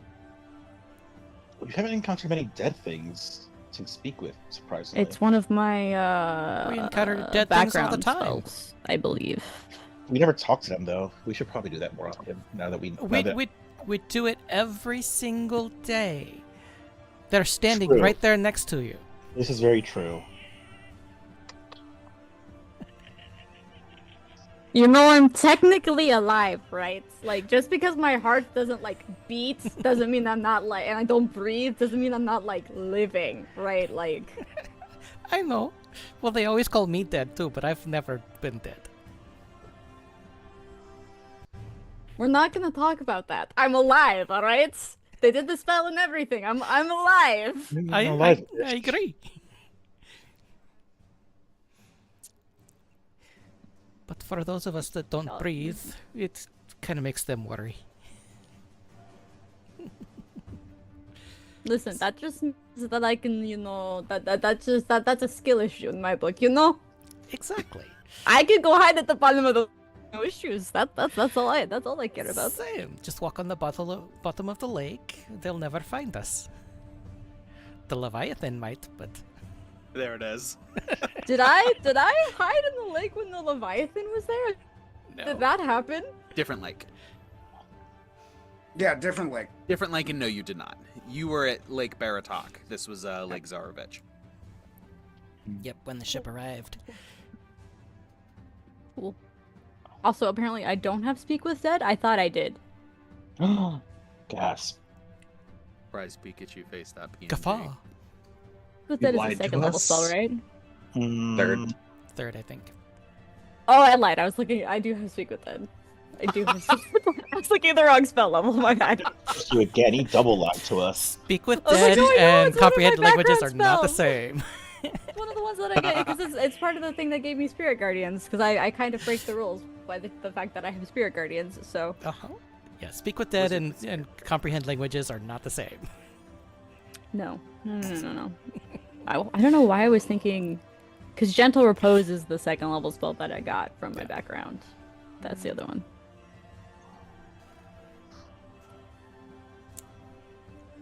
We haven't encountered many dead things to speak with, surprisingly. It's one of my We encounter dead things all the background time. spells, I believe. We never talked to them, though. We should probably do that more often, now that We do it every single day. They're standing True. right there next to you. This is very true. You know, I'm technically alive, right? Like, just because my heart doesn't, like, beat, doesn't mean I'm not, like, and I don't breathe, doesn't mean I'm not, like, living, right? Like... I know. Well, they always call me dead, too, but I've never been dead. We're not gonna talk about that. I'm alive, alright? They did the spell and everything. I'm alive! I agree. But for those of us that don't breathe, it kind of makes them worry. Listen, that just means that I can, you know, that's a skill issue in my book, you know? Exactly. I could go hide at the bottom of the no issues. That's all I care about. Same. Just walk on the bottom of the lake. They'll never find us. The Leviathan might, but There it is. Did I hide in the lake when the Leviathan was there? no. Did that happen? Different lake. Yeah, different lake. Different lake, and no, you did not. You were at Lake Baratok. This was Lake Zarovich. Yep, when the ship arrived. Cool. Also, apparently I don't have Speak with Dead. I thought I did. Gasp. Surprise Pikachu face that PNG. Guffaw. With Dead is lied a to second level us? spell, right? Third. Third, I think. Oh, I lied. I was looking. I do have Speak with Dead. I do have I was looking at the wrong spell level. My bad. You again, he double lied to us. Speak with I was like, dead no, I know, and it's one of comprehend my languages are background not the spells. same. It's one of the ones that I get because it's part of the thing that gave me Spirit Guardians. Because I kind of break the rules by the fact that I have Spirit Guardians. So Uh-huh. Yeah, speak with dead Wizard with and comprehend languages are not the same. no. I don't know why I was thinking. Because Gentle Repose is the second level spell that I got from my background. That's the other one.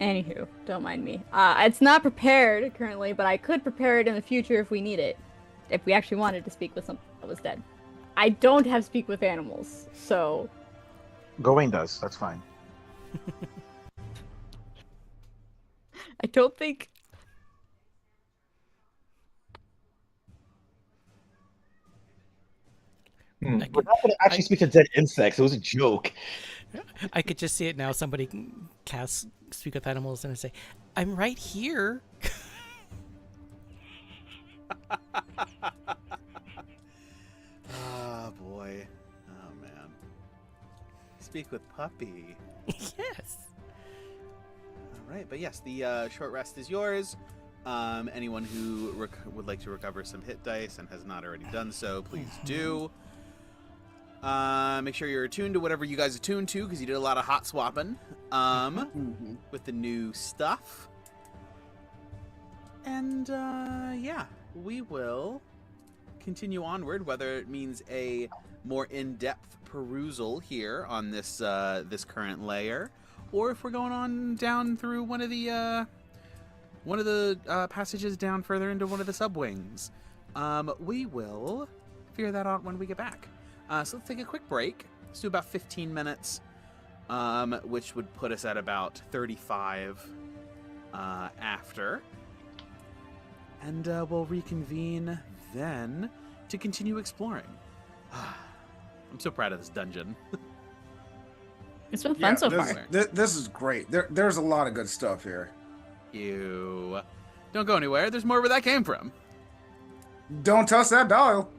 Anywho, don't mind me. It's not prepared currently, but I could prepare it in the future if we need it. If we actually wanted to speak with something that was dead. I don't have speak with animals, so... Gawain does. That's fine. I don't think... I We're could, not going to actually speak to dead insects. It was a joke. I could just see it now. Somebody can cast speak with animals and say, "I'm right here." speak with Puppy. Yes. All right, but yes, the short rest is yours. Anyone who would like to recover some hit dice and has not already done so, please do. Make sure you're attuned to whatever you guys attuned to, because you did a lot of hot swapping with the new stuff. And yeah, we will continue onward, whether it means a more in-depth perusal here on this this current layer, or if we're going on down through one of the passages down further into one of the subwings. We will figure that out when we get back. So let's take a quick break. Let's do about 15 minutes, which would put us at about 35 after. And we'll reconvene then to continue exploring. I'm so proud of this dungeon. It's been fun so this, far. This is great. There's a lot of good stuff here. You don't go anywhere. There's more where that came from. Don't touch that dial.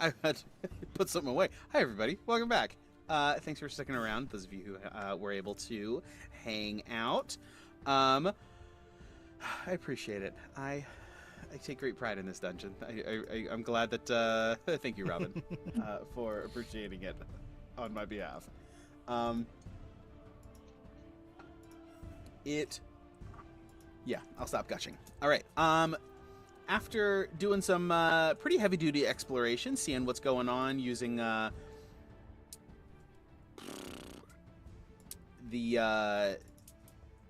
I had to put something away. Hi, everybody. Welcome back. Thanks for sticking around, those of you who were able to hang out. I appreciate it. I take great pride in this dungeon. I'm glad that... thank you, Robin, for appreciating it on my behalf. Yeah, I'll stop gushing. All right. After doing some pretty heavy-duty exploration, seeing what's going on, using the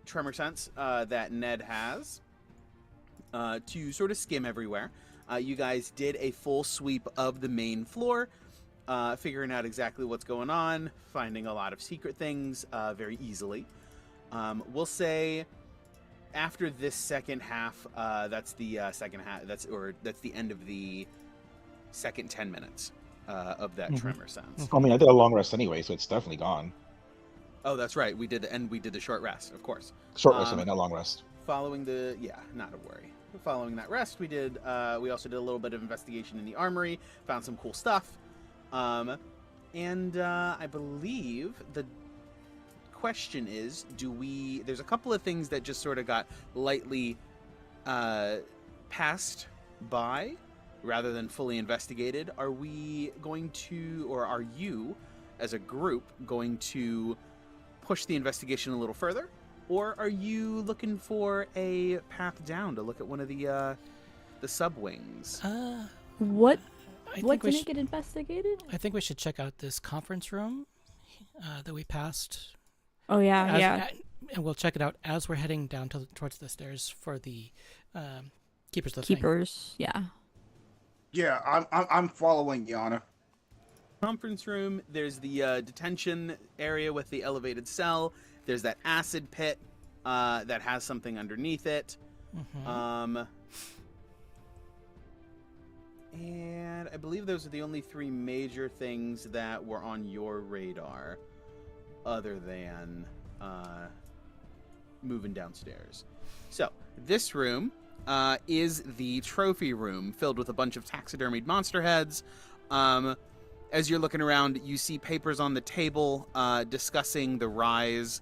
tremor sense that Ned has to sort of skim everywhere, you guys did a full sweep of the main floor, figuring out exactly what's going on, finding a lot of secret things very easily. We'll say after this second half, that's the second half. That's the end of the second 10 minutes of that tremor sense. I mean, I did a long rest anyway, so it's definitely gone. Oh, that's right. We did the short rest, of course. Short rest, I mean, not long rest. Following not a worry. Following that rest, we also did a little bit of investigation in the armory, found some cool stuff, and I believe the question is, there's a couple of things that just sort of got lightly passed by rather than fully investigated. Are we going to, or are you as a group going to push the investigation a little further, or are you looking for a path down to look at one of the sub-wings? What I didn't get investigated? I think we should check out this conference room that we passed. Oh yeah. And we'll check it out as we're heading down towards the stairs for the keepers listening. Keepers, yeah. Yeah, I'm following Yana. Conference room, there's the detention area with the elevated cell. There's that acid pit that has something underneath it. Mm-hmm. And I believe those are the only three major things that were on your radar, other than moving downstairs. So, this room is the trophy room, filled with a bunch of taxidermied monster heads. As you're looking around, you see papers on the table discussing the rise,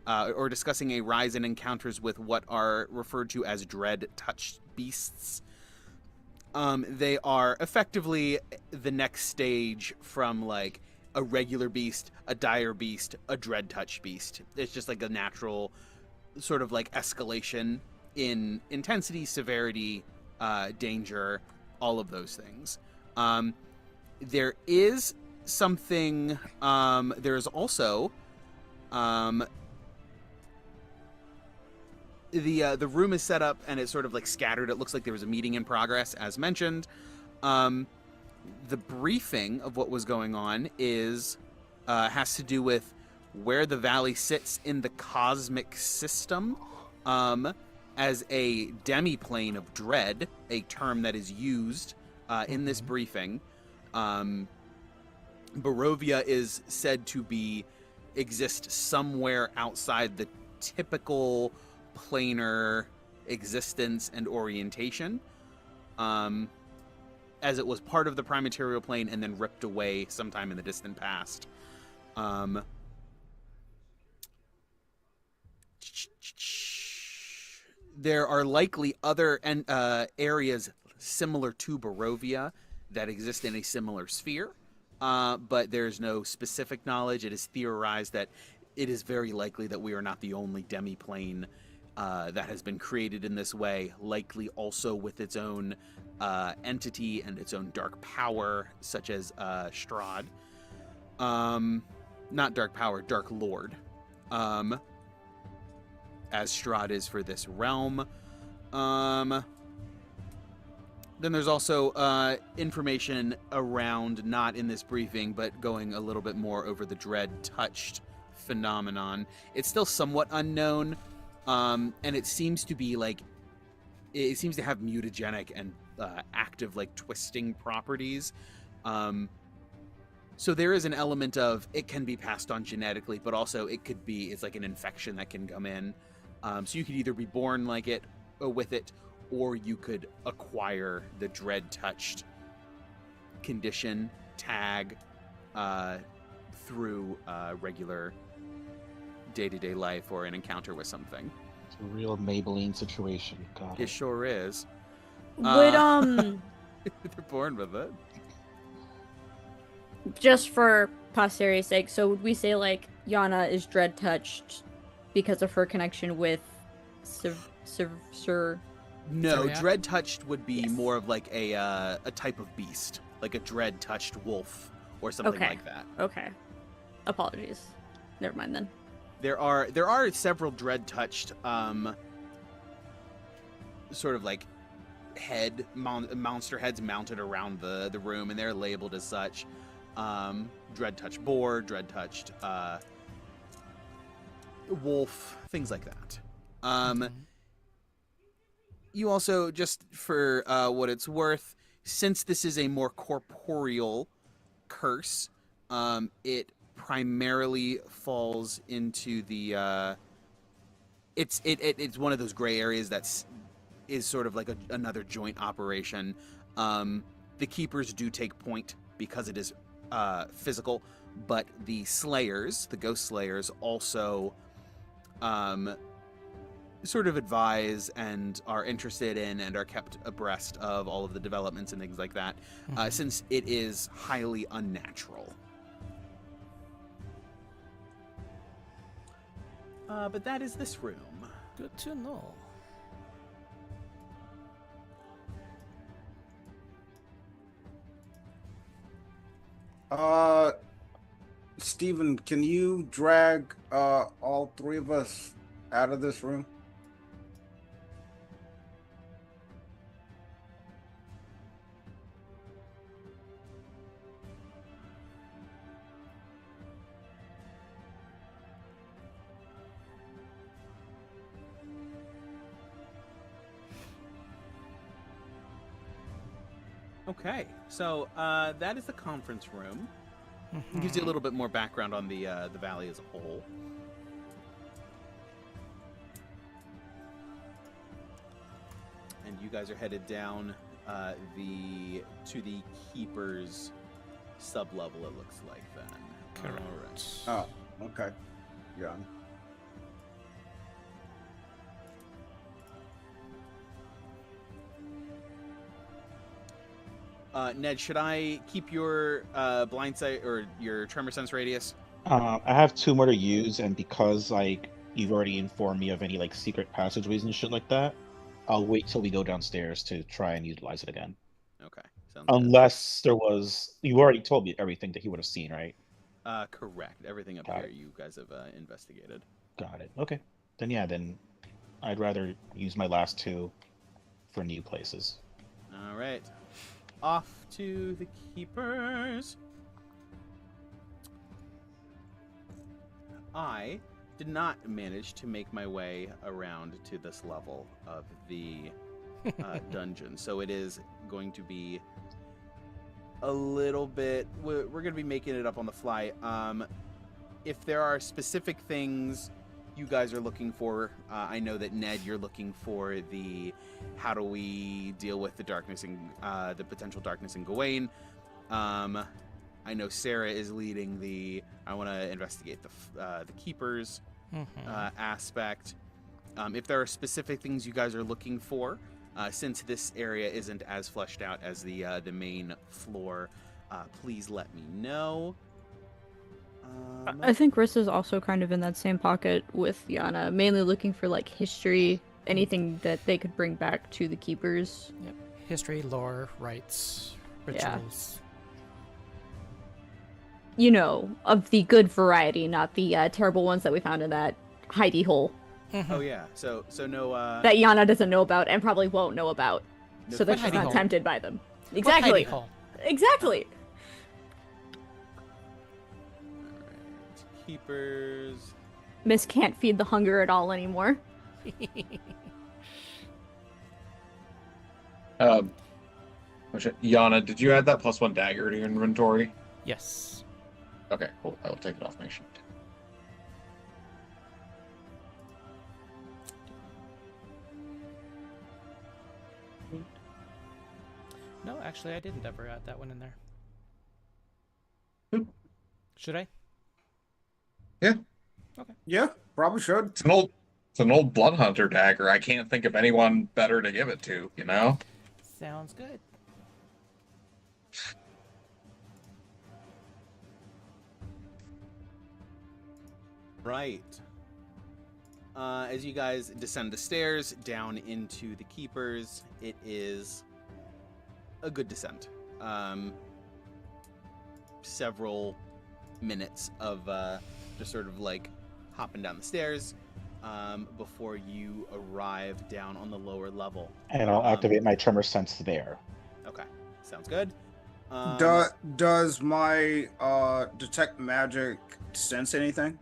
or discussing a rise in encounters with what are referred to as dread-touched beasts. They are effectively the next stage from, like, a regular beast, a dire beast, a dread-touched beast. It's just like a natural sort of like escalation in intensity, severity, danger, all of those things. There is something, there's also, the room is set up and it's sort of like scattered. It looks like there was a meeting in progress, as mentioned. The briefing of what was going on has to do with where the valley sits in the cosmic system, as a demiplane of dread, a term that is used in this briefing. Barovia is said to exist somewhere outside the typical planar existence and orientation, as it was part of the prime material plane and then ripped away sometime in the distant past. There are likely other areas similar to Barovia that exist in a similar sphere, but there's no specific knowledge. It is theorized that it is very likely that we are not the only demiplane that has been created in this way, likely also with its own entity and its own dark power, such as Strahd. Not dark power, dark lord. As Strahd is for this realm. Then there's also information around, not in this briefing, but going a little bit more over the dread-touched phenomenon. It's still somewhat unknown, and it seems to be like, it seems to have mutagenic and active, like, twisting properties. So there is an element of it can be passed on genetically, but also it's like an infection that can come in. So you could either be born like it, or with it, or you could acquire the dread-touched condition tag through regular day-to-day life or an encounter with something. It's a real Maybelline situation. God. It sure is. Would They're born with it. just for posterity's sake, so would we say like Yana is dread touched because of her connection with Sir? No, Zodiac? dread touched would be Yes. more of like a type of beast, like a dread touched wolf or something Okay. like that. Okay. Apologies. Never mind then. There are several dread touched sort of like monster heads mounted around the room, and they're labeled as such. Dread touched boar, dread touched wolf, things like that. You also, just for what it's worth, since this is a more corporeal curse, it primarily falls into the it's one of those gray areas is sort of like another joint operation. The keepers do take point because it is physical, but the slayers, the ghost slayers, also sort of advise and are interested in and are kept abreast of all of the developments and things like that, since it is highly unnatural. But that is this room. Good to know. Steven, can you drag all three of us out of this room? Okay, so that is the conference room. It gives you a little bit more background on the valley as a whole. And you guys are headed down to the keeper's sub-level, it looks like, then. Correct. All right. Oh, okay. Yeah. Ned, should I keep your blind sight or your tremor sense radius? I have 2 more to use, and because like you've already informed me of any like secret passageways and shit like that, I'll wait till we go downstairs to try and utilize it again. Okay, sounds good. Unless there was, you already told me everything that he would have seen, right? Correct. Everything up Got here it. you guys have investigated. Got it. Okay. Then yeah, then I'd rather use my last 2 for new places. All right. Off to the keepers. I did not manage to make my way around to this level of the dungeon, so it is going to be a little bit. We're going to be making it up on the fly. If there are specific things you guys are looking for, I know that Ned, you're looking for the how do we deal with the darkness and the potential darkness in Gawain. I know Sarah is leading the I want to investigate the keepers aspect. If there are specific things you guys are looking for, since this area isn't as fleshed out as the main floor, please let me know. I think Riss is also kind of in that same pocket with Yana, mainly looking for like history, anything that they could bring back to the keepers. Yep. History, lore, rites, Yeah. rituals. You know, of the good variety, not the terrible ones that we found in that hidey hole Oh yeah, so no that Yana doesn't know about and probably won't know about, no so that What she's hidey not hole? tempted by them. What Exactly. hidey hole? Exactly. Alright, keepers. Miss can't feed the hunger at all anymore. Yana, did you add that +1 dagger to your inventory? Yes. Okay, cool. I will take it off my sheet. No, actually, I didn't ever add that one in there. Should I? Yeah, probably should. It's an old blood hunter dagger. I can't think of anyone better to give it to, you know? Sounds good. Right. As you guys descend the stairs down into the keepers, it is a good descent. Several minutes of just sort of like hopping down the stairs before you arrive down on the lower level. And I'll activate my tremor sense there. Okay, sounds good. Does my detect magic sense anything?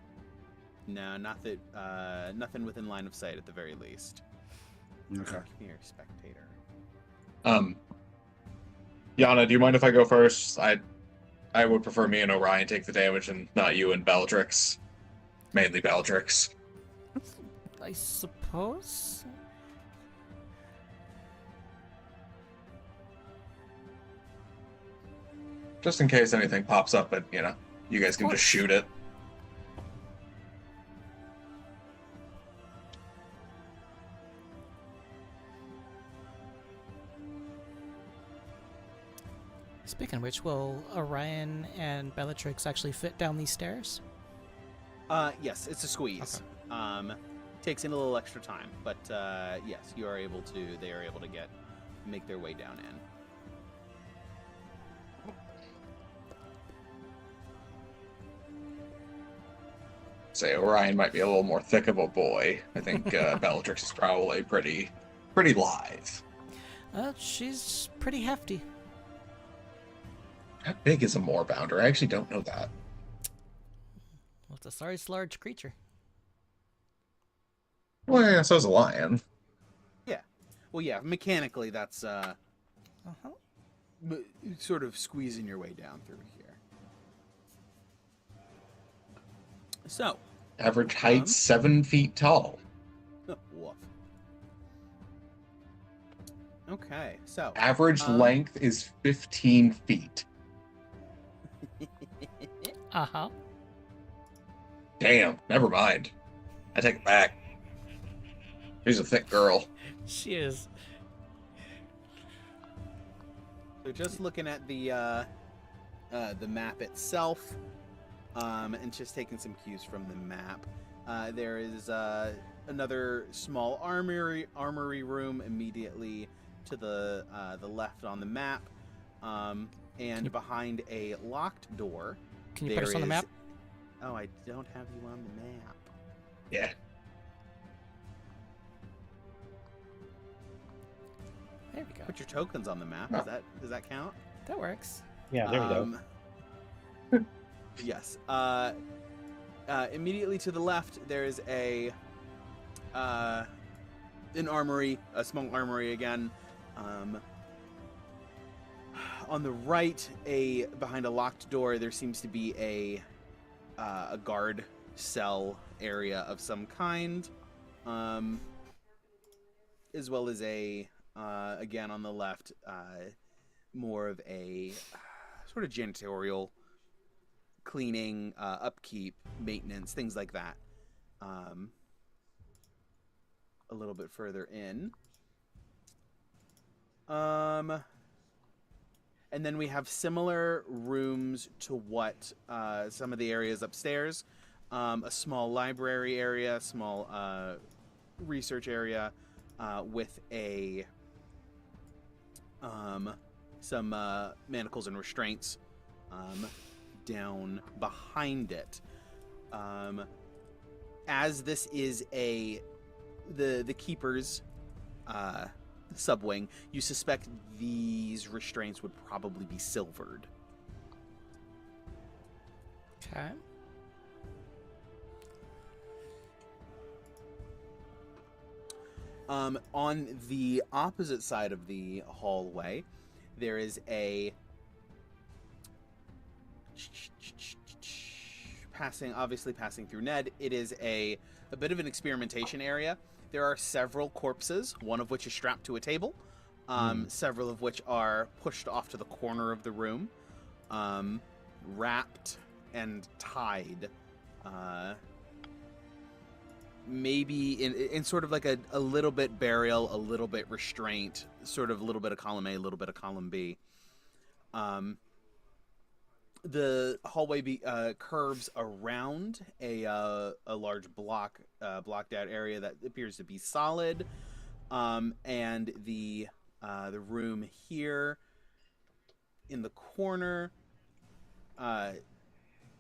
No, not that. Nothing within line of sight at the very least. Okay. Come here, spectator. Yana, do you mind if I go first? I would prefer me and Orion take the damage and not you and Bellatrix. Mainly Bellatrix. I suppose. Just in case anything pops up, but you guys can just shoot it. Speaking of which, will Orion and Bellatrix actually fit down these stairs? Yes, it's a squeeze. Okay. Takes in a little extra time, but yes, you are able to. They are able to make their way down in. Say Orion might be a little more thick of a boy. I think Bellatrix is probably pretty lithe. She's pretty hefty. How big is a moorbounder? I actually don't know that. Well, it's a size large creature. Well, yeah, so's a lion. Yeah. Well, yeah. Mechanically, that's sort of squeezing your way down through here. So. Average height 7 feet tall. Woof. Okay, so. Average length is 15 feet. Uh-huh. Damn, never mind. I take it back. She's a thick girl. She is. So just looking at the map itself, and just taking some cues from the map, there is another small armory room immediately to the left on the map, and behind a locked door. Can you put us on the map? Oh, I don't have you on the map. Yeah. There we go. Put your tokens on the map. Oh. Does that count? That works. Yeah, there we go. Yes. Immediately to the left, there is an armory, a small armory again. On the right, behind a locked door, there seems to be a guard cell area of some kind, as well as again on the left, more of a sort of janitorial, cleaning, upkeep, maintenance, things like that. A little bit further in. And then we have similar rooms to what some of the areas upstairs. A small library area, small research area with some manacles and restraints down behind it. As this is the keeper's subwing, you suspect these restraints would probably be silvered. Okay. On the opposite side of the hallway, there is obviously passing through Ned, it is a bit of an experimentation area. There are several corpses, one of which is strapped to a table, several of which are pushed off to the corner of the room, wrapped and tied. Maybe in sort of like a little bit burial, a little bit restraint, sort of a little bit of column A, a little bit of column B. The hallway curves around a large blocked out area that appears to be solid, and the room here in the corner,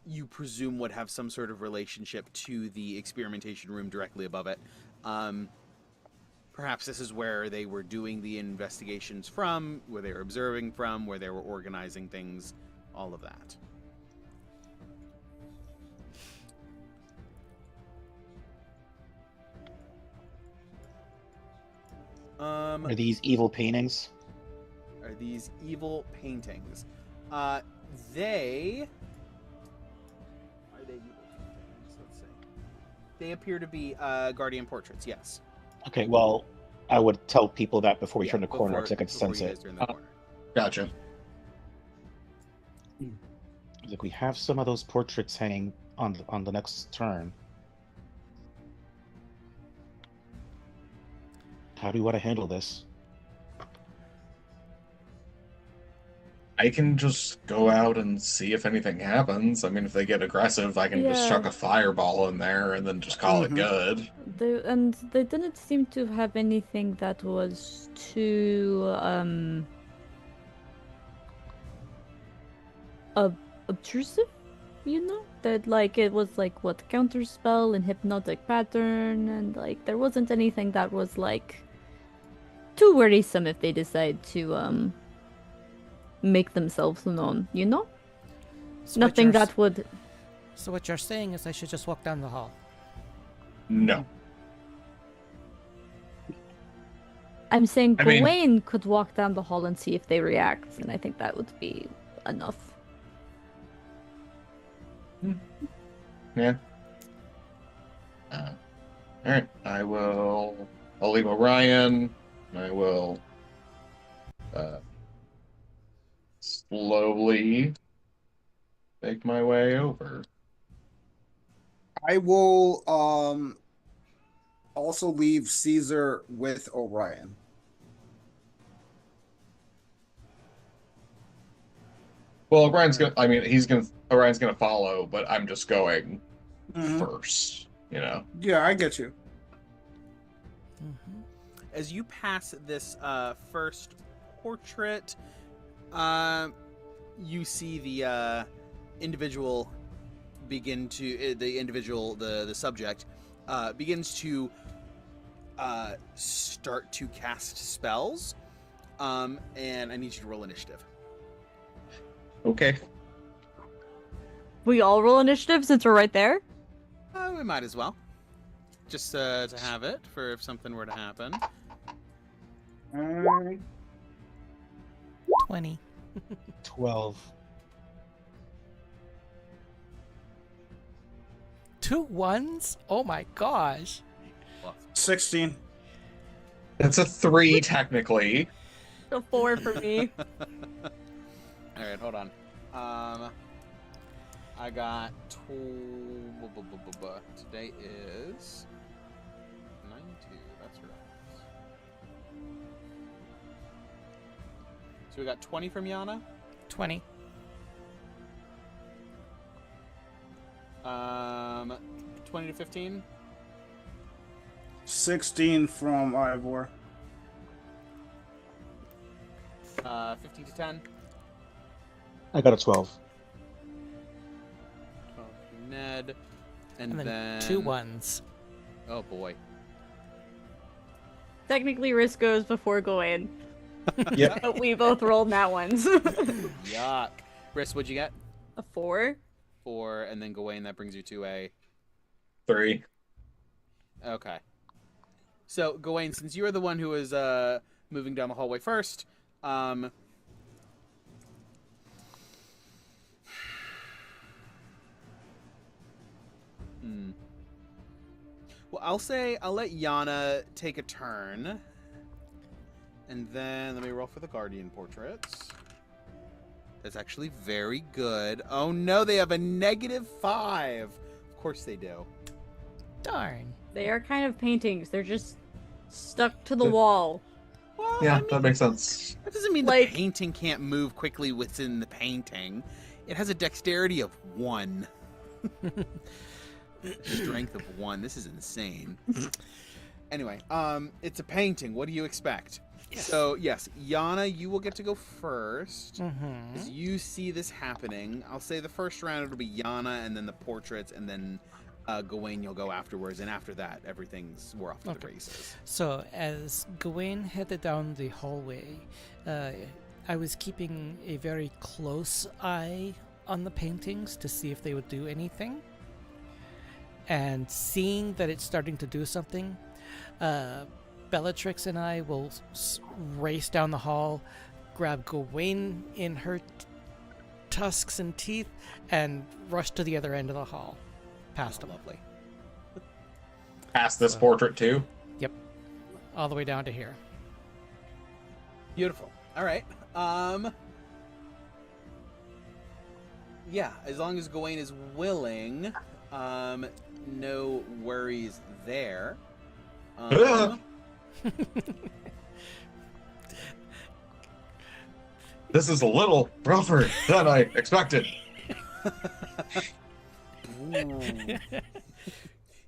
you presume would have some sort of relationship to the experimentation room directly above it. Perhaps this is where they were doing the investigations from, where they were observing from, where they were organizing things, all of that. Are these evil paintings? Are these evil paintings? They... Are they evil paintings? Let's see. They appear to be Guardian portraits, yes. Okay, well, I would tell people that before we Yeah, turn the corner, before- because I could before sense you guys it. turn the corner. Gotcha. Like, we have some of those portraits hanging on the next turn. How do you want to handle this? I can just go out and see if anything happens. I mean, if they get aggressive, I can just Yeah. chuck a fireball in there and then just call it good. They didn't seem to have anything that was too obtrusive, you know? That like it was like what counterspell and hypnotic pattern, and like there wasn't anything that was like too worrisome if they decide to make themselves known, you know? So what Nothing you're- that would. So what you're saying is I should just walk down the hall. No. I'm saying I mean- Gawain could walk down the hall and see if they react, and I think that would be enough. Yeah. Alright, I'll leave Orion. I will slowly make my way over. I will also leave Cesar with Orion. Well, Orion's gonna follow, but I'm just going first, you know. Yeah, I get you. Mm-hmm. As you pass this first portrait, you see the individual begin to the subject begins to start to cast spells, and I need you to roll initiative. Okay. We all roll initiative since we're right there? We might as well, just to have it for if something were to happen. 20. 12. 2 1s? Oh my gosh. 16. That's a 3 technically. A 4 for me. All right, hold on. I got today is 92. That's right. So we got 20 from Yana. 20. 20 to 15. 16 from Ivor. 15 to 10. I got a 12. 12 from Ned. And And then then 2 1s. Oh boy. Technically, Risk goes before Gawain. Yep. But we both rolled nat ones. Yuck. Briss, what'd you get? A 4? 4, and then Gawain, that brings you to a... 3. Okay. So, Gawain, since you are the one who is moving down the hallway first, Well, I'll let Yana take a turn. And then let me roll for the Guardian portraits. That's actually very good. Oh no, they have a -5. Of course they do. Darn. They are kind of paintings. They're just stuck to the wall. Well, Yeah, I mean, that makes sense. that doesn't mean Like- the painting can't move quickly within the painting. It has a dexterity of 1. Strength of 1. This is insane. Anyway, it's a painting. What do you expect? Yes. So, yes, Yana, you will get to go first. Mm-hmm. As you see this happening, I'll say the first round it'll be Yana, and then the portraits, and then Gawain you'll go afterwards, and after that, we're off to the Okay. races. So as Gawain headed down the hallway, I was keeping a very close eye on the paintings to see if they would do anything. And seeing that it's starting to do something, Bellatrix and I will race down the hall, grab Gawain in her tusks and teeth, and rush to the other end of the hall. Past him. Lovely. Past this portrait too. Yep. All the way down to here. Beautiful. All right. Yeah, as long as Gawain is willing, no worries there. This is a little rougher than I expected.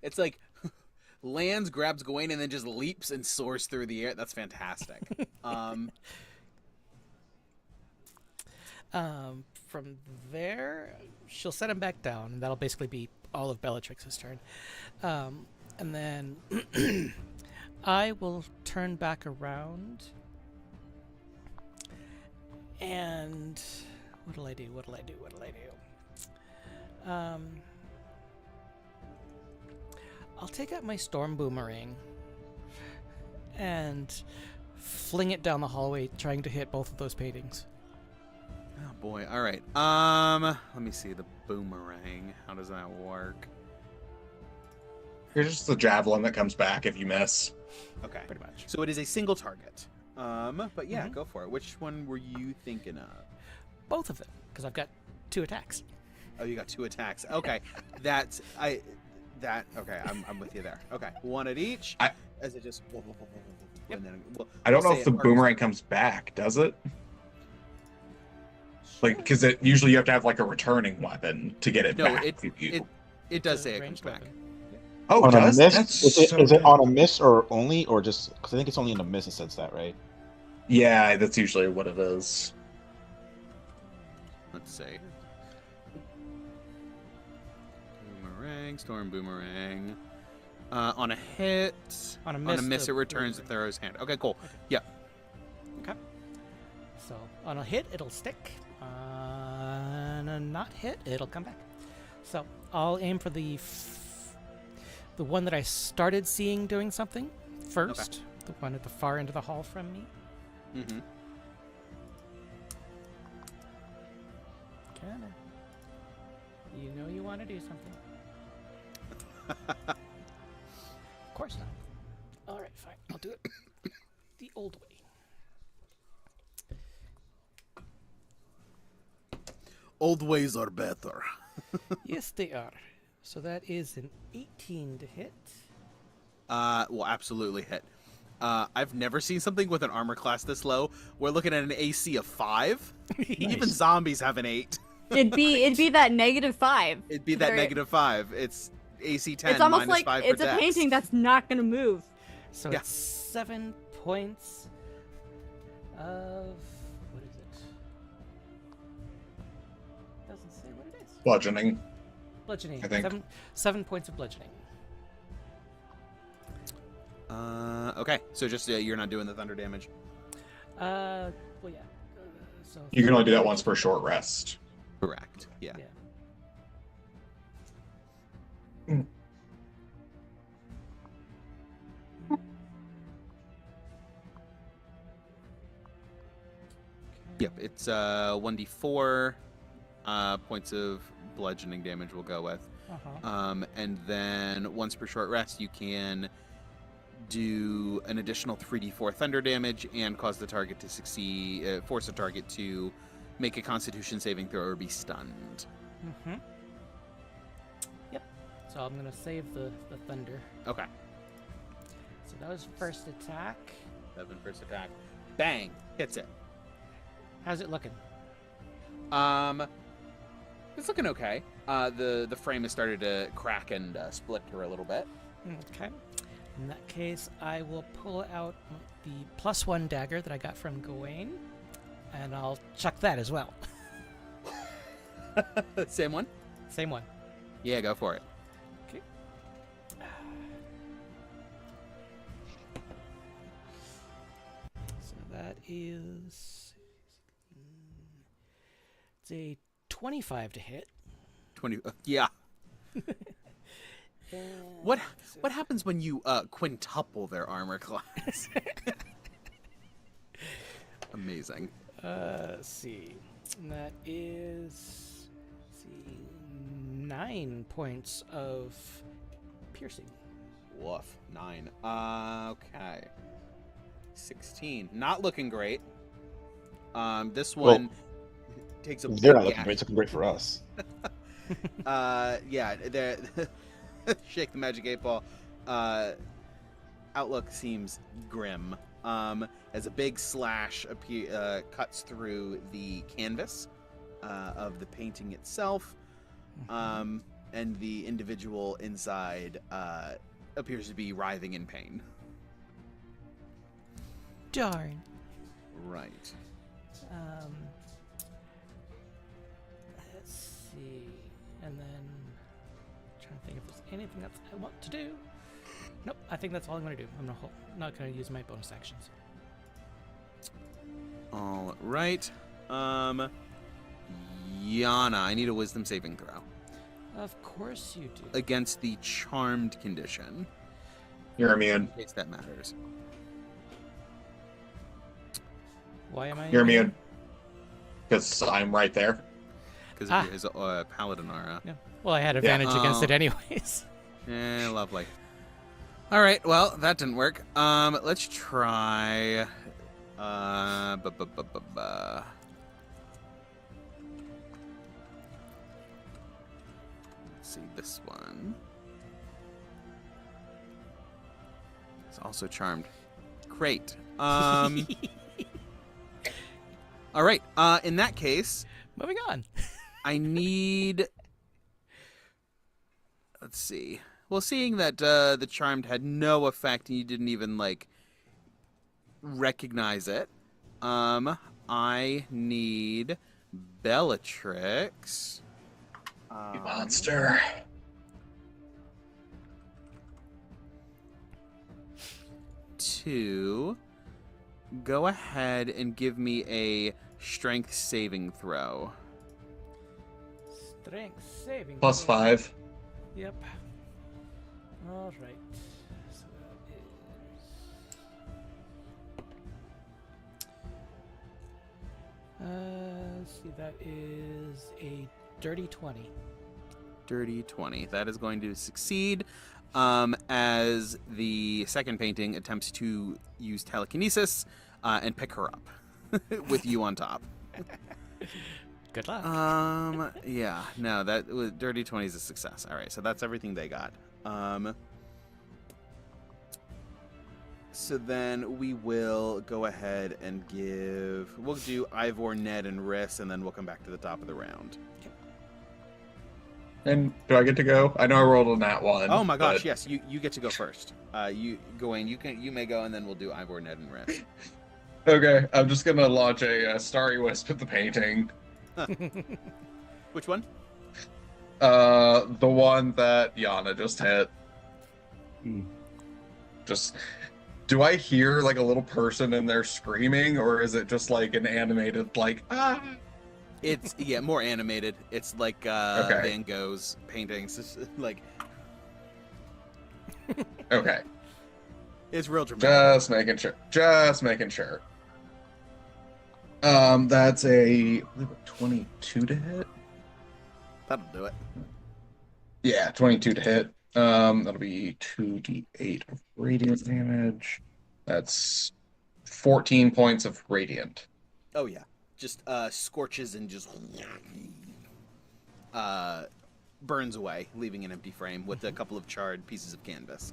It's like lands, grabs Gawain, and then just leaps and soars through the air. That's fantastic. From there, she'll set him back down, and that'll basically be all of Bellatrix's turn. And then I will turn back around. And what'll I do? I'll take out my storm boomerang and fling it down the hallway, trying to hit both of those paintings. Oh boy. All right. Let me see the boomerang. How does that work? Here's just the javelin that comes back if you miss. Okay. Pretty much. So it is a single target. But yeah, Mhm. go for it. Which one were you thinking of? Both of them, because I've got 2 attacks. Oh, you got 2 attacks. Okay. Okay, I'm with you there. Okay. 1 at each. As it just and then I don't know say if the it first. boomerang comes back, does it? Like, because it usually you have to have like a returning weapon to get it No, back. it does It's a say it comes ranged back. weapon. Oh, On a does? miss? That's Is so it good. on a miss or only, or just? Because I think it's only in a miss it says that, right? Yeah, that's usually what it is. Let's see. Boomerang, storm boomerang. On a hit. On a On miss, a miss, the it returns the boomerang. throw's hand. Okay, cool. Yeah. So on a hit, it'll stick. On a not hit, it'll come back. So I'll aim for the one that I started seeing doing something first. The one at the far end of the hall from me. Mm-hmm. Come on. You know you want to do something. Of course not. All right, fine. I'll do it the old way. Old ways are better. Yes, they are. So that is an 18 to hit. Will absolutely hit. I've never seen something with an armor class this low. We're looking at an AC of 5. Even zombies have an 8. It'd be that -5. It'd be that Very- -5. It's AC 10 It's almost minus like 5 it's for a dex. painting that's not gonna move. So Yeah. it's 7 points of what is it? Doesn't say what it is. Bludgeoning. Bludgeoning. I think. 7 points of bludgeoning. Okay, so just you're not doing the thunder damage. Well, yeah. So You can only do that once per short rest. Correct. Yeah. Yeah. Yep, it's 1d4 points of bludgeoning damage we'll go with. Uh-huh. And then once per short rest, you can do an additional 3d4 thunder damage and cause the target to succeed, force the target to make a Constitution saving throw or be stunned. Mm-hmm. Yep. So I'm gonna save the thunder. Okay. So that was first attack. 7 first attack. Bang! Hits it. How's it looking? It's looking okay. The frame has started to crack and split here a little bit. Okay. In that case, I will pull out the +1 dagger that I got from Gawain, and I'll chuck that as well. Same one? Same one. Yeah, go for it. Okay. So that is... It's a 25 to hit. 20. Yeah. What happens when you quintuple their armor class? Amazing. Let's see. That is, 9 points of piercing. Woof. 9. Okay. 16. Not looking great. This one takes a big They're not looking gash. great. It's looking great for us. Yeah, they're shake the magic 8-ball. Outlook seems grim. As a big slash cuts through the canvas of the painting itself, and the individual inside appears to be writhing in pain. Darn. Right. Let's see. And then trying to think if there's anything else I want to do. Nope, I think that's all I'm going to do. I'm not going to use my bonus actions. All right. Yana, I need a wisdom saving throw Of course you do. against the charmed condition, You're in immune. case that matters. Why am I? You're immune. Because I'm right there. Because Ah. of his paladin aura. Yeah. Well, I had advantage against Oh. it anyways. Lovely. All right, well, that didn't work. Let's try. Let's see this one. It's also charmed. Great. All right. In that case, Moving on. I need. Let's see. Well, seeing that the charmed had no effect and you didn't even recognize it, I need Bellatrix. You monster. To go ahead and give me a strength saving throw. Strength saving. +5. Yep. All right. So that is. Let's see. That is a dirty 20. Dirty 20. That is going to succeed. As the second painting attempts to use telekinesis and pick her up with you on top. Good luck. Yeah, no, that was dirty 20 is a success. All right, so that's everything they got. So then we will go ahead and we'll do Ivor, Ned, and Riss, and then we'll come back to the top of the round. And do I get to go? I know I rolled a nat 1. Oh my gosh, but- yes, you get to go first. Gawain, you may go, and then we'll do Ivor, Ned, and Riss. Okay, I'm just gonna launch a Starry Wisp at the painting. Which one? The one that Yana just hit. Just, do I hear like a little person in there screaming, or is it just like an animated ah? It's more animated. It's like Okay. Van Gogh's paintings. It's Okay, it's real dramatic. just making sure. Just making sure. That's a 22 to hit. That'll do it. Yeah, 22 to hit. That'll be 2d8 of radiant damage. That's 14 points of radiant. Oh yeah, just scorches and just burns away, leaving an empty frame with a couple of charred pieces of canvas.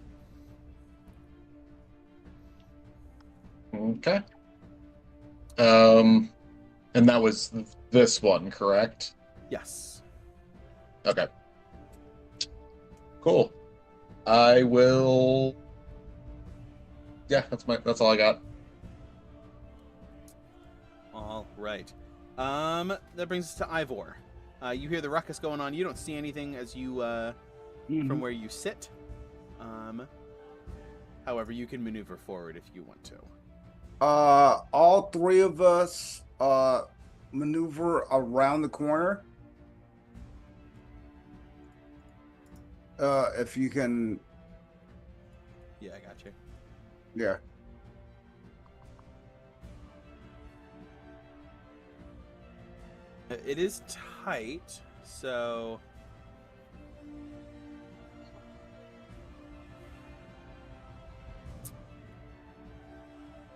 Okay. And that was this one, correct? Yes. Okay. Cool. I will. Yeah, that's all I got. All right. That brings us to Ivor. You hear the ruckus going on. You don't see anything as you from where you sit. However, you can maneuver forward if you want to. All three of us maneuver around the corner. If you can. Yeah, I got you. Yeah. It is tight, so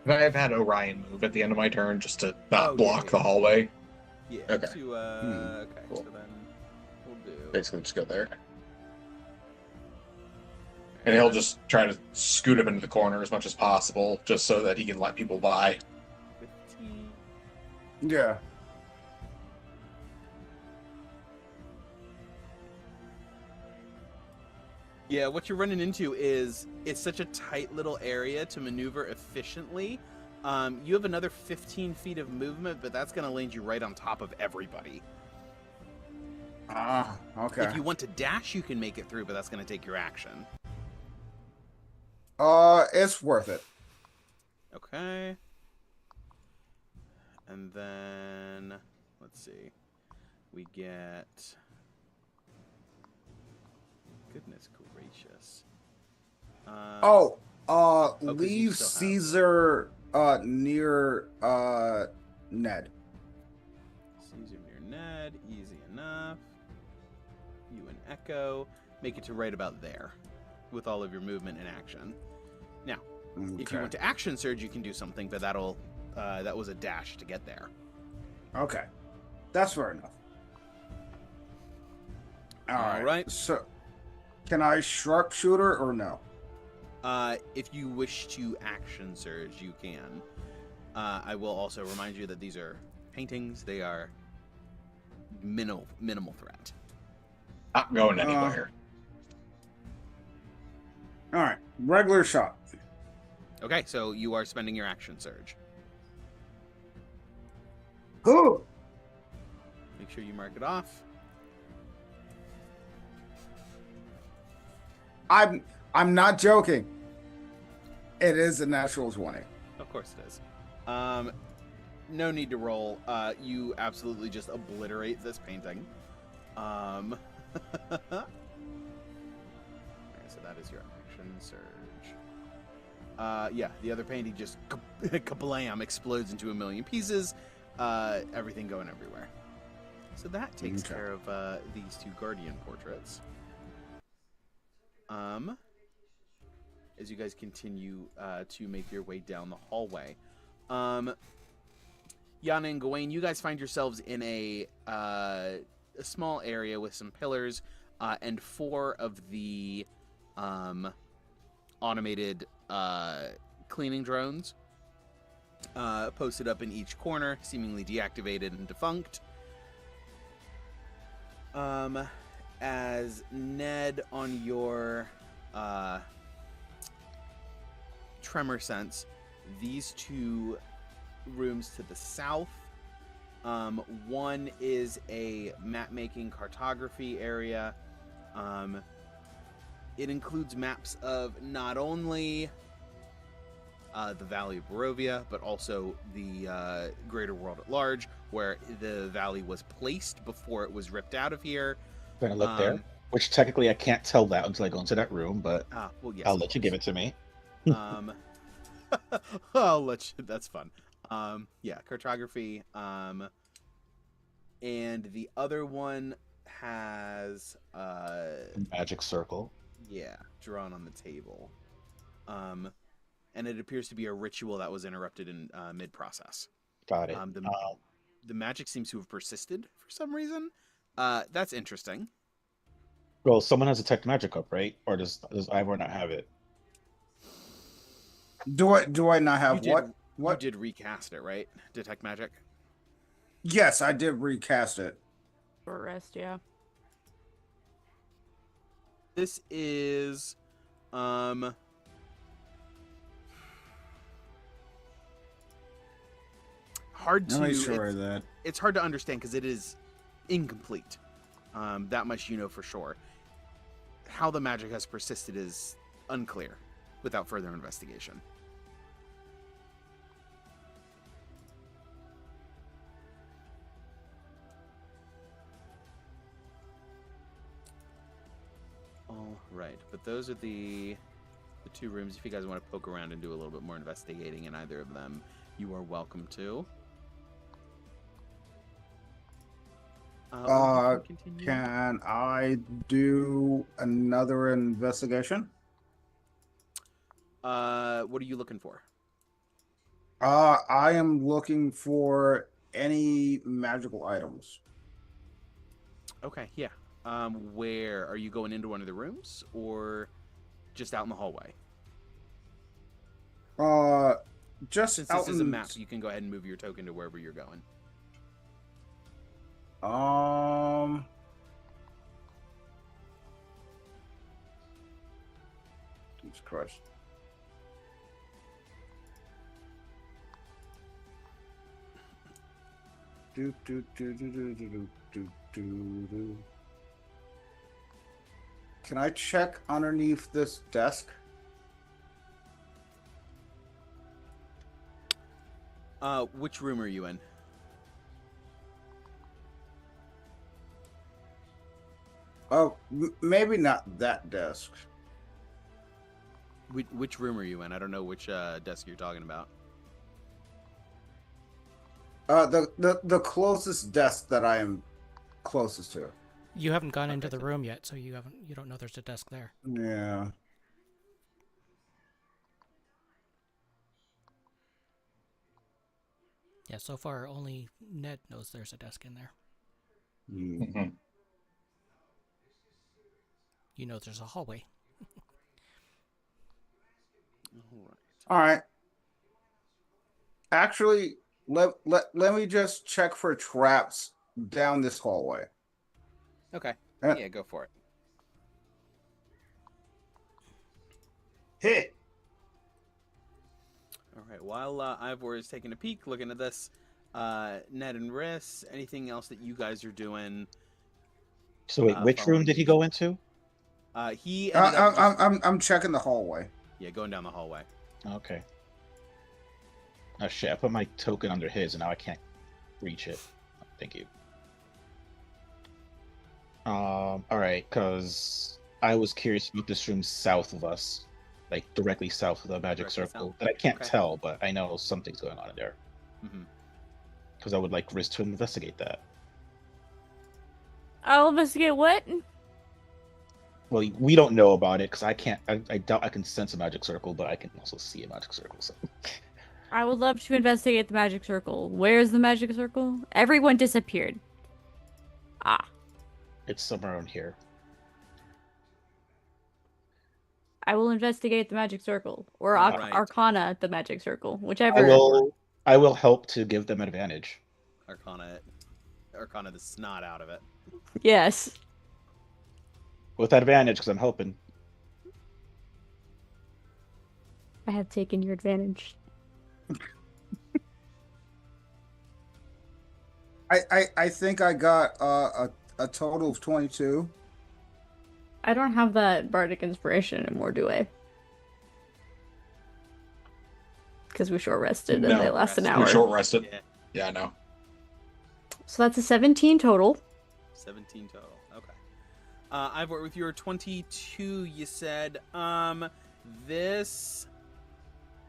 Could I have had Orion move at the end of my turn just to not Oh, block yeah. the hallway? yeah. Okay. Okay, Cool. so then we'll do. Basically, just go there. And he'll just try to scoot up into the corner as much as possible, just so that he can let people by. 15. Yeah. Yeah, what you're running into is it's such a tight little area to maneuver efficiently. You have another 15 feet of movement, but that's going to land you right on top of everybody. Okay. If you want to dash, you can make it through, but that's going to take your action. It's worth it. Okay. And then, let's see. We get... Goodness gracious. Leave still have- Caesar near Ned. Caesar near Ned, easy enough. You and Echo make it to right about there with all of your movement and action. Now, if you want to action surge, you can do something, but that was a dash to get there. Okay. That's fair enough. All right. So, can I sharpshooter or no? If you wish to action surge, you can. I will also remind you that these are paintings. They are minimal threat. Not going anywhere. All right. Regular shot. Okay, so you are spending your action surge. Ooh. Make sure you mark it off. I'm not joking. It is a natural 20. Of course it is. No need to roll. You absolutely just obliterate this painting. Alright, so that is your action surge. Yeah, the other painting just kablam explodes into a million pieces. Everything going everywhere. So that takes care of these two guardian portraits. As you guys continue to make your way down the hallway. Yana and Gawain, you guys find yourselves in a small area with some pillars and 4 of the automated cleaning drones posted up in each corner, seemingly deactivated and defunct. As Ned, on your tremor sense, these 2 rooms to the south, one is a map-making cartography area. It includes maps of not only the Valley of Barovia, but also the greater world at large, where the valley was placed before it was ripped out of here. Gonna look there. Which technically I can't tell that until I go into that room, but Well, yes, I'll let you give it to me. I'll let you. That's fun. Yeah, cartography. And the other one has Magic circle. yeah, drawn on the table. And it appears to be a ritual that was interrupted in mid-process. Got it. the magic seems to have persisted for some reason. That's interesting. Well, someone has detect magic up, right? Or does Ivor not have it? Do I not have You did- what? You What? did recast it, right? Detect magic. Yes, I did recast it. Short rest, yeah. This is hard Let me to try it's, that. it's hard to understand because it is incomplete. That much you know for sure. How the magic has persisted is unclear without further investigation. All right, but those are the two rooms. If you guys want to poke around and do a little bit more investigating in either of them, you are welcome to. Or you can continue. Can I do another investigation? What are you looking for? I am looking for any magical items. Okay, yeah. Where are you going into one of the rooms or just out in the hallway? Just Since out this is a in- map, you can go ahead and move your token to wherever you're going. Jesus Christ. Do, do, do, do, do, do, do, do, do. Can I check underneath this desk? Which room are you in? Oh, maybe not that desk. Which room are you in? I don't know which desk you're talking about. The closest desk that I am closest to. You haven't gone into Okay, the room yet, so you don't know there's a desk there. Yeah. Yeah, so far only Ned knows there's a desk in there. Mhm. You know there's a hallway. All right. Actually, let me just check for traps down this hallway. Okay. Uh, Yeah, go for it. Hey. All right. While Ivor is taking a peek, looking at this, Ned and Riss, anything else that you guys are doing? So wait, which room did he go into? He ended up just, I'm checking the hallway. yeah, going down the hallway. Okay. Oh shit! I put my token under his, and now I can't reach it. Thank you. All right, because I was curious about this room south of us, like directly south of the magic Directly circle. south? But I can't Okay. tell, but I know something's going on in there. Mm-hmm. Because I would like Riz to investigate that. I'll investigate what? Well, we don't know about it because I can't. I doubt I can sense a magic circle, but I can also see a magic circle. So I would love to investigate the magic circle. Where's the magic circle? Everyone disappeared. Ah. it's somewhere around here. I will investigate the magic circle. Or Alright. Arcana the magic circle. I Whichever. will. I will help to give them advantage. Arcana the snot out of it. Yes. With advantage, because I'm helping. I have taken your advantage. I think I got a total of 22. I don't have that bardic inspiration anymore, do I? Because we short rested and No. they last an Rested. hour. You're short rested. Yeah, Yeah, I know. So that's a 17 total. 17 total. Okay. Ivor, with your 22, you said, this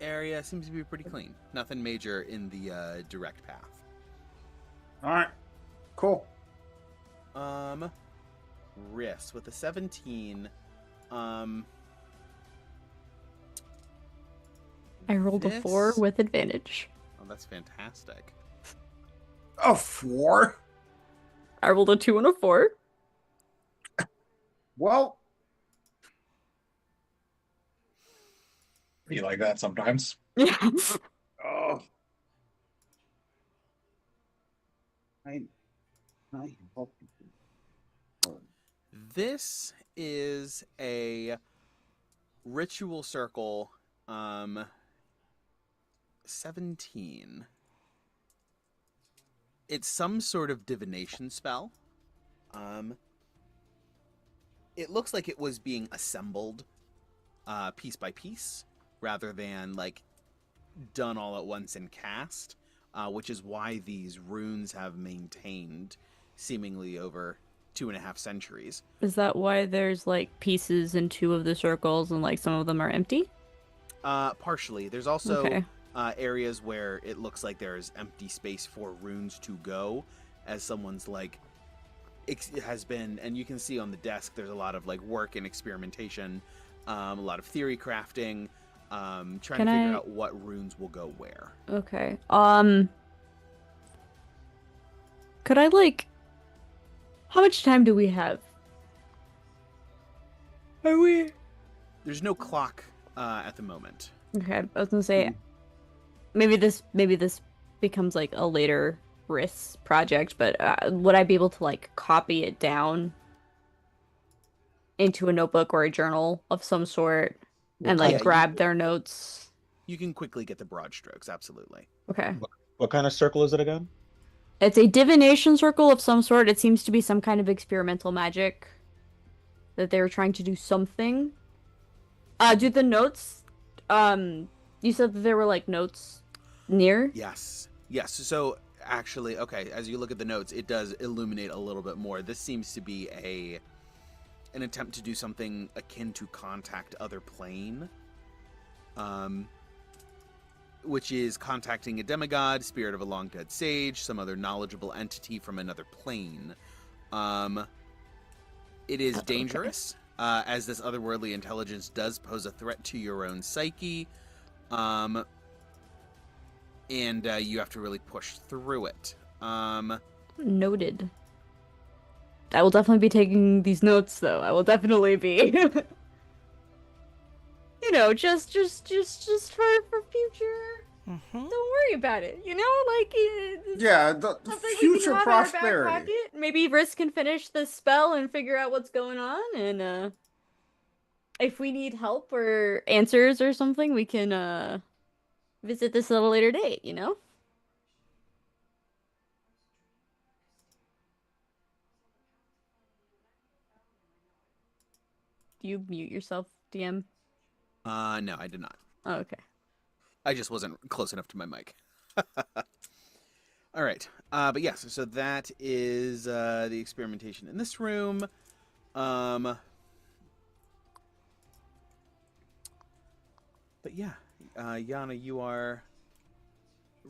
area seems to be pretty clean. Nothing major in the direct path. All right. Cool. Riss with a 17. I rolled a 4 This- with advantage. Oh, that's fantastic. A 4? I rolled a 2 and a 4. Well, Be like that sometimes. Yeah. oh. I hope This is a ritual circle 17. It's some sort of divination spell. It looks like it was being assembled piece by piece rather than like done all at once and cast, which is why these runes have maintained seemingly over 2.5 centuries. Is that why there's like pieces in 2 of the circles and like some of them are empty? Partially. There's also Okay. areas where it looks like there's empty space for runes to go, as someone's like has been, and you can see on the desk there's a lot of like work and experimentation, a lot of theory crafting, trying to figure out what runes will go where. Okay. Could I like how much time do we have? Are we There's no clock at the moment. Okay, I was gonna say maybe this becomes like a later risk project, but would I be able to like copy it down into a notebook or a journal of some sort and like Yeah, grab their notes? You can quickly get the broad strokes, absolutely. Okay. What kind of circle is it again? It's a divination circle of some sort. It seems to be some kind of experimental magic that they were trying to do something. Do the notes you said that there were like notes near? Yes. So actually, okay, as you look at the notes, it does illuminate a little bit more. This seems to be an attempt to do something akin to contact other plane, which is contacting a demigod, spirit of a long dead sage, some other knowledgeable entity from another plane. It is dangerous, as this otherworldly intelligence does pose a threat to your own psyche, and you have to really push through it. Noted. I will definitely be taking these notes, though. I will definitely be. You know, just for future. Mm-hmm. Don't worry about it. You know, like yeah, the something we can future have in our back prosperity. pocket. Maybe Risk can finish this spell and figure out what's going on, and if we need help or answers or something, we can visit this at a later date. You know. Do you mute yourself, DM? No, I did not. Oh, okay. I just wasn't close enough to my mic. All right. But yes, so that is the experimentation in this room. But yeah, Yana, you are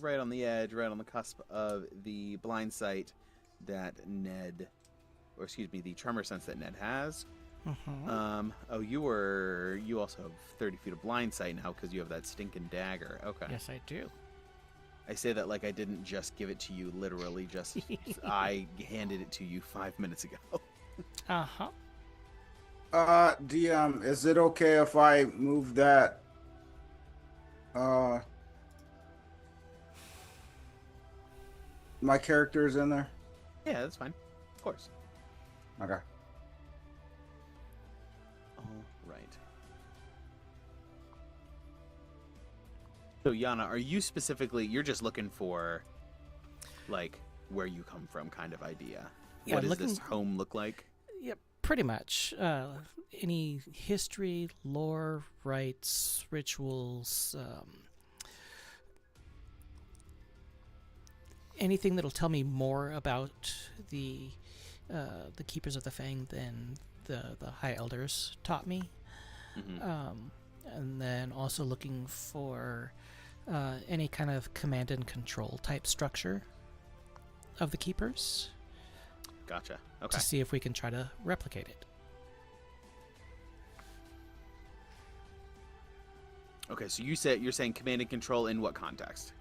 right on the edge, right on the cusp of the blind sight that Ned, or excuse me, the tremor sense that Ned has. Mm-hmm. You also have 30 feet of blind sight now because you have that stinking dagger. Okay. Yes, I do. I say that like I didn't just give it to you literally, just I handed it to you 5 minutes ago. Uh-huh. DM, is it okay if I move that my character's in there? Yeah, that's fine. Of course. Okay. All right. So Yana, are you specifically, you're just looking for like where you come from kind of idea? Yeah, What does looking- this home look like? Yep, pretty much. Any history, lore, rites, rituals, anything that'll tell me more about the Keepers of the Fang than the High Elders taught me. Mm-hmm. And then also looking for any kind of command and control type structure of the Keepers Gotcha. Okay. to see if we can try to replicate it. Okay, so you're saying command and control in what context?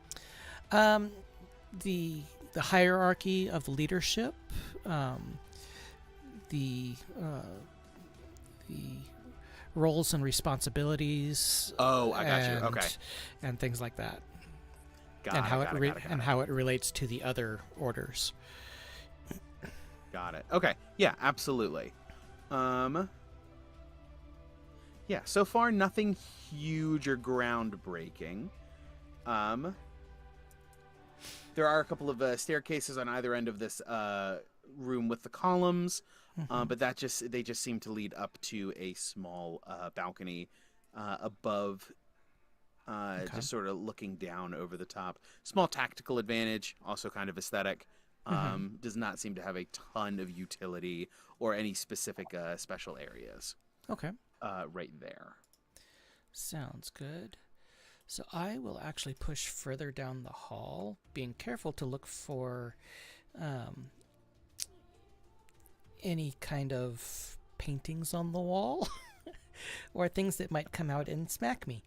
The the hierarchy of leadership, the roles and responsibilities. Oh, I got you. Okay. And things like that, Got and it, how got it, got it, got and it. how it relates to the other orders. Got it. Okay. Yeah, absolutely. Yeah, so far nothing huge or groundbreaking. There are a couple of staircases on either end of this room with the columns, but they just seem to lead up to a small balcony above, just sort of looking down over the top. Small tactical advantage, also kind of aesthetic. Does not seem to have a ton of utility or any specific special areas. Okay. Right there. Sounds good. So I will actually push further down the hall, being careful to look for any kind of paintings on the wall or things that might come out and smack me.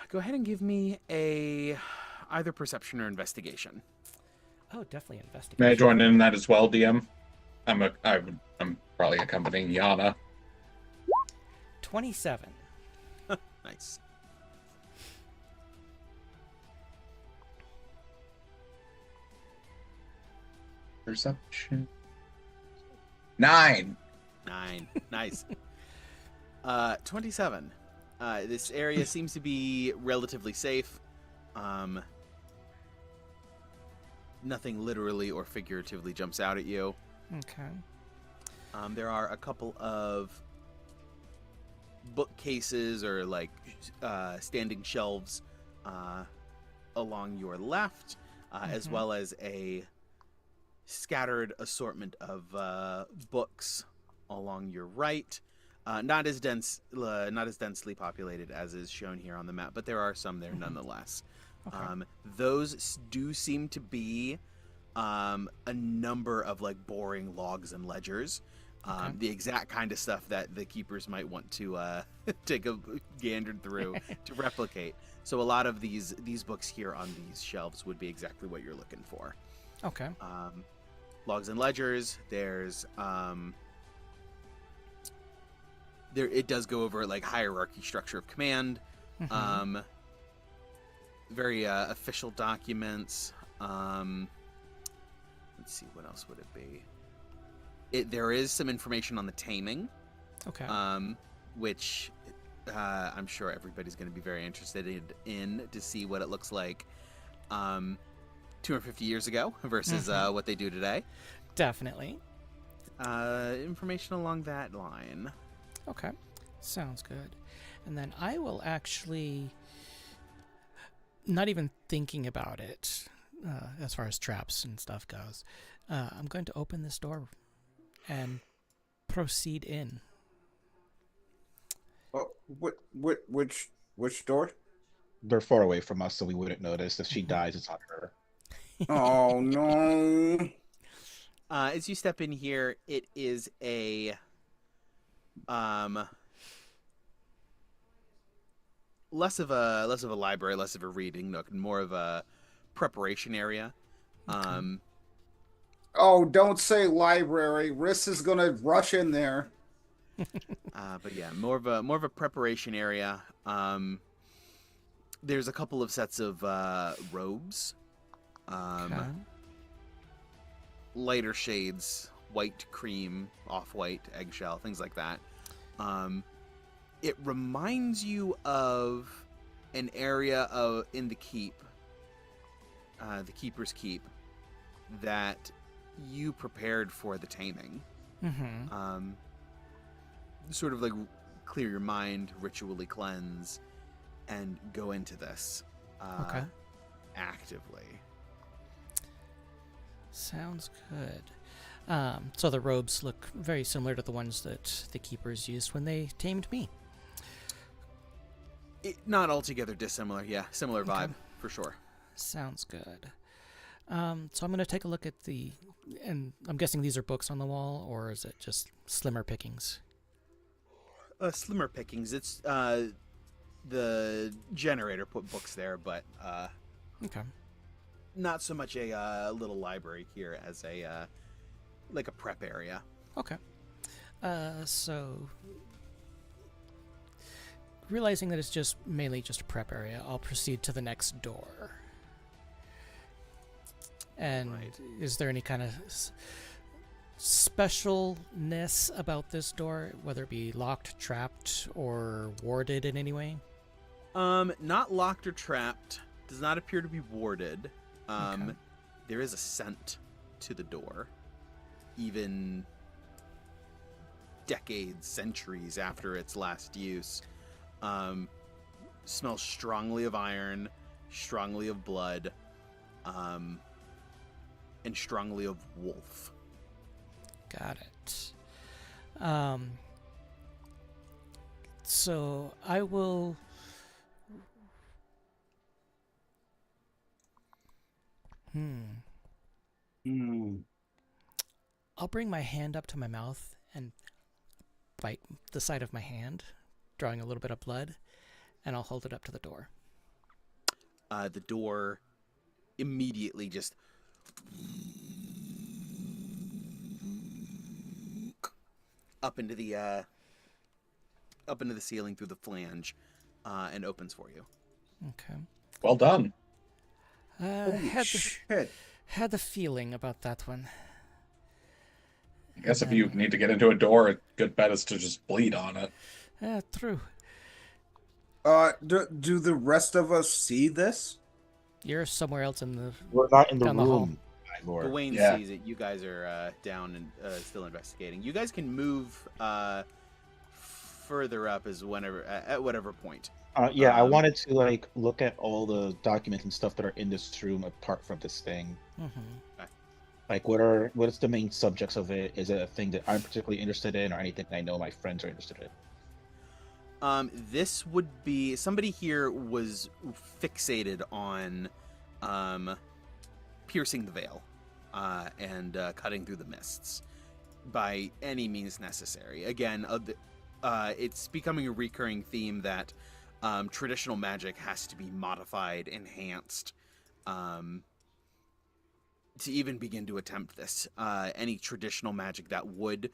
Go ahead and give me either perception or investigation. Oh, definitely investigation. May I join in that as well, DM? I'm probably accompanying Yana. 27. Nice. Perception. 9. 9. Nice. 27. This area seems to be relatively safe. Nothing literally or figuratively jumps out at you. Okay. There are a couple of bookcases or like standing shelves along your left, as well as a scattered assortment of books along your right. Not as densely populated as is shown here on the map, but there are some there nonetheless. Okay. Those do seem to be a number of like boring logs and ledgers. The exact kind of stuff that the keepers might want to take a gander through to replicate. So a lot of these books here on these shelves would be exactly what you're looking for. Okay. Logs and ledgers. There's it does go over like hierarchy, structure of command. Very official documents. Let's see, what else would it be? There is some information on the taming. Okay. Which I'm sure everybody's going to be very interested in to see what it looks like 250 years ago versus what they do today. Definitely. Information along that line. Okay. Sounds good. And then I will actually, not even thinking about it as far as traps and stuff goes, I'm going to open this door and proceed in. Oh, which door? They're far away from us, so we wouldn't notice. If she dies, it's on her. Oh no! As you step in here, it is a less of a library, less of a reading nook, and more of a preparation area. Oh, don't say library. Riss is gonna rush in there. But yeah, more of a preparation area. There's a couple of sets of robes, lighter shades, white, cream, off-white, eggshell, things like that. It reminds you of an area in the keep, the Keeper's Keep, that you prepared for the taming. Sort of like clear your mind, ritually cleanse, and go into this actively. Sounds good. So the robes look very similar to the ones that the keepers used when they tamed me. Not altogether dissimilar, yeah. Similar vibe, for sure. Sounds good. So I'm going to take a look at and I'm guessing these are books on the wall, or is it just slimmer pickings? Slimmer pickings. It's the generator put books there, but Okay. not so much a little library here as a like a prep area. Okay. So realizing that it's just mainly just a prep area, I'll proceed to the next door. And Right. is there any kind of specialness about this door, whether it be locked, trapped, or warded in any way? Not locked or trapped. Does not appear to be warded. Okay. There is a scent to the door, even decades, centuries after its last use. Smells strongly of iron, strongly of blood, and strongly of wolf. Got it. So I will. I'll bring my hand up to my mouth and bite the side of my hand, drawing a little bit of blood, and I'll hold it up to the door. The door immediately just up into the ceiling through the flange, and opens for you. Okay. Well done. Holy shit. Had the feeling about that one. I guess if you need to get into a door, a good bet is to just bleed on it. True. Do the rest of us see this? You're somewhere else in the. We're not in the Down the hall. room, Ivor. Gawain Yeah. sees it. You guys are down and still investigating. You guys can move further up as whenever at whatever point. Yeah, I wanted to like look at all the documents and stuff that are in this room apart from this thing. Mm-hmm. Like, what is the main subjects of it? Is it a thing that I'm particularly interested in, or anything I know my friends are interested in? This would be somebody here was fixated on piercing the veil and cutting through the mists by any means necessary. Again, it's becoming a recurring theme that traditional magic has to be modified, enhanced, to even begin to attempt this. Any traditional magic that would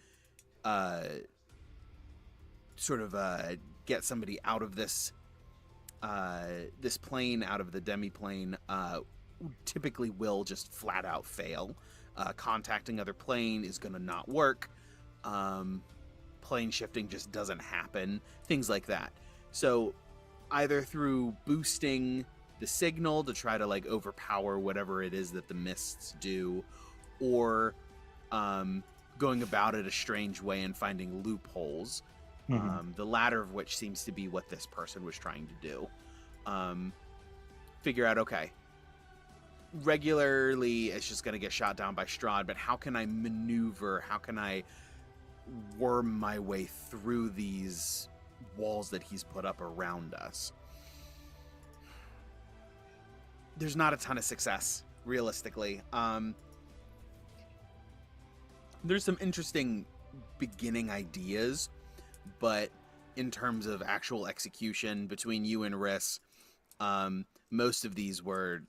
sort of get somebody out of this this plane, out of the demi-plane, typically will just flat out fail. Contacting other plane is going to not work. Plane shifting just doesn't happen. Things like that. So either through boosting the signal to try to like overpower whatever it is that the mists do, or going about it a strange way and finding loopholes. The latter of which seems to be what this person was trying to do. Figure out, okay, regularly it's just going to get shot down by Strahd, but how can I maneuver? How can I worm my way through these walls that he's put up around us? There's not a ton of success, realistically. There's some interesting beginning ideas, but in terms of actual execution between you and Riss, most of these were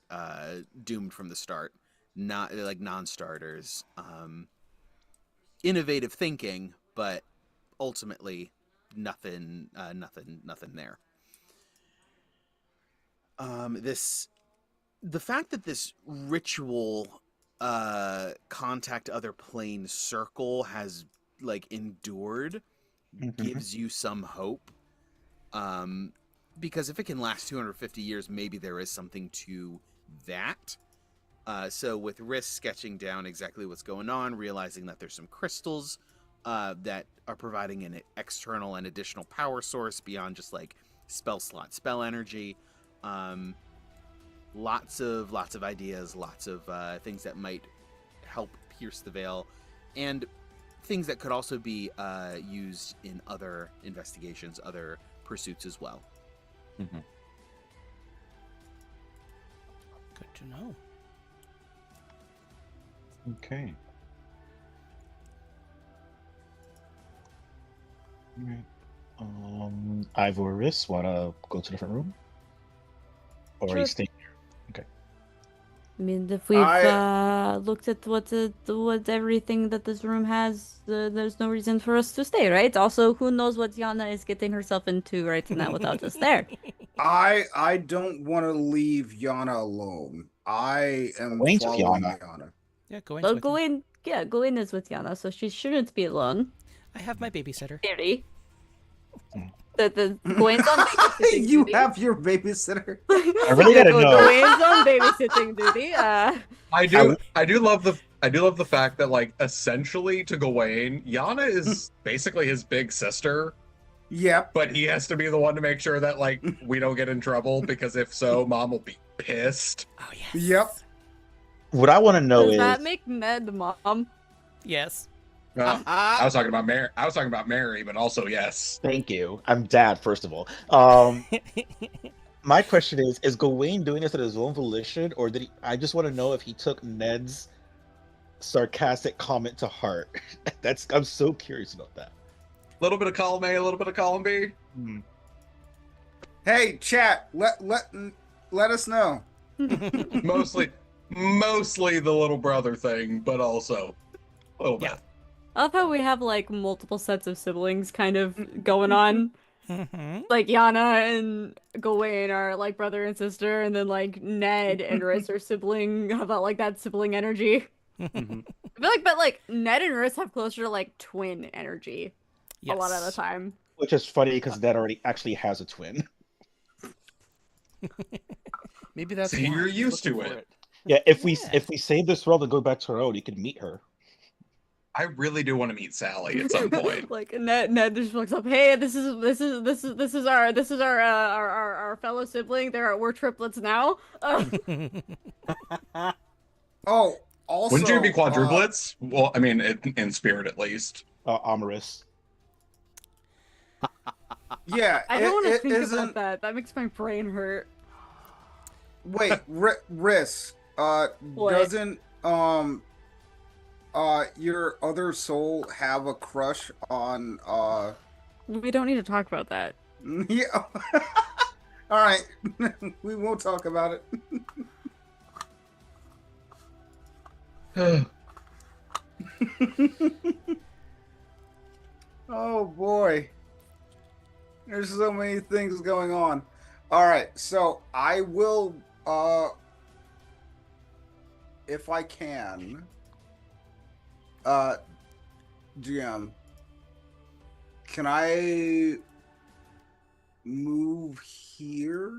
doomed from the start, not like non-starters. Innovative thinking, but ultimately nothing there. The fact that this ritual contact other plane circle has like endured gives you some hope, because if it can last 250 years, maybe there is something to that. So with Riss sketching down exactly what's going on, realizing that there's some crystals that are providing an external and additional power source beyond just like spell slot, spell energy. Lots of ideas, lots of things that might help pierce the veil, and things that could also be used in other investigations, other pursuits as well. Good to know. Okay. Alright. Ivor, Riss, wanna go to a different room? Or are you Sure. staying here? Okay. I mean, if we've looked at what everything that this room has, there's no reason for us to stay, right? Also, who knows what Yana is getting herself into right now without us there? I don't want to leave Yana alone. I am Gawain's with following Yana. Yana. Yeah, Gawain's Well, with me. Gawain, yeah, Gawain is with Yana, so she shouldn't be alone. I have my babysitter. Theory. The Gawain's on babysitting You duty. have your babysitter. I really gotta know. Gawain's on babysitting duty. I do love the fact that like essentially to Gawain, Yana is basically his big sister, Yep. but he has to be the one to make sure that like we don't get in trouble because if so, Mom will be pissed. Oh yes. Yep. What I want to know Does is that make Ned mom? Yes. I was talking about Mary. I was talking about Mary, but also yes. thank you. I'm dad, first of all. My question is Gawain doing this at his own volition, or did he? I just want to know if he took Ned's sarcastic comment to heart. I'm so curious about that. A little bit of column A, a little bit of column B. Hey, chat. Let us know. Mostly the little brother thing, but also a little bit. Yeah. I love how we have like multiple sets of siblings kind of going on. Mhm. Like Yana and Gawain are like brother and sister, and then like Ned and Riss are sibling. How about like that sibling energy? Mhm. I feel like, but like Ned and Riss have closer to like twin energy a lot of the Yes. time. Which is funny because Ned already actually has a twin. Maybe that's See, why you're he's used looking to for it. Yeah, if we Yeah. if we save this world and go back to our own, you can meet her. I really do want to meet Sally at some point. Like Ned just looks up. Hey, this is our fellow sibling. We're triplets now. Oh, also. Wouldn't you be quadruplets? Well, I mean, in spirit at least. Amorous. Yeah. I don't want to think isn't- about that. That makes my brain hurt. Wait, Riss. What? Doesn't your other soul have a crush on We don't need to talk about that. Yeah. All right. We won't talk about it. Oh boy. There's so many things going on. All right. So I will if I can GM, can I move here?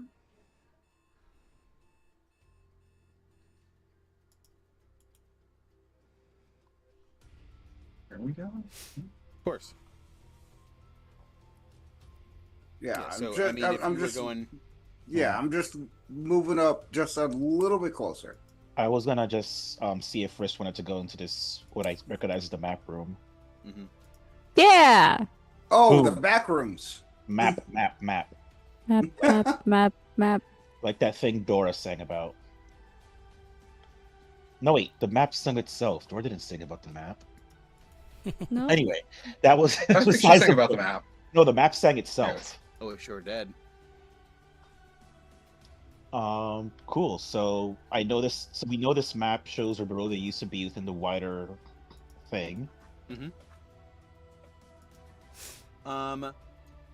There we go. Of course. Yeah, so I'm I mean, if I'm you were just going, yeah, I'm just moving up just a little bit closer. I was gonna just see if Riss wanted to go into this what I recognize as the map room. mhm. Yeah. Oh, Boom. the back rooms. Map. Map. Like that thing Dora sang about. No wait, the map sung itself. Dora didn't sing about the map. No. Anyway, that was I was besides thinking the about the point. map. No, the map sang itself. Oh, it sure did. Cool. So I know this. So we know this map shows where the road they used to be within the wider thing.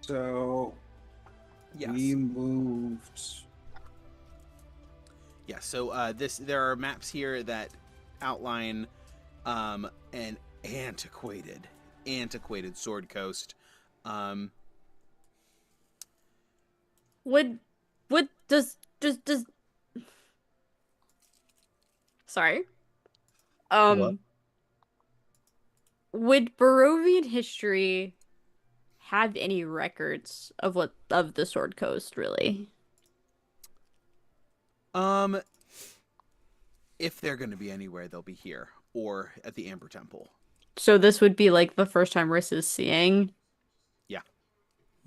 So Yes. we moved. Yeah, so there are maps here that outline an antiquated Sword Coast. Would does Sorry. What? Would Barovian history have any records of the Sword Coast really? If they're going to be anywhere, they'll be here or at the Amber Temple. So this would be like the first time Riss is seeing.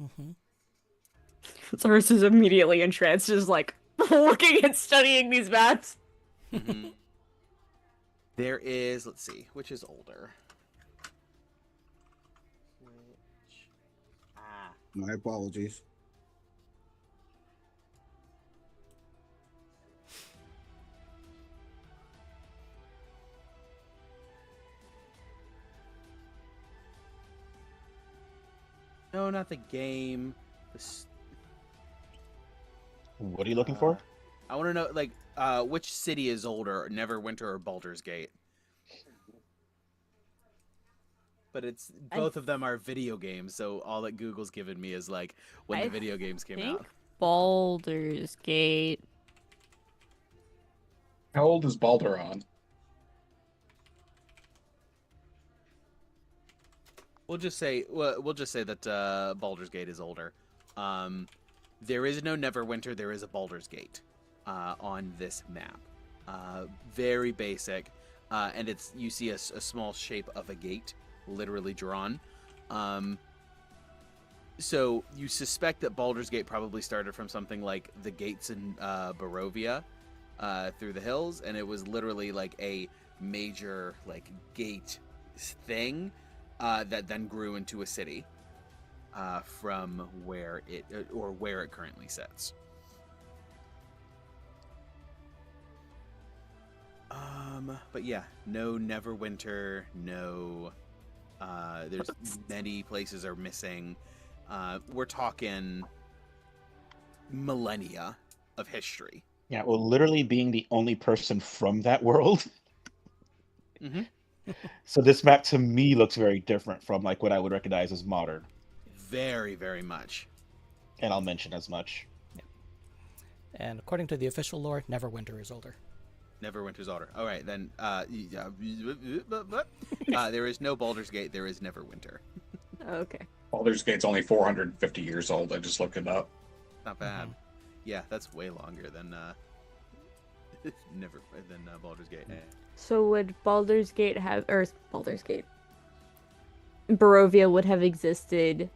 Mhm. So Riss is immediately entranced, just like looking and studying these maps. Mhm. There is, let's see, which is older? My apologies. No, not the game. What are you looking for? I want to know, like, which city is older, Neverwinter or Baldur's Gate? But it's both of them are video games, so all that Google's given me is like when the video games came out. Baldur's Gate. How old is Balderon? We'll just say that Baldur's Gate is older. There is no Neverwinter. There is a Baldur's Gate on this map. Very basic, and you see a small shape of a gate, literally drawn. So you suspect that Baldur's Gate probably started from something like the gates in Barovia through the hills, and it was literally like a major like gate thing that then grew into a city from where it currently sits. But yeah, no Neverwinter, no. There's many places are missing. We're talking millennia of history. Yeah, well, literally being the only person from that world. Mm-hmm. So this map to me looks very different from like what I would recognize as modern. Very, very much. And I'll mention as much. Yeah. And according to the official lore, Neverwinter is older. Neverwinter's older. All right, then. There is no Baldur's Gate. There is Neverwinter. Okay. Baldur's Gate's only 450 years old. I just looked it up. Not bad. Mm-hmm. Yeah, that's way longer than Baldur's Gate. So would Baldur's Gate have, or Baldur's Gate, Barovia would have existed,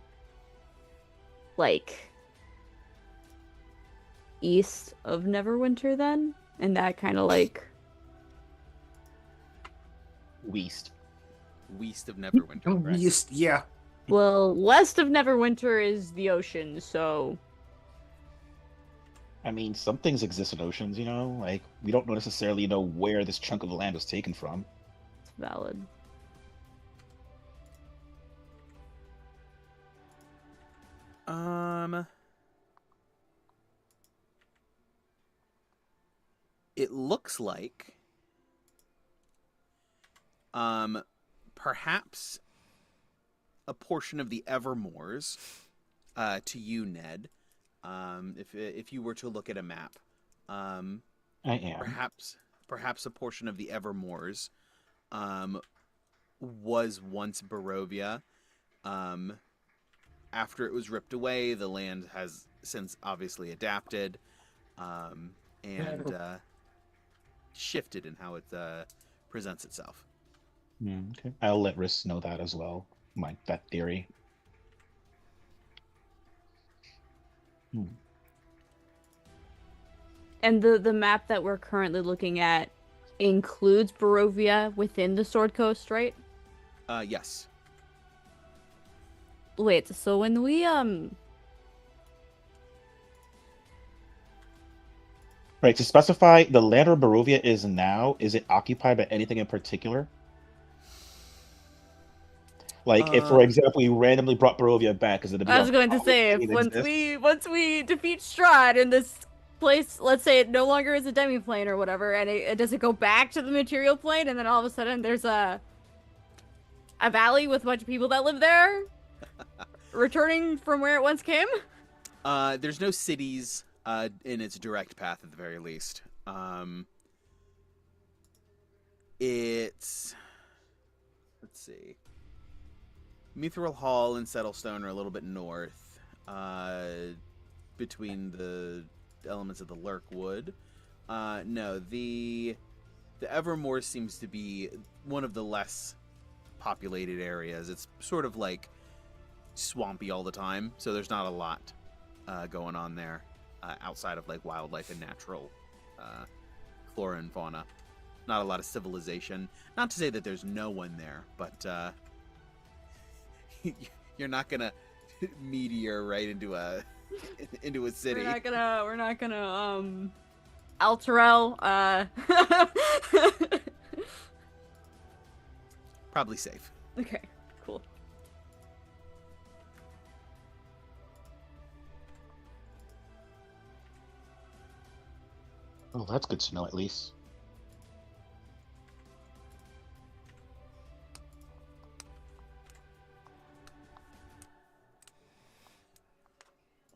like, east of Neverwinter then? And that kind of like... West of Neverwinter, right? West, yeah. Well, west of Neverwinter is the ocean, so... I mean, some things exist in oceans, you know? Like, we don't necessarily know where this chunk of the land was taken from. It's valid. It looks like perhaps a portion of the Evermoors to you, Ned. If you were to look at a map, I am. Perhaps a portion of the Evermoors was once Barovia. After it was ripped away, the land has since obviously adapted and shifted in how it presents itself. Okay. I'll let Riss know that as well. That theory. And the map that we're currently looking at includes Barovia within the Sword Coast, right? Yes. Wait, so when we Right, to specify, the land where Barovia is now, is it occupied by anything in particular? Like, if, for example, we randomly brought Barovia back, is it? I was going to say, if once we defeat Strahd in this place, let's say it no longer is a demi-plane or whatever, and it doesn't go back to the material plane, and then all of a sudden there's a valley with a bunch of people that live there, returning from where it once came? There's no cities in its direct path at the very least. Let's see. Mithril Hall and Settlestone are a little bit north, between the elements of the Lurkwood. No, the Evermore seems to be one of the less populated areas. It's sort of like swampy all the time, so there's not a lot going on there outside of like wildlife and natural flora and fauna. Not a lot of civilization. Not to say that there's no one there, but you're not gonna meteor right into a city. We're not gonna Alterel Probably safe. Okay, cool. Oh, that's good to know at least.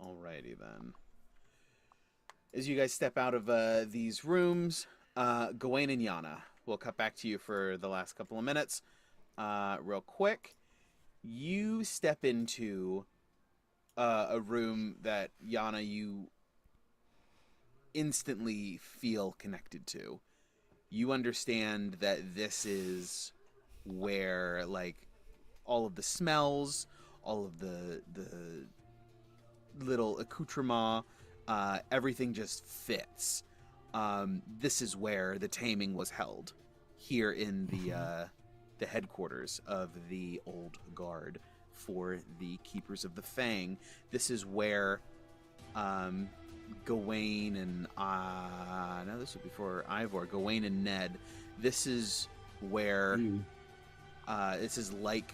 Alrighty then. As you guys step out of these rooms, Gawain and Yana, we'll cut back to you for the last couple of minutes. Real quick, you step into a room that, Yana, you instantly feel connected to. You understand that this is where, like, all of the smells, all of the little accoutrement, everything just fits. This is where the taming was held, here in the headquarters of the old guard for the Keepers of the Fang. This is where Gawain and no, this was before Ivor. Gawain and Ned. This is where this is like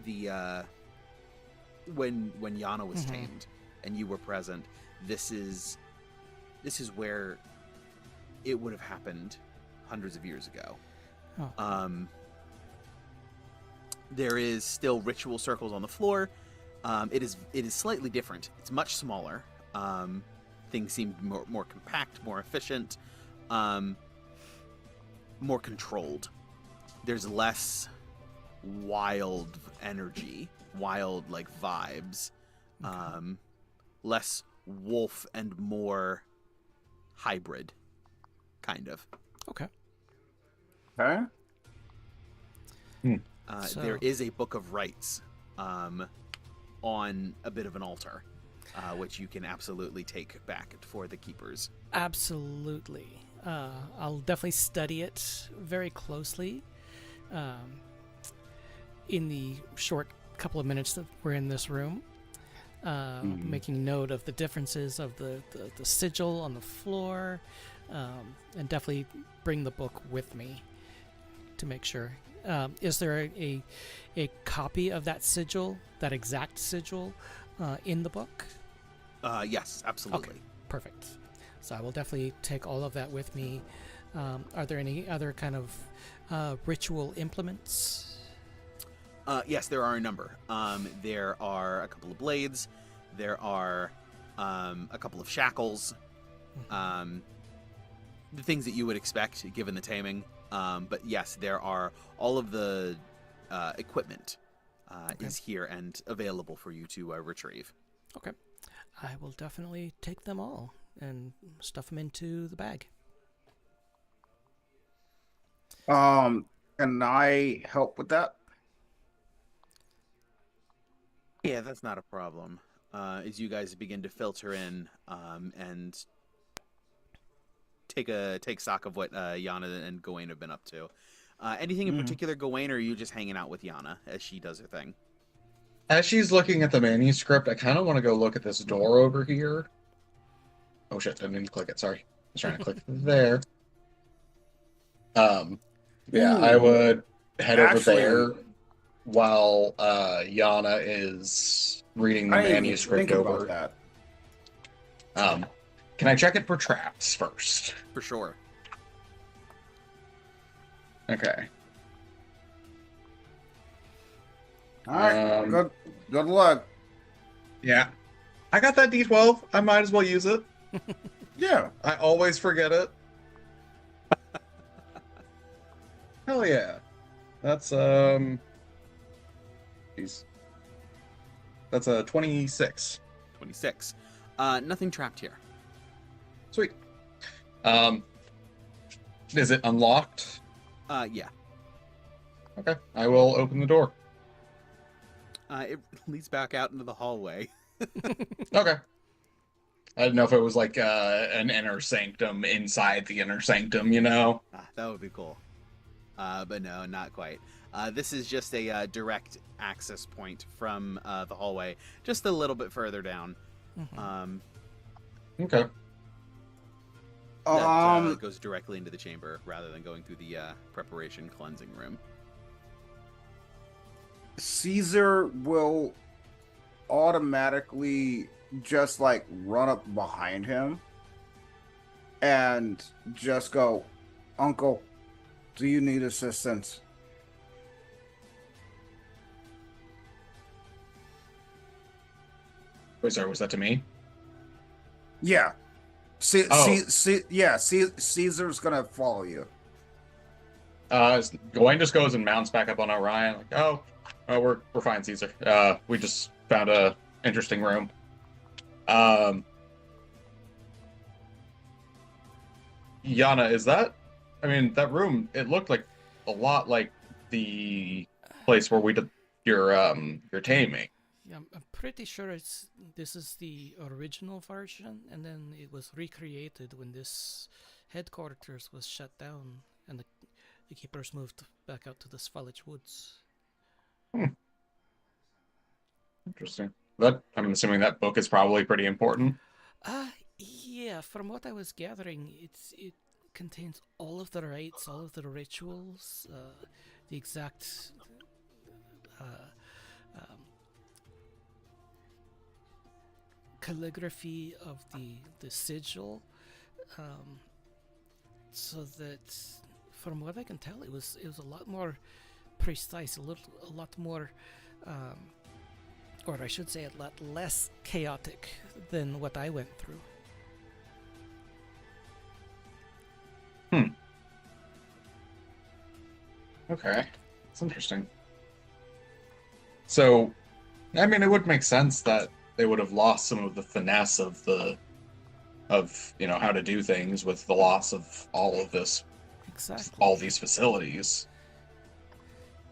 the when Yana was tamed and you were present. This is where it would have happened hundreds of years ago. There is still ritual circles on the floor. It is slightly different. It's much smaller. Things seem more compact, more efficient, more controlled. There's less wild energy, wild like vibes, less wolf and more hybrid, kind of. Okay. Okay. There is a book of rites on a bit of an altar, which you can absolutely take back for the keepers. Absolutely. I'll definitely study it very closely. In the short couple of minutes that we're in this room, making note of the differences of the sigil on the floor, and definitely bring the book with me to make sure. Is there a copy of that sigil, that exact sigil, in the book? Yes, absolutely. Okay, perfect. So I will definitely take all of that with me. Are there any other kind of ritual implements? Yes, there are a number. There are a couple of blades. There are a couple of shackles. The things that you would expect given the taming. But yes, there are all of the equipment is here and available for you to retrieve. Okay. I will definitely take them all and stuff them into the bag. Can I help with that? Yeah, that's not a problem. As you guys begin to filter in and take stock of what Yana and Gawain have been up to. Anything in particular, Gawain, or are you just hanging out with Yana as she does her thing? As she's looking at the manuscript, I kind of want to go look at this door over here. Oh shit, I didn't mean to click it. Sorry. I was trying to click there. Yeah, I would head over there while Yana is reading the manuscript over. That. Can I check it for traps first? For sure. Okay. All right. Good luck. Yeah. I got that D12. I might as well use it. Yeah. I always forget it. Hell yeah. That's Jeez. That's a 26. 26. Nothing trapped here. Sweet. Is it unlocked? Yeah. Okay. I will open the door. It leads back out into the hallway. Okay. I didn't know if it was like an inner sanctum inside the inner sanctum, you know? That would be cool. But no, not quite. This is just a direct access point from the hallway, just a little bit further down. Okay. That goes directly into the chamber rather than going through the preparation cleansing room. Cesar will automatically just like run up behind him and just go, Uncle, do you need assistance? Wait, sorry, was that to me? Yeah. Oh. Caesar's gonna follow you. Gawain just goes and mounts back up on Orion. Like, we're fine, Caesar. We just found a interesting room. Yana, is that? I mean, that room. It looked like a lot like the place where we did your taming. Yeah, I'm pretty sure this is the original version, and then it was recreated when this headquarters was shut down, and the keepers moved back out to the Svalage Woods. Interesting. I'm assuming that book is probably pretty important. Yeah, from what I was gathering, it contains all of the rites, all of the rituals, the exact calligraphy of the sigil, so that from what I can tell, it was a lot more precise, a lot more, or I should say, a lot less chaotic than what I went through. Okay, that's interesting. So, I mean, it would make sense that they would have lost some of the finesse of how to do things with the loss of all of this, Exactly. all these facilities.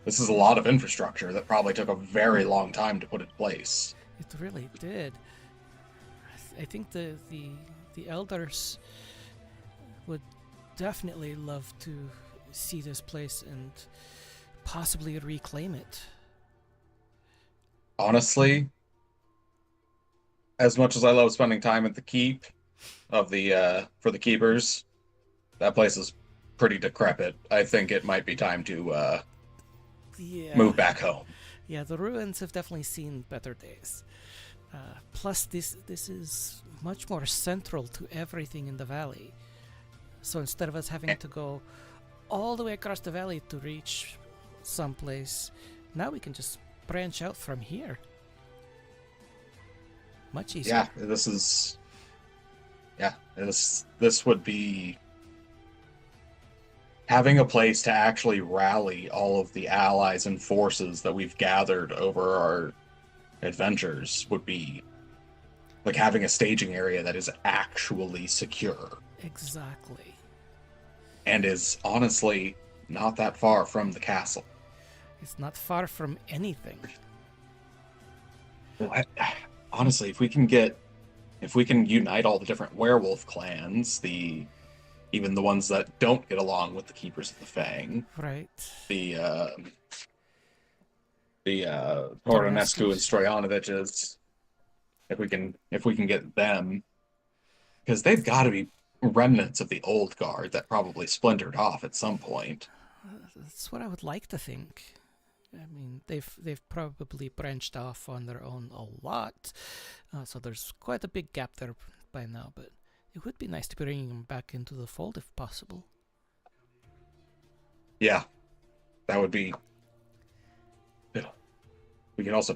This is a lot of infrastructure that probably took a very long time to put in place. It really did. I think the elders would definitely love to see this place and possibly reclaim it. Honestly, as much as I love spending time at the keep for the keepers, that place is pretty decrepit. I think it might be time to move back home. Yeah, the ruins have definitely seen better days. Plus, this is much more central to everything in the valley. So instead of us having to go all the way across the valley to reach someplace, now we can just branch out from here. Much easier. This would be having a place to actually rally all of the allies and forces that we've gathered over our adventures would be like having a staging area that is actually secure. Exactly. And is honestly not that far from the castle. It's not far from anything. Honestly, if we can unite all the different werewolf clans, even the ones that don't get along with the Keepers of the Fang, Right. the Toronescu and Strojanoviches, if we can get them, because they've got to be remnants of the old guard that probably splintered off at some point. That's what I would like to think. I mean, they've probably branched off on their own a lot, so there's quite a big gap there by now, but it would be nice to bring them back into the fold if possible. Yeah, that would be... We can also...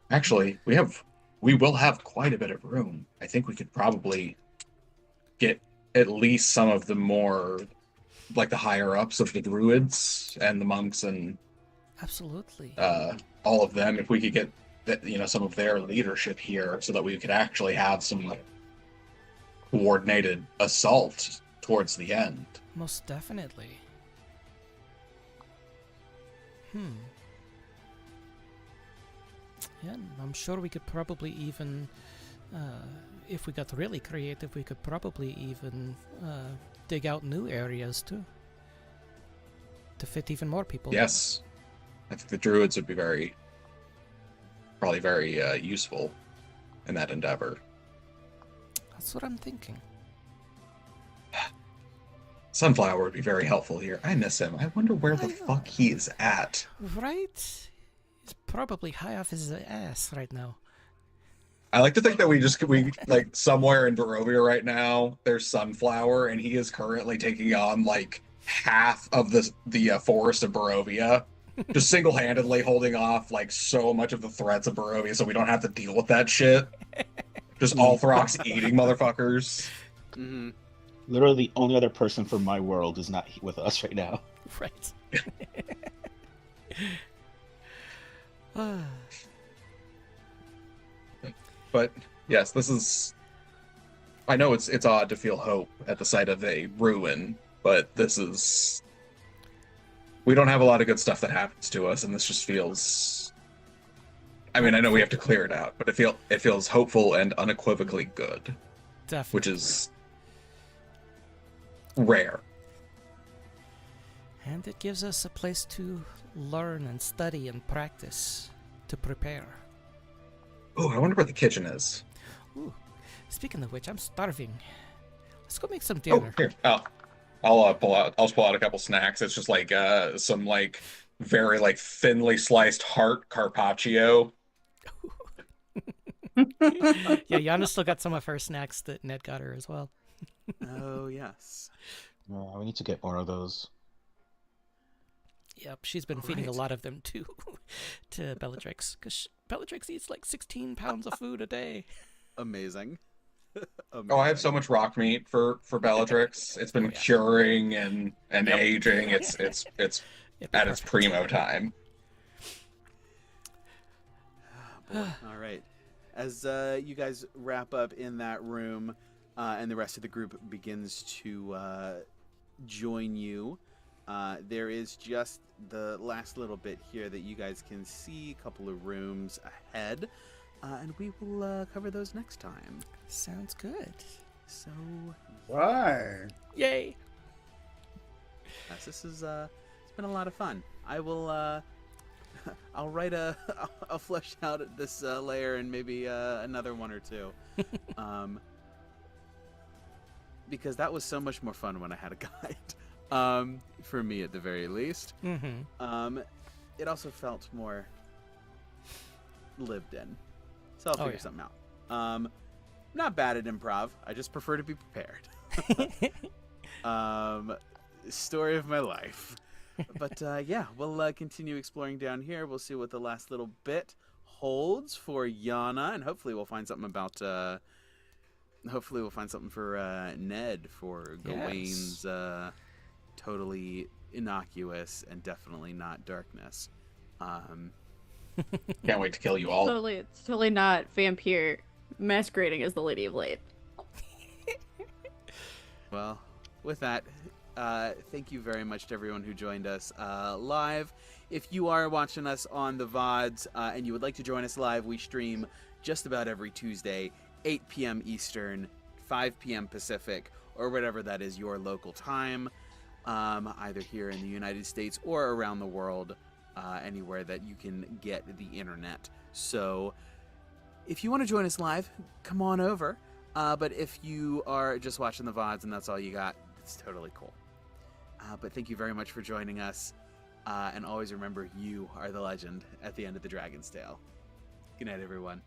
Actually, we will have quite a bit of room. I think we could probably get at least some of the more, like the higher-ups of the druids and the monks and... Absolutely. All of them, if we could get some of their leadership here so that we could actually have some coordinated assault towards the end. Most definitely. Yeah, I'm sure we could probably even, if we got really creative, we could probably even dig out new areas too, to fit even more people. Yes. I think the druids would be probably very useful in that endeavor. That's what I'm thinking. Sunflower would be very helpful here. I miss him. I wonder where the fuck he is at. Right? He's probably high off his ass right now. I like to think that we like somewhere in Barovia right now, there's Sunflower, and he is currently taking on like half of the forest of Barovia, just single-handedly holding off like so much of the threats of Barovia, so we don't have to deal with that shit. Just Althrox eating motherfuckers. Mm-hmm. Literally, the only other person from my world is not with us right now. Right. But yes, this is. I know it's odd to feel hope at the sight of a ruin, but this is. We don't have a lot of good stuff that happens to us, and this just feels. I mean, I know we have to clear it out, but it feels hopeful and unequivocally good, Definitely. which is rare. And it gives us a place to learn and study and practice to prepare. Oh, I wonder where the kitchen is. Ooh. Speaking of which, I'm starving. Let's go make some Oh, dinner. here. I'll pull out a couple snacks. It's just like some like very like thinly sliced heart carpaccio. Yeah, Yana still got some of her snacks that Ned got her as well. Oh yes. We need to get more of those. Yep, she's been feeding a Right. lot of them to Bellatrix, because Bellatrix eats like 16 pounds of food a day. Amazing. Oh, I have so much rock meat for Bellatrix. It's been Oh, yeah. curing and Yep. aging. It's It'd be at its perfect. primo time. Boy. All right. As you guys wrap up in that room, and the rest of the group begins to join you, there is just the last little bit here that you guys can see. A couple of rooms ahead, and we will cover those next time. Sounds good. So, Right. Yay! yes, this is it's been a lot of fun. I will I'll write I'll flesh out this layer and maybe another one or two, because that was so much more fun when I had a guide. For me at the very least. Mm-hmm. It also felt more lived in, so I'll figure yeah. something out. Not bad at improv. I just prefer to be prepared. Story of my life. But yeah, we'll continue exploring down here. We'll see what the last little bit holds for Yana, and hopefully we'll find something about. Hopefully we'll find something for Ned, for Gawain's totally innocuous and definitely not darkness. Can't wait to kill you all. It's totally not vampire masquerading as the Lady of Light. Well, with that, thank you very much to everyone who joined us live. If you are watching us on the VODs and you would like to join us live, we stream just about every Tuesday, 8 p.m. Eastern, 5 p.m. Pacific, or whatever that is your local time, either here in the United States or around the world, anywhere that you can get the internet. So if you want to join us live, come on over. But if you are just watching the VODs and that's all you got, it's totally cool. But thank you very much for joining us. And always remember, you are the legend at the end of the Dragon's Tale. Good night, everyone.